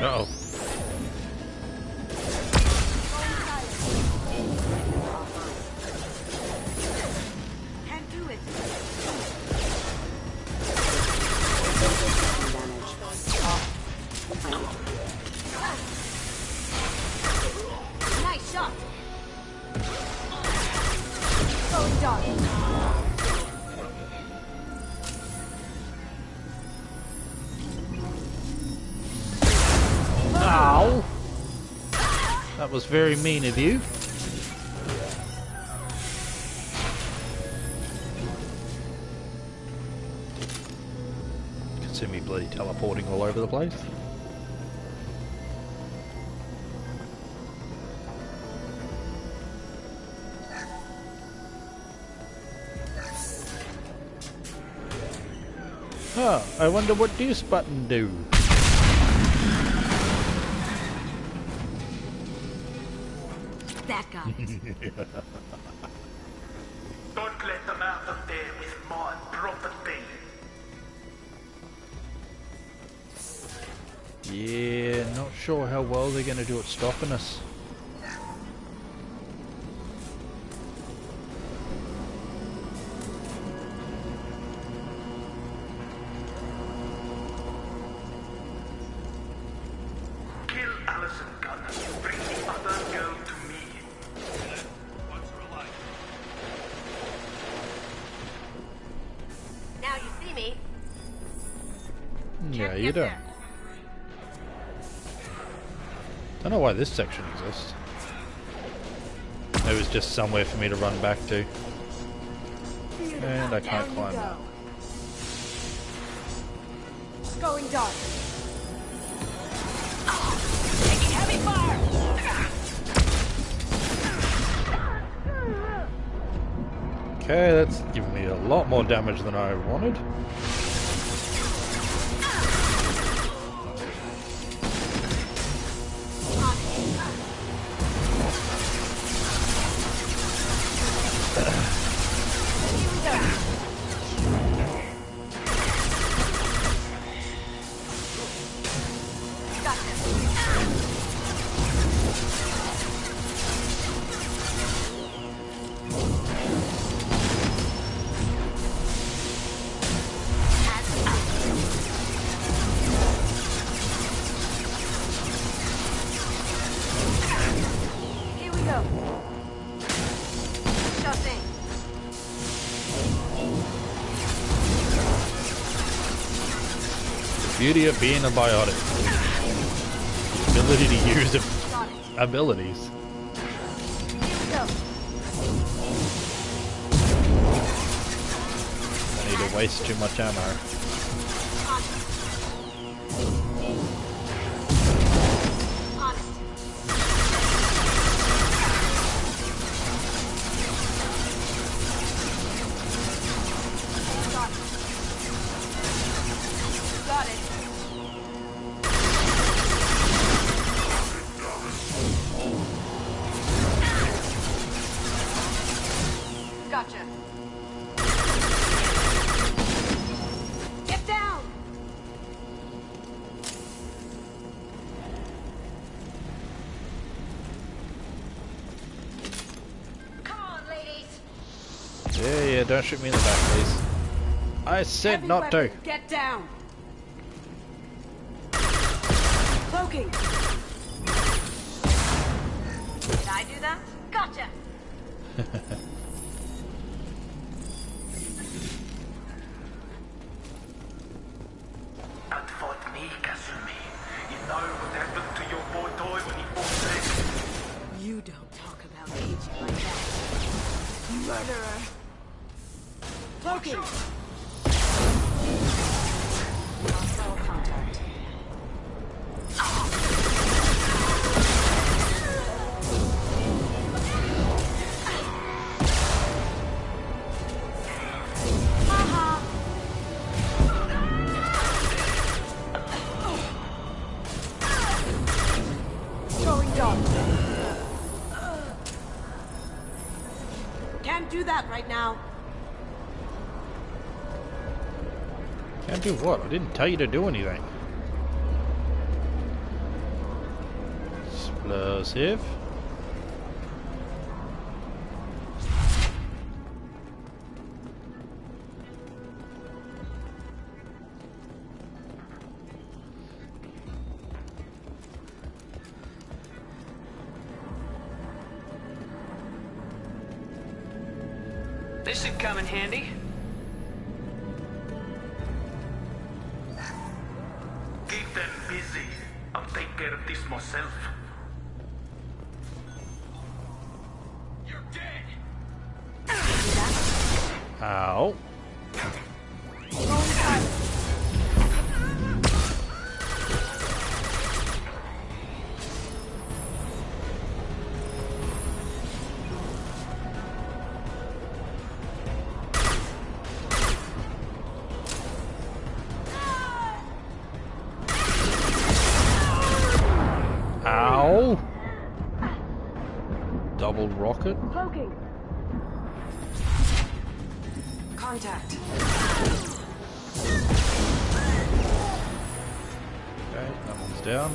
Uh-oh. Can't do it. Nice shot. Going dark. Ow! That was very mean of you. You can see me bloody teleporting all over the place. Oh, I wonder what this button do. That guy. Don't let them out of there with my property. Yeah, not sure how well they're going to do at stopping us. Kill Allison Gunn. Bring the other girl to me. What's her life? Now you see me. Yeah, you don't. Don't know why this section exists. It was just somewhere for me to run back to. And I can't climb that. Going dark. Taking heavy fire! Okay, that's giving me a lot more damage than I wanted. Beauty of being a biotic. The ability to use abilities. I need to waste too much ammo. Yeah, don't shoot me in the back, please. I said not to. Get down. Cloaking. Did I do that? Gotcha. Not fought me, Kasumi. You know what happened to your boy Toy when he fought sick? You don't talk about Keiji like that. Murderer. Cloaking. Hostile contact. Going dark. Can't do that right now. Can't do what? I didn't tell you to do anything. Explosive. This should come in handy. Keep them busy. I'll take care of this myself. You're dead. Ow. Ow. Double rocket. Cloaking. Contact. Okay, that one's down.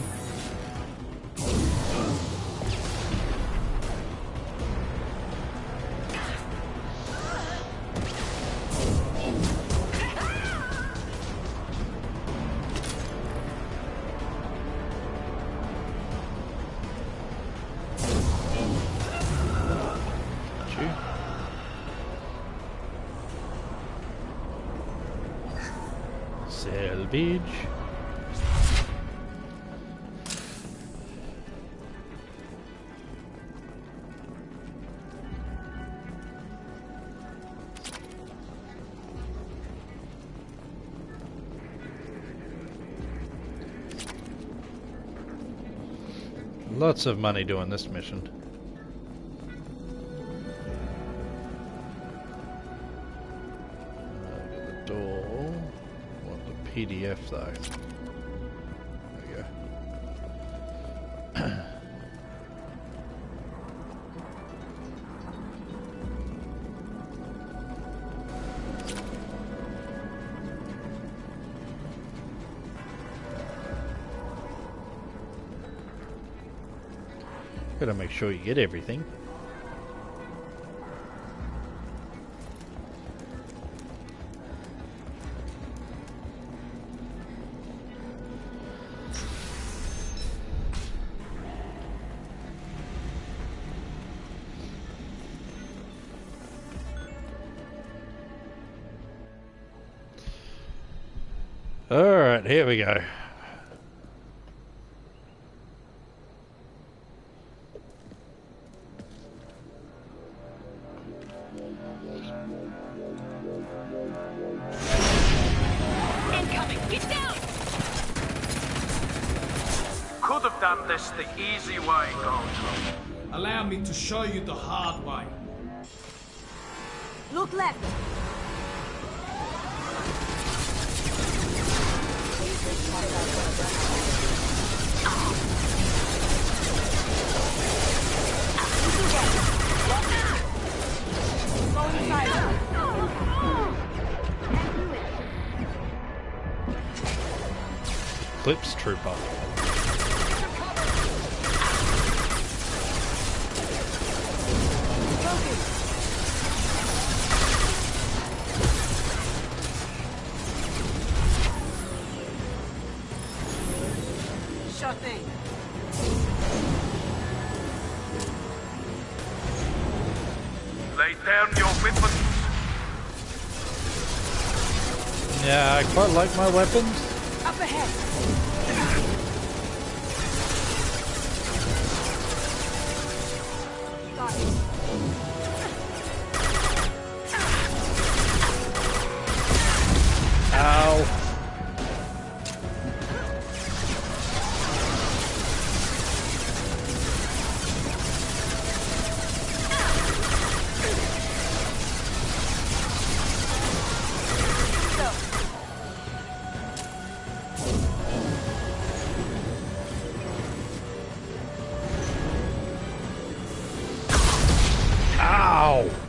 Salvage. Lots of money doing this mission. Get the door. Want the PDF though. There we go. Gotta make sure you get everything. All right, here we go. The easy way, Gold. Allow me to show you the hard way. Look left. Clips Trooper. Sure thing. Lay down your weapons. Yeah, I quite like my weapons. Up ahead. Got it. Ow.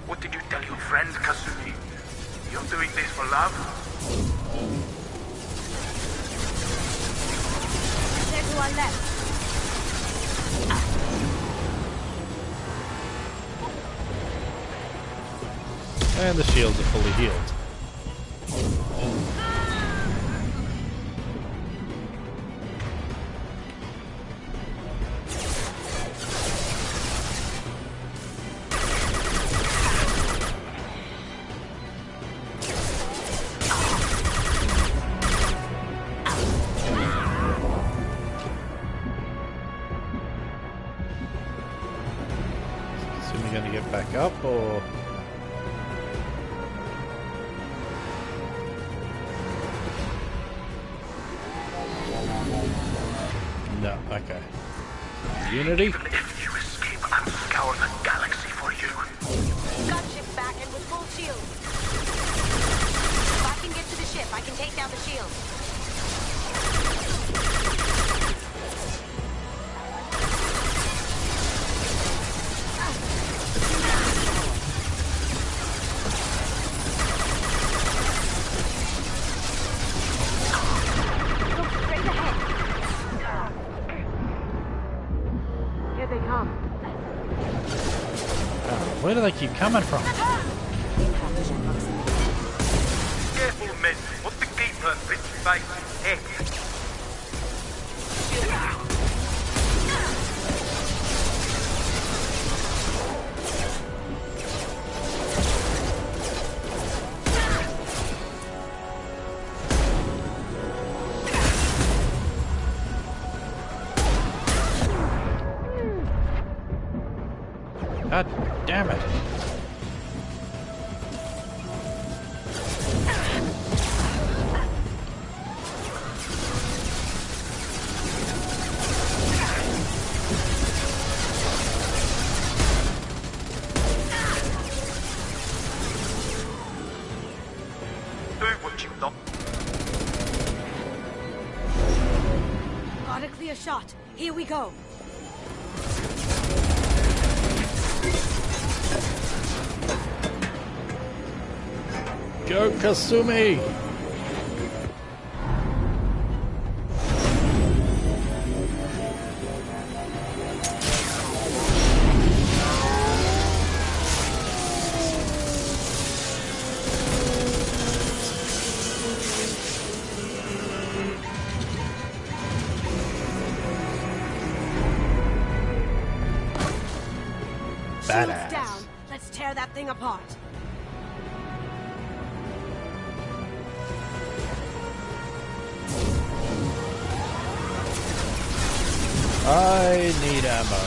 What did you tell your friends, Kasumi? You're doing this for love? There's one left. And the shields are fully healed. Assume you're gonna get back up, or no? Okay. Unity. Even if you escape, I'll scour the galaxy for you. Gunship back and with full shield. If I can get to the ship, I can take down the shield. Where do they keep coming from? Careful, men. What the gatekeeper fits face head. God damn it. shot. Here we go. Go, Kasumi! Shields down. Let's tear that thing apart. I need ammo.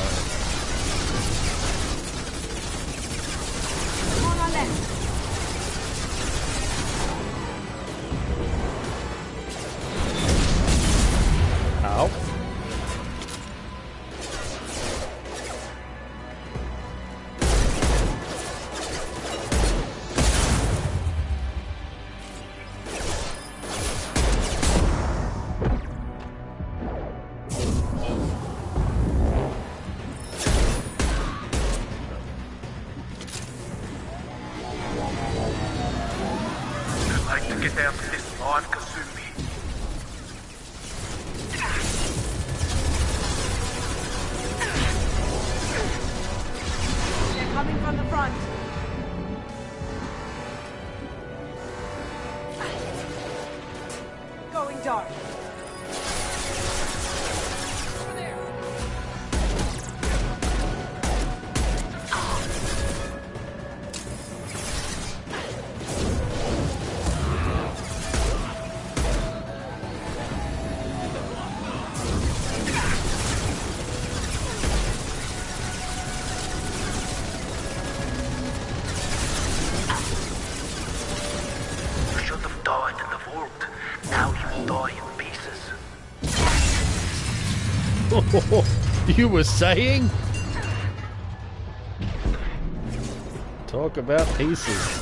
On our left. Ow. Get out of this line, Kasumi. They're coming from the front. Going dark. Over there. You were saying? Talk about pieces.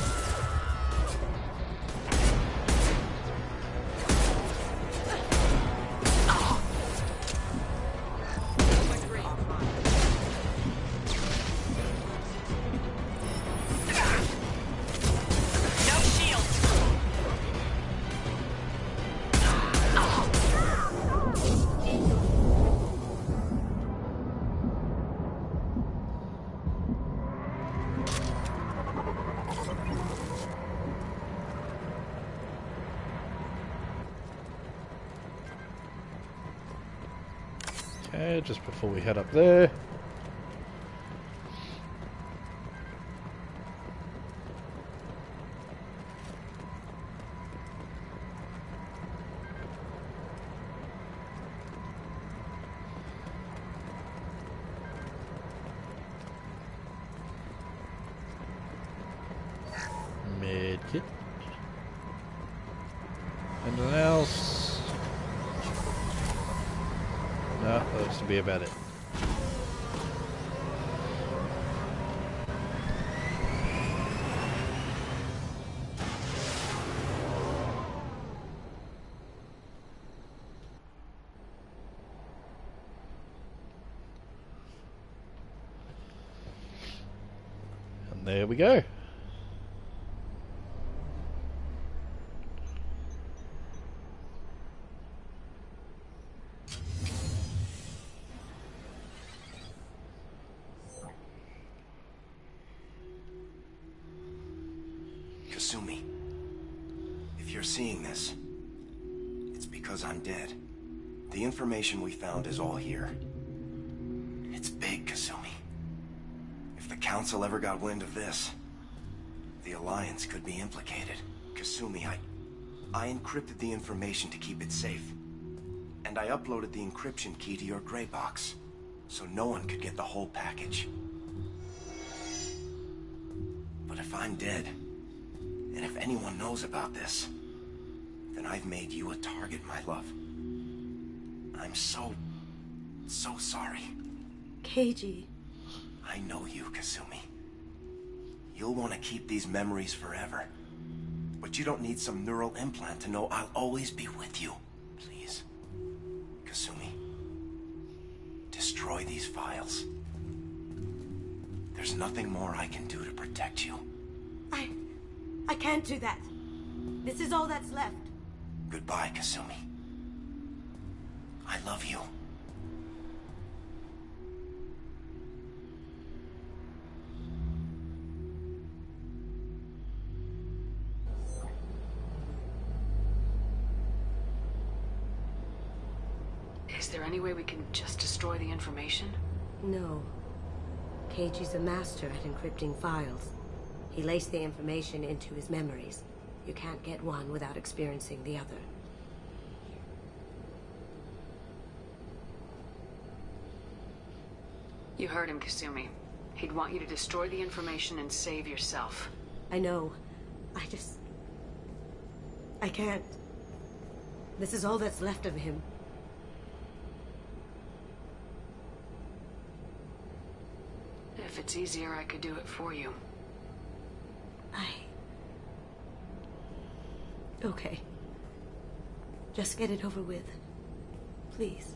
Okay, just before we head up there. Medkit. Anything else? No, that looks to be about it. And there we go. Kasumi, if you're seeing this, it's because I'm dead. The information we found is all here. It's big, Kasumi. If the Council ever got wind of this, the Alliance could be implicated. Kasumi, I encrypted the information to keep it safe. And I uploaded the encryption key to your gray box, so no one could get the whole package. But if I'm dead, and if anyone knows about this, then I've made you a target, my love. I'm so sorry. Keiji. I know you, Kasumi. You'll want to keep these memories forever. But you don't need some neural implant to know I'll always be with you. Please. Kasumi, destroy these files. There's nothing more I can do to protect you. I can't do that. This is all that's left. Goodbye, Kasumi. I love you. Is there any way we can just destroy the information? No. Keiji's a master at encrypting files. He laced the information into his memories. You can't get one without experiencing the other. You heard him, Kasumi. He'd want you to destroy the information and save yourself. I know. I can't. This is all that's left of him. If it's easier, I could do it for you. Okay. Just get it over with. Please.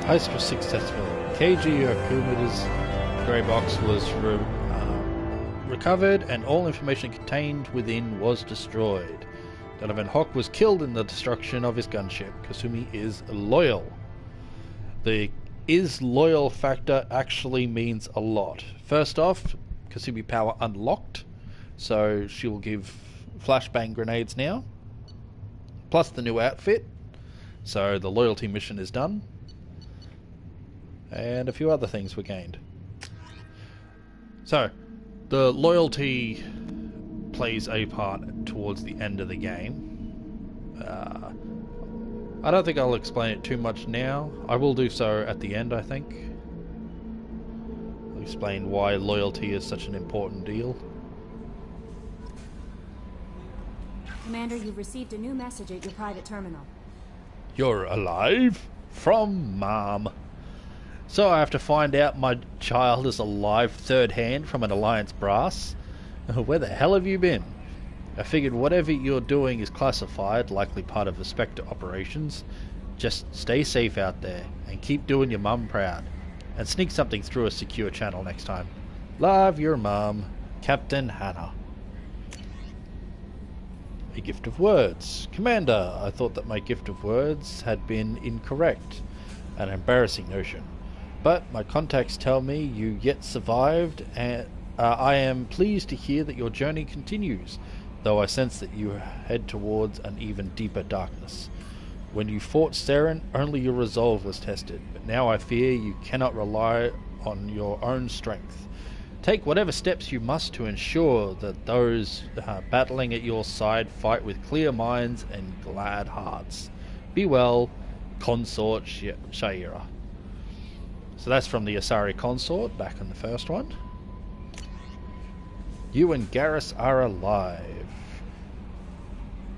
Heist was successful. Keiji Okuma's grey box was recovered and all information contained within was destroyed. Donovan Hock was killed in the destruction of his gunship. Kasumi is loyal. The is loyal factor actually means a lot. First off, Kasumi power unlocked, so she will give flashbang grenades now, plus the new outfit, so the loyalty mission is done. And a few other things were gained. So, the loyalty plays a part towards the end of the game. I don't think I'll explain it too much now. I will do so at the end, I think. I'll explain why loyalty is such an important deal. Commander, you've received a new message at your private terminal. You're alive? From Mom. So I have to find out my child is alive third hand from an Alliance brass? Where the hell have you been? I figured whatever you're doing is classified, likely part of the Spectre operations. Just stay safe out there, and keep doing your mum proud. And sneak something through a secure channel next time. Love, your mum, Captain Hannah. A gift of words. Commander, I thought that my gift of words had been incorrect. An embarrassing notion. But my contacts tell me you yet survived, and I am pleased to hear that your journey continues, though I sense that you head towards an even deeper darkness. When you fought Saren, only your resolve was tested, but now I fear you cannot rely on your own strength. Take whatever steps you must to ensure that those battling at your side fight with clear minds and glad hearts. Be well, Consort Shaira. So that's from the Asari Consort, back in the first one. You and Garrus are alive.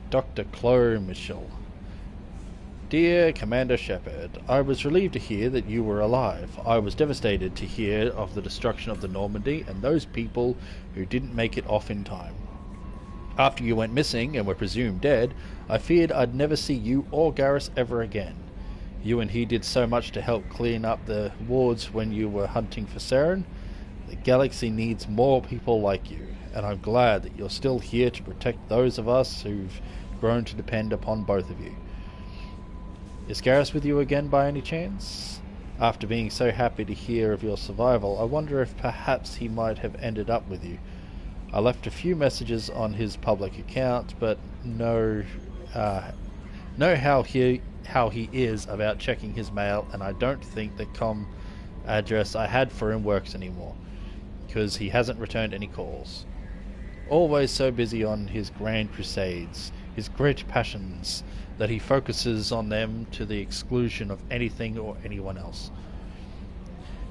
Dr. Chloe Michel. Dear Commander Shepard, I was relieved to hear that you were alive. I was devastated to hear of the destruction of the Normandy and those people who didn't make it off in time. After you went missing and were presumed dead, I feared I'd never see you or Garrus ever again. You and he did so much to help clean up the wards when you were hunting for Saren. The galaxy needs more people like you, and I'm glad that you're still here to protect those of us who've grown to depend upon both of you. Is Garrus with you again by any chance? After being so happy to hear of your survival, I wonder if perhaps he might have ended up with you. I left a few messages on his public account, but know how he is about checking his mail, and I don't think the com address I had for him works anymore, because he hasn't returned any calls. Always so busy on his grand crusades, his great passions, that he focuses on them to the exclusion of anything or anyone else.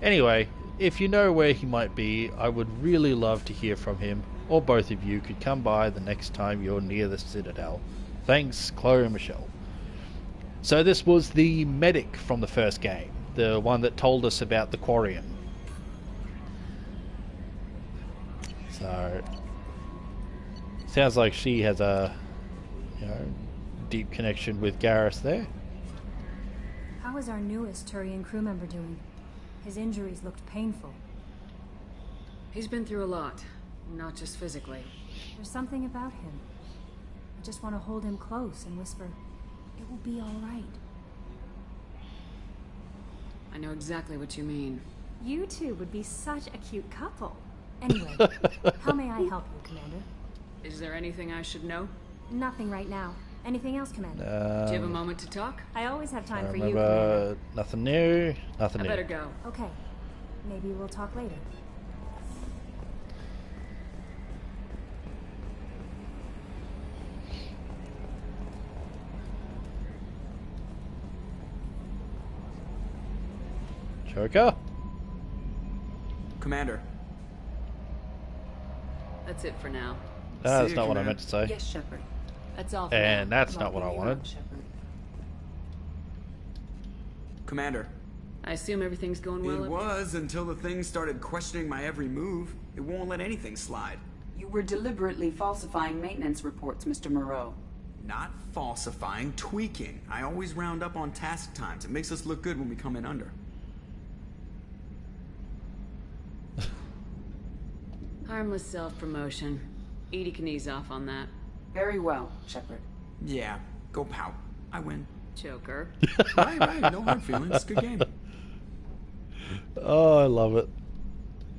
Anyway, if you know where he might be, I would really love to hear from him. or both of you could come by the next time you're near the Citadel. Thanks, Chloe and Michelle. So this was the medic from the first game, the one that told us about the Quarian. So sounds like she has a, you know, deep connection with Garrus there. How is our newest Turian crew member doing? His injuries looked painful. He's been through a lot, not just physically. There's something about him. I just want to hold him close and whisper, "It will be all right." I know exactly what you mean. You two would be such a cute couple. Anyway, how may I help you, Commander? Is there anything I should know? Nothing right now. Anything else, Commander? Do you have a moment to talk? I always have time for you, Remember, Commander. nothing new, nothing I new. better go. Okay. Maybe we'll talk later. Joker? Commander. That's it for now. That's not what I meant to say. Yes, Shepard. That's all for And now. that's not what I wanted. Commander. I assume everything's going well. It was until the thing started questioning my every move. It won't let anything slide. You were deliberately falsifying maintenance reports, Mr. Moreau. Not falsifying, tweaking. I always round up on task times. It makes us look good when we come in under. Harmless self-promotion. Edie can ease off on that. Very well, Shepard. Yeah, go pout. I win. Joker. Right, no hard feelings. Good game. Oh, I love it.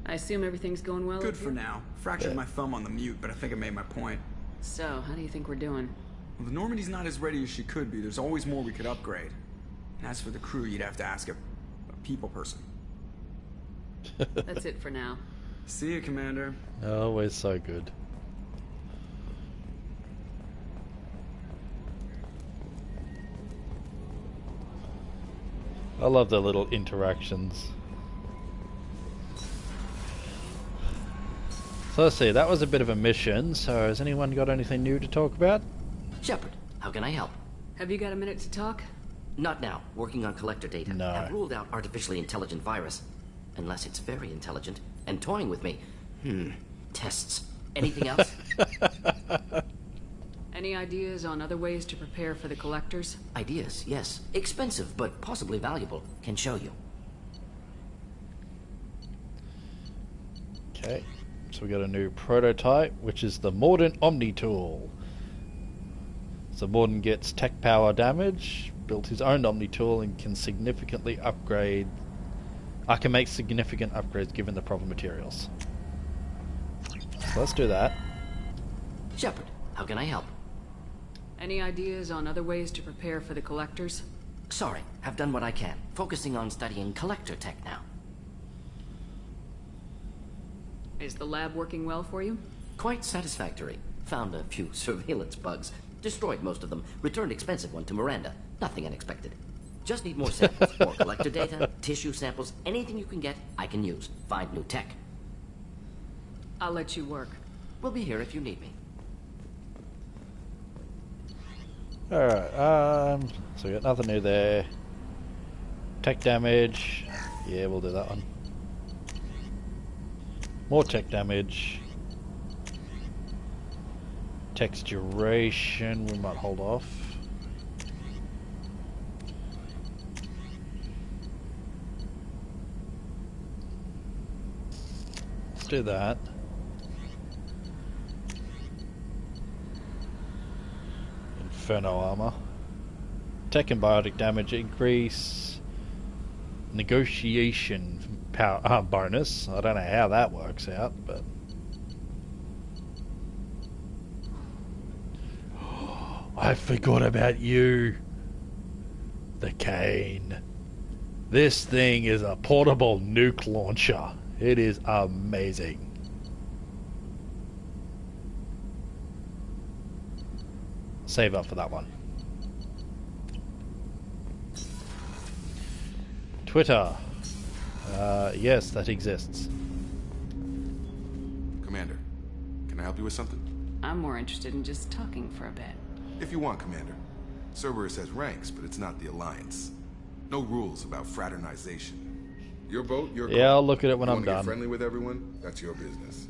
I assume everything's going well. Good for now. Fractured my thumb on the mute, but I think I made my point. So, how do you think we're doing? Well, the Normandy's not as ready as she could be. There's always more we could upgrade. And as for the crew, you'd have to ask a people person. That's it for now. See you, Commander. Always so good. I love the little interactions. So let's see, that was a bit of a mission, so has anyone got anything new to talk about? Shepard, how can I help? Have you got a minute to talk? Not now. Working on collector data. No. I've ruled out artificially intelligent virus. Unless it's very intelligent and toying with me. Tests. Anything else? Any ideas on other ways to prepare for the collectors? Ideas, yes. Expensive, but possibly valuable. Can show you. Okay, so we got a new prototype, which is the Mordant Omni Tool. So Mordant gets tech power damage, built his own Omni Tool, and can significantly upgrade. I can make significant upgrades given the proper materials. So let's do that. Shepard, how can I help? Any ideas on other ways to prepare for the collectors? Sorry, have done what I can. Focusing on studying collector tech now. Is the lab working well for you? Quite satisfactory. Found a few surveillance bugs. Destroyed most of them. Returned expensive one to Miranda. Nothing unexpected. Just need more samples. More collector data, tissue samples, anything you can get, I can use. Find new tech. I'll let you work. We'll be here if you need me. Alright, so we got nothing new there. Tech damage. Yeah, we'll do that one. More tech damage. Text duration, we might hold off. Let's do that. Inferno armor. Tech and biotic damage increase. Negotiation power bonus. I don't know how that works out, but I forgot about you. The Cane. This thing is a portable nuke launcher. It is amazing. Save up for that one. Twitter. Yes, that exists. Commander, can Can I help you with something? I'm more interested in just talking for a bit. If you want, Commander. Cerberus has ranks, but it's not the Alliance. No rules about fraternization. Your boat, your Yeah, I'll look at it when I'm done. Get friendly with everyone? That's your business.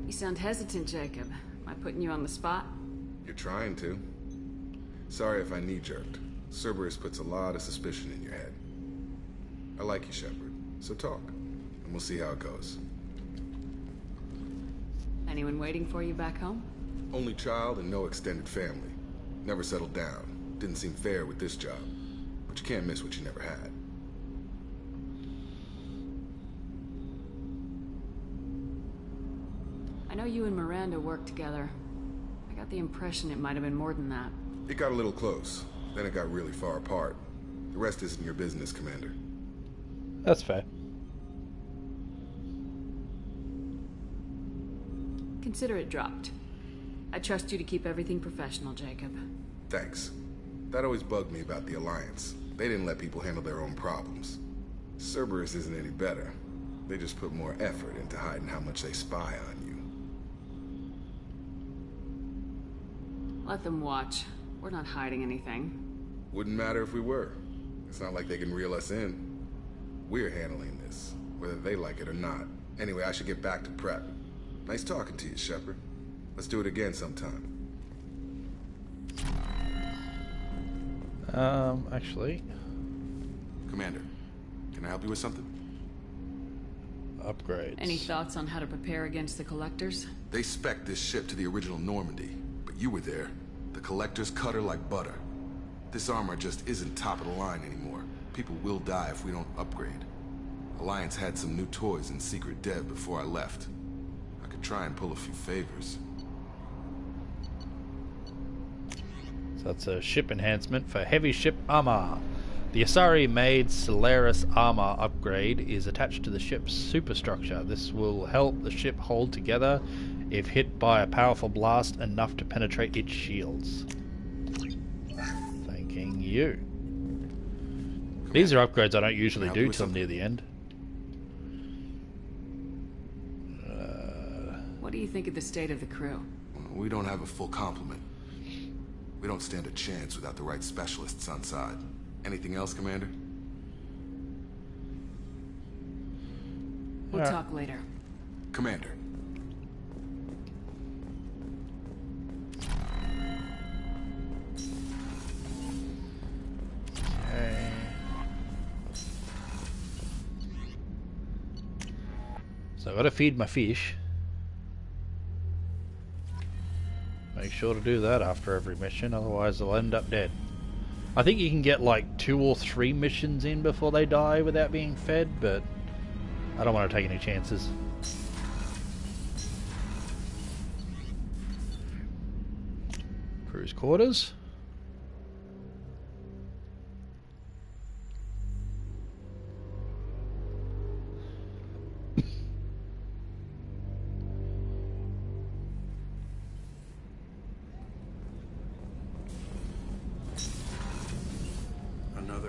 You sound hesitant, Jacob. Am I putting you on the spot? You're trying to. Sorry if I knee-jerked. Cerberus puts a lot of suspicion in your head. I like you, Shepard. So talk, and we'll see how it goes. Anyone waiting for you back home? Only child and no extended family. Never settled down. Didn't seem fair with this job. But you can't miss what you never had. I know you and Miranda worked together. I got the impression it might have been more than that. It got a little close. Then it got really far apart. The rest isn't your business, Commander. That's fair. Consider it dropped. I trust you to keep everything professional, Jacob. Thanks. That always bugged me about the Alliance. They didn't let people handle their own problems. Cerberus isn't any better. They just put more effort into hiding how much they spy on you. Let them watch. We're not hiding anything. Wouldn't matter if we were. It's not like they can reel us in. We're handling this, whether they like it or not. Anyway, I should get back to prep. Nice talking to you, Shepard. Let's do it again sometime. Actually... Commander, can I help you with something? Upgrades. Any thoughts on how to prepare against the Collectors? They spec'd this ship to the original Normandy, but you were there. The Collectors cut her like butter. This armor just isn't top of the line anymore. People will die if we don't upgrade. Alliance had some new toys in secret dev before I left. I could try and pull a few favors. So that's a ship enhancement for heavy ship armor. The Asari-made Solaris armor upgrade is attached to the ship's superstructure. This will help the ship hold together if hit by a powerful blast enough to penetrate its shields. Thanking you. These are upgrades I don't usually do till near the end. What do you think of the state of the crew? We don't have a full complement. We don't stand a chance without the right specialists on side. Anything else, Commander? We'll talk later. Commander. Okay. So I gotta feed my fish. Make sure to do that after every mission, otherwise they'll end up dead. I think you can get like 2 or 3 missions in before they die without being fed, but I don't want to take any chances. Crew's quarters.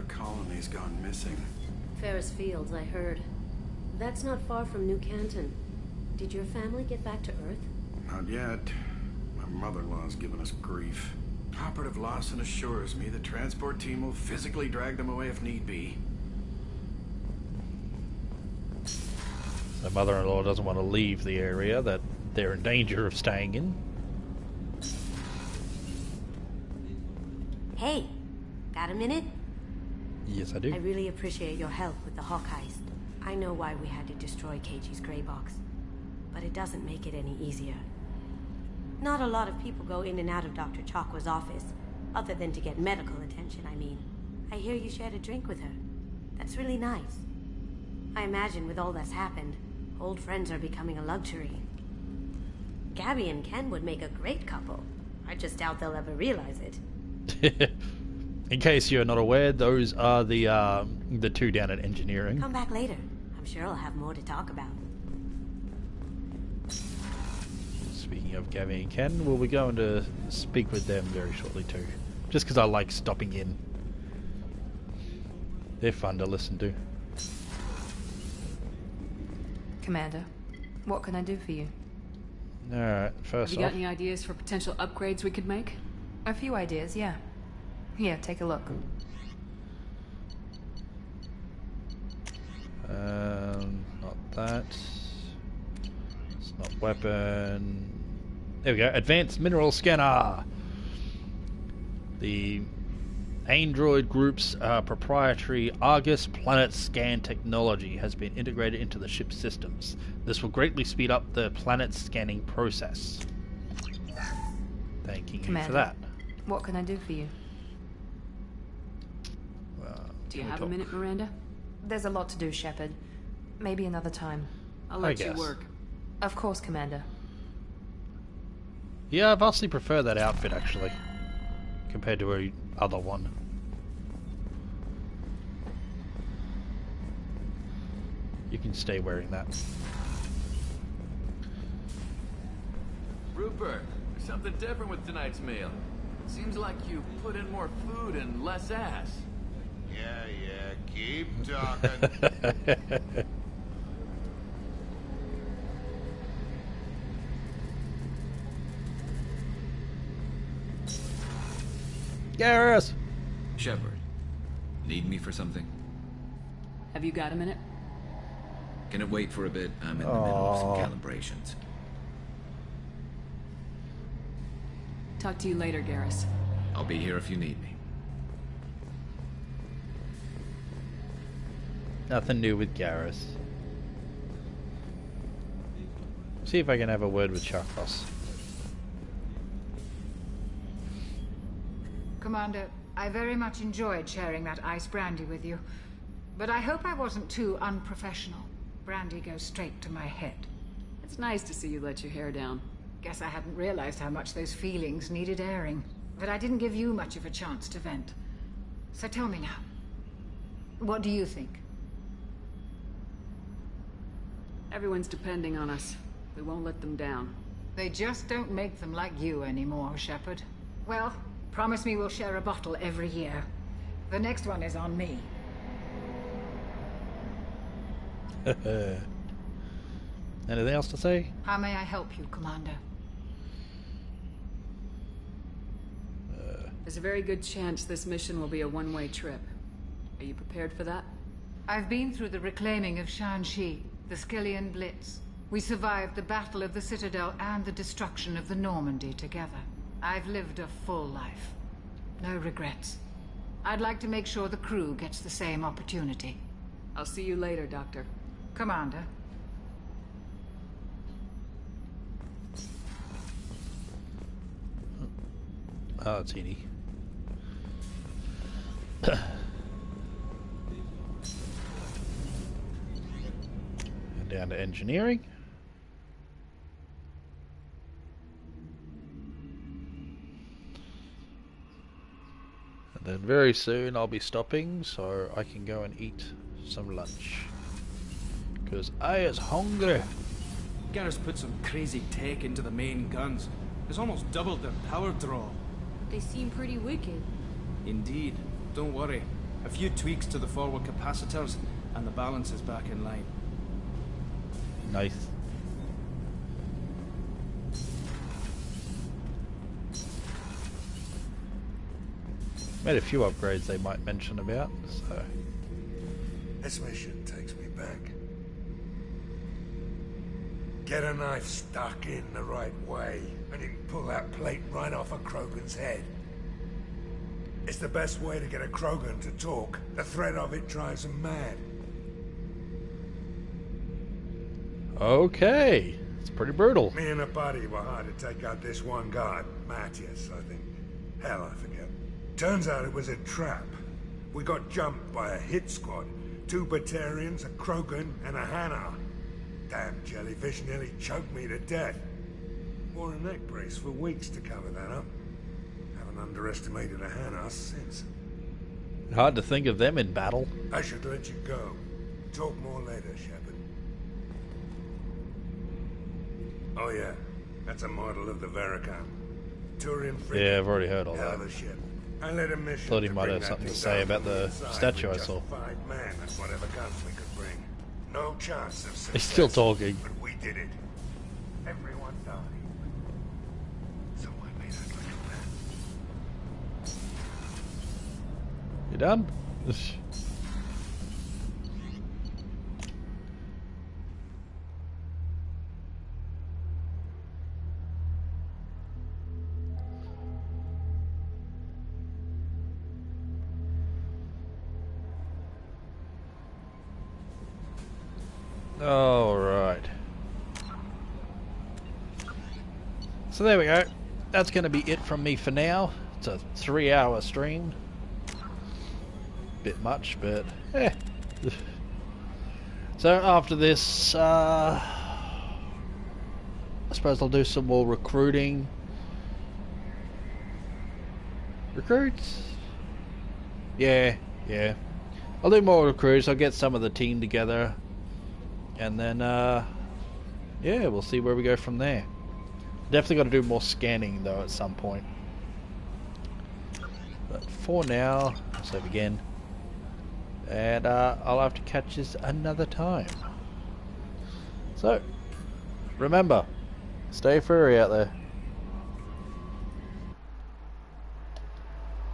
Colony's gone missing. Ferris Fields, I heard. That's not far from New Canton. Did your family get back to Earth? Not yet. My mother-in-law's given us grief. Operative Lawson assures me the transport team will physically drag them away if need be. The mother-in-law doesn't want to leave the area that they're in danger of staying in. Hey, got a minute? Yes, I do. I really appreciate your help with the Hawk heist. I know why we had to destroy KG's Grey Box, but it doesn't make it any easier. Not a lot of people go in and out of Dr. Chakwa's office, other than to get medical attention, I mean. I hear you shared a drink with her. That's really nice. I imagine with all that's happened, old friends are becoming a luxury. Gabby and Ken would make a great couple. I just doubt they'll ever realize it. In case you're not aware, those are the 2 down at engineering. Come back later. I'm sure I'll have more to talk about. Speaking of Gabby and Ken, we'll be going to speak with them very shortly too. Just because I like stopping in. They're fun to listen to. Commander, what can I do for you? Alright, Have first you got off. any ideas for potential upgrades we could make? A few ideas, yeah. Here, take a look. Not that. It's not weapon. There we go. Advanced mineral scanner. The Android Group's proprietary Argus Planet Scan technology has been integrated into the ship's systems. This will greatly speed up the planet scanning process. Thanking you Commander, for that. what can I do for you? Do you have a minute, Miranda? There's a lot to do, Shepard. Maybe another time. I'll let you work. Of course, Commander. Yeah, I vastly prefer that outfit actually, compared to a other one. You can stay wearing that. Rupert, there's something different with tonight's meal. It seems like you put in more food and less ass. Yeah, keep talking. Garrus! Shepard, need me for something? Have you got a minute? Can it wait for a bit? I'm in the middle of some calibrations. Talk to you later, Garrus. I'll be here if you need me. Nothing new with Garrus. See if I can have a word with Chakos. Commander, I very much enjoyed sharing that ice brandy with you. But I hope I wasn't too unprofessional. Brandy goes straight to my head. It's nice to see you let your hair down. Guess I hadn't realized how much those feelings needed airing. But I didn't give you much of a chance to vent. So tell me now. What do you think? Everyone's depending on us. We won't let them down. They just don't make them like you anymore, Shepard. Well, promise me we'll share a bottle every year. The next one is on me. Anything else to say? How may I help you, Commander? There's a very good chance this mission will be a one-way trip. Are you prepared for that? I've been through the reclaiming of Shanxi, the Skillian Blitz. We survived the Battle of the Citadel and the destruction of the Normandy together. I've lived a full life. No regrets. I'd like to make sure the crew gets the same opportunity. I'll see you later, Doctor. Commander. Oh, it's Edie. Down to engineering. And then very soon I'll be stopping so I can go and eat some lunch. Because I is hungry. Garrus put some crazy tech into the main guns. It's almost doubled their power draw. They seem pretty wicked. Indeed. Don't worry. A few tweaks to the forward capacitors, and the balance is back in line. Nice. Made a few upgrades they might mention about, so... This mission takes me back. Get a knife stuck in the right way, and you can pull that plate right off a Krogan's head. It's the best way to get a Krogan to talk. The threat of it drives him mad. Okay. It's pretty brutal. Me and a buddy were hired to take out this one guard, Matthias, I think. Hell, I forget. Turns out it was a trap. We got jumped by a hit squad. 2 Batarians, a Krogan, and a Hanar. Damn jellyfish nearly choked me to death. Wore a neck brace for weeks to cover that up. Haven't underestimated a Hanar since. Hard to think of them in battle. I should let you go. Talk more later, Shepard. Oh yeah, that's a model of the Veracam. Turian frigate. Yeah, I've already heard all Hell that. of a ship. I led a mission. Thought he to might bring have that something to thing say down about from the inside statue with I saw. just 5 men and whatever guns we could bring. No chance of success. He's still talking. But we did it. Everyone died. So I made it like a man. You done? All right. So there we go. That's going to be it from me for now. It's a 3-hour stream. Bit much, but eh. So after this, I suppose I'll do some more recruiting. Recruits? Yeah. I'll do more recruits. I'll get some of the team together. And then, yeah, we'll see where we go from there. Definitely got to do more scanning, though, at some point. But for now, save again. And I'll have to catch this another time. So, remember, stay furry out there.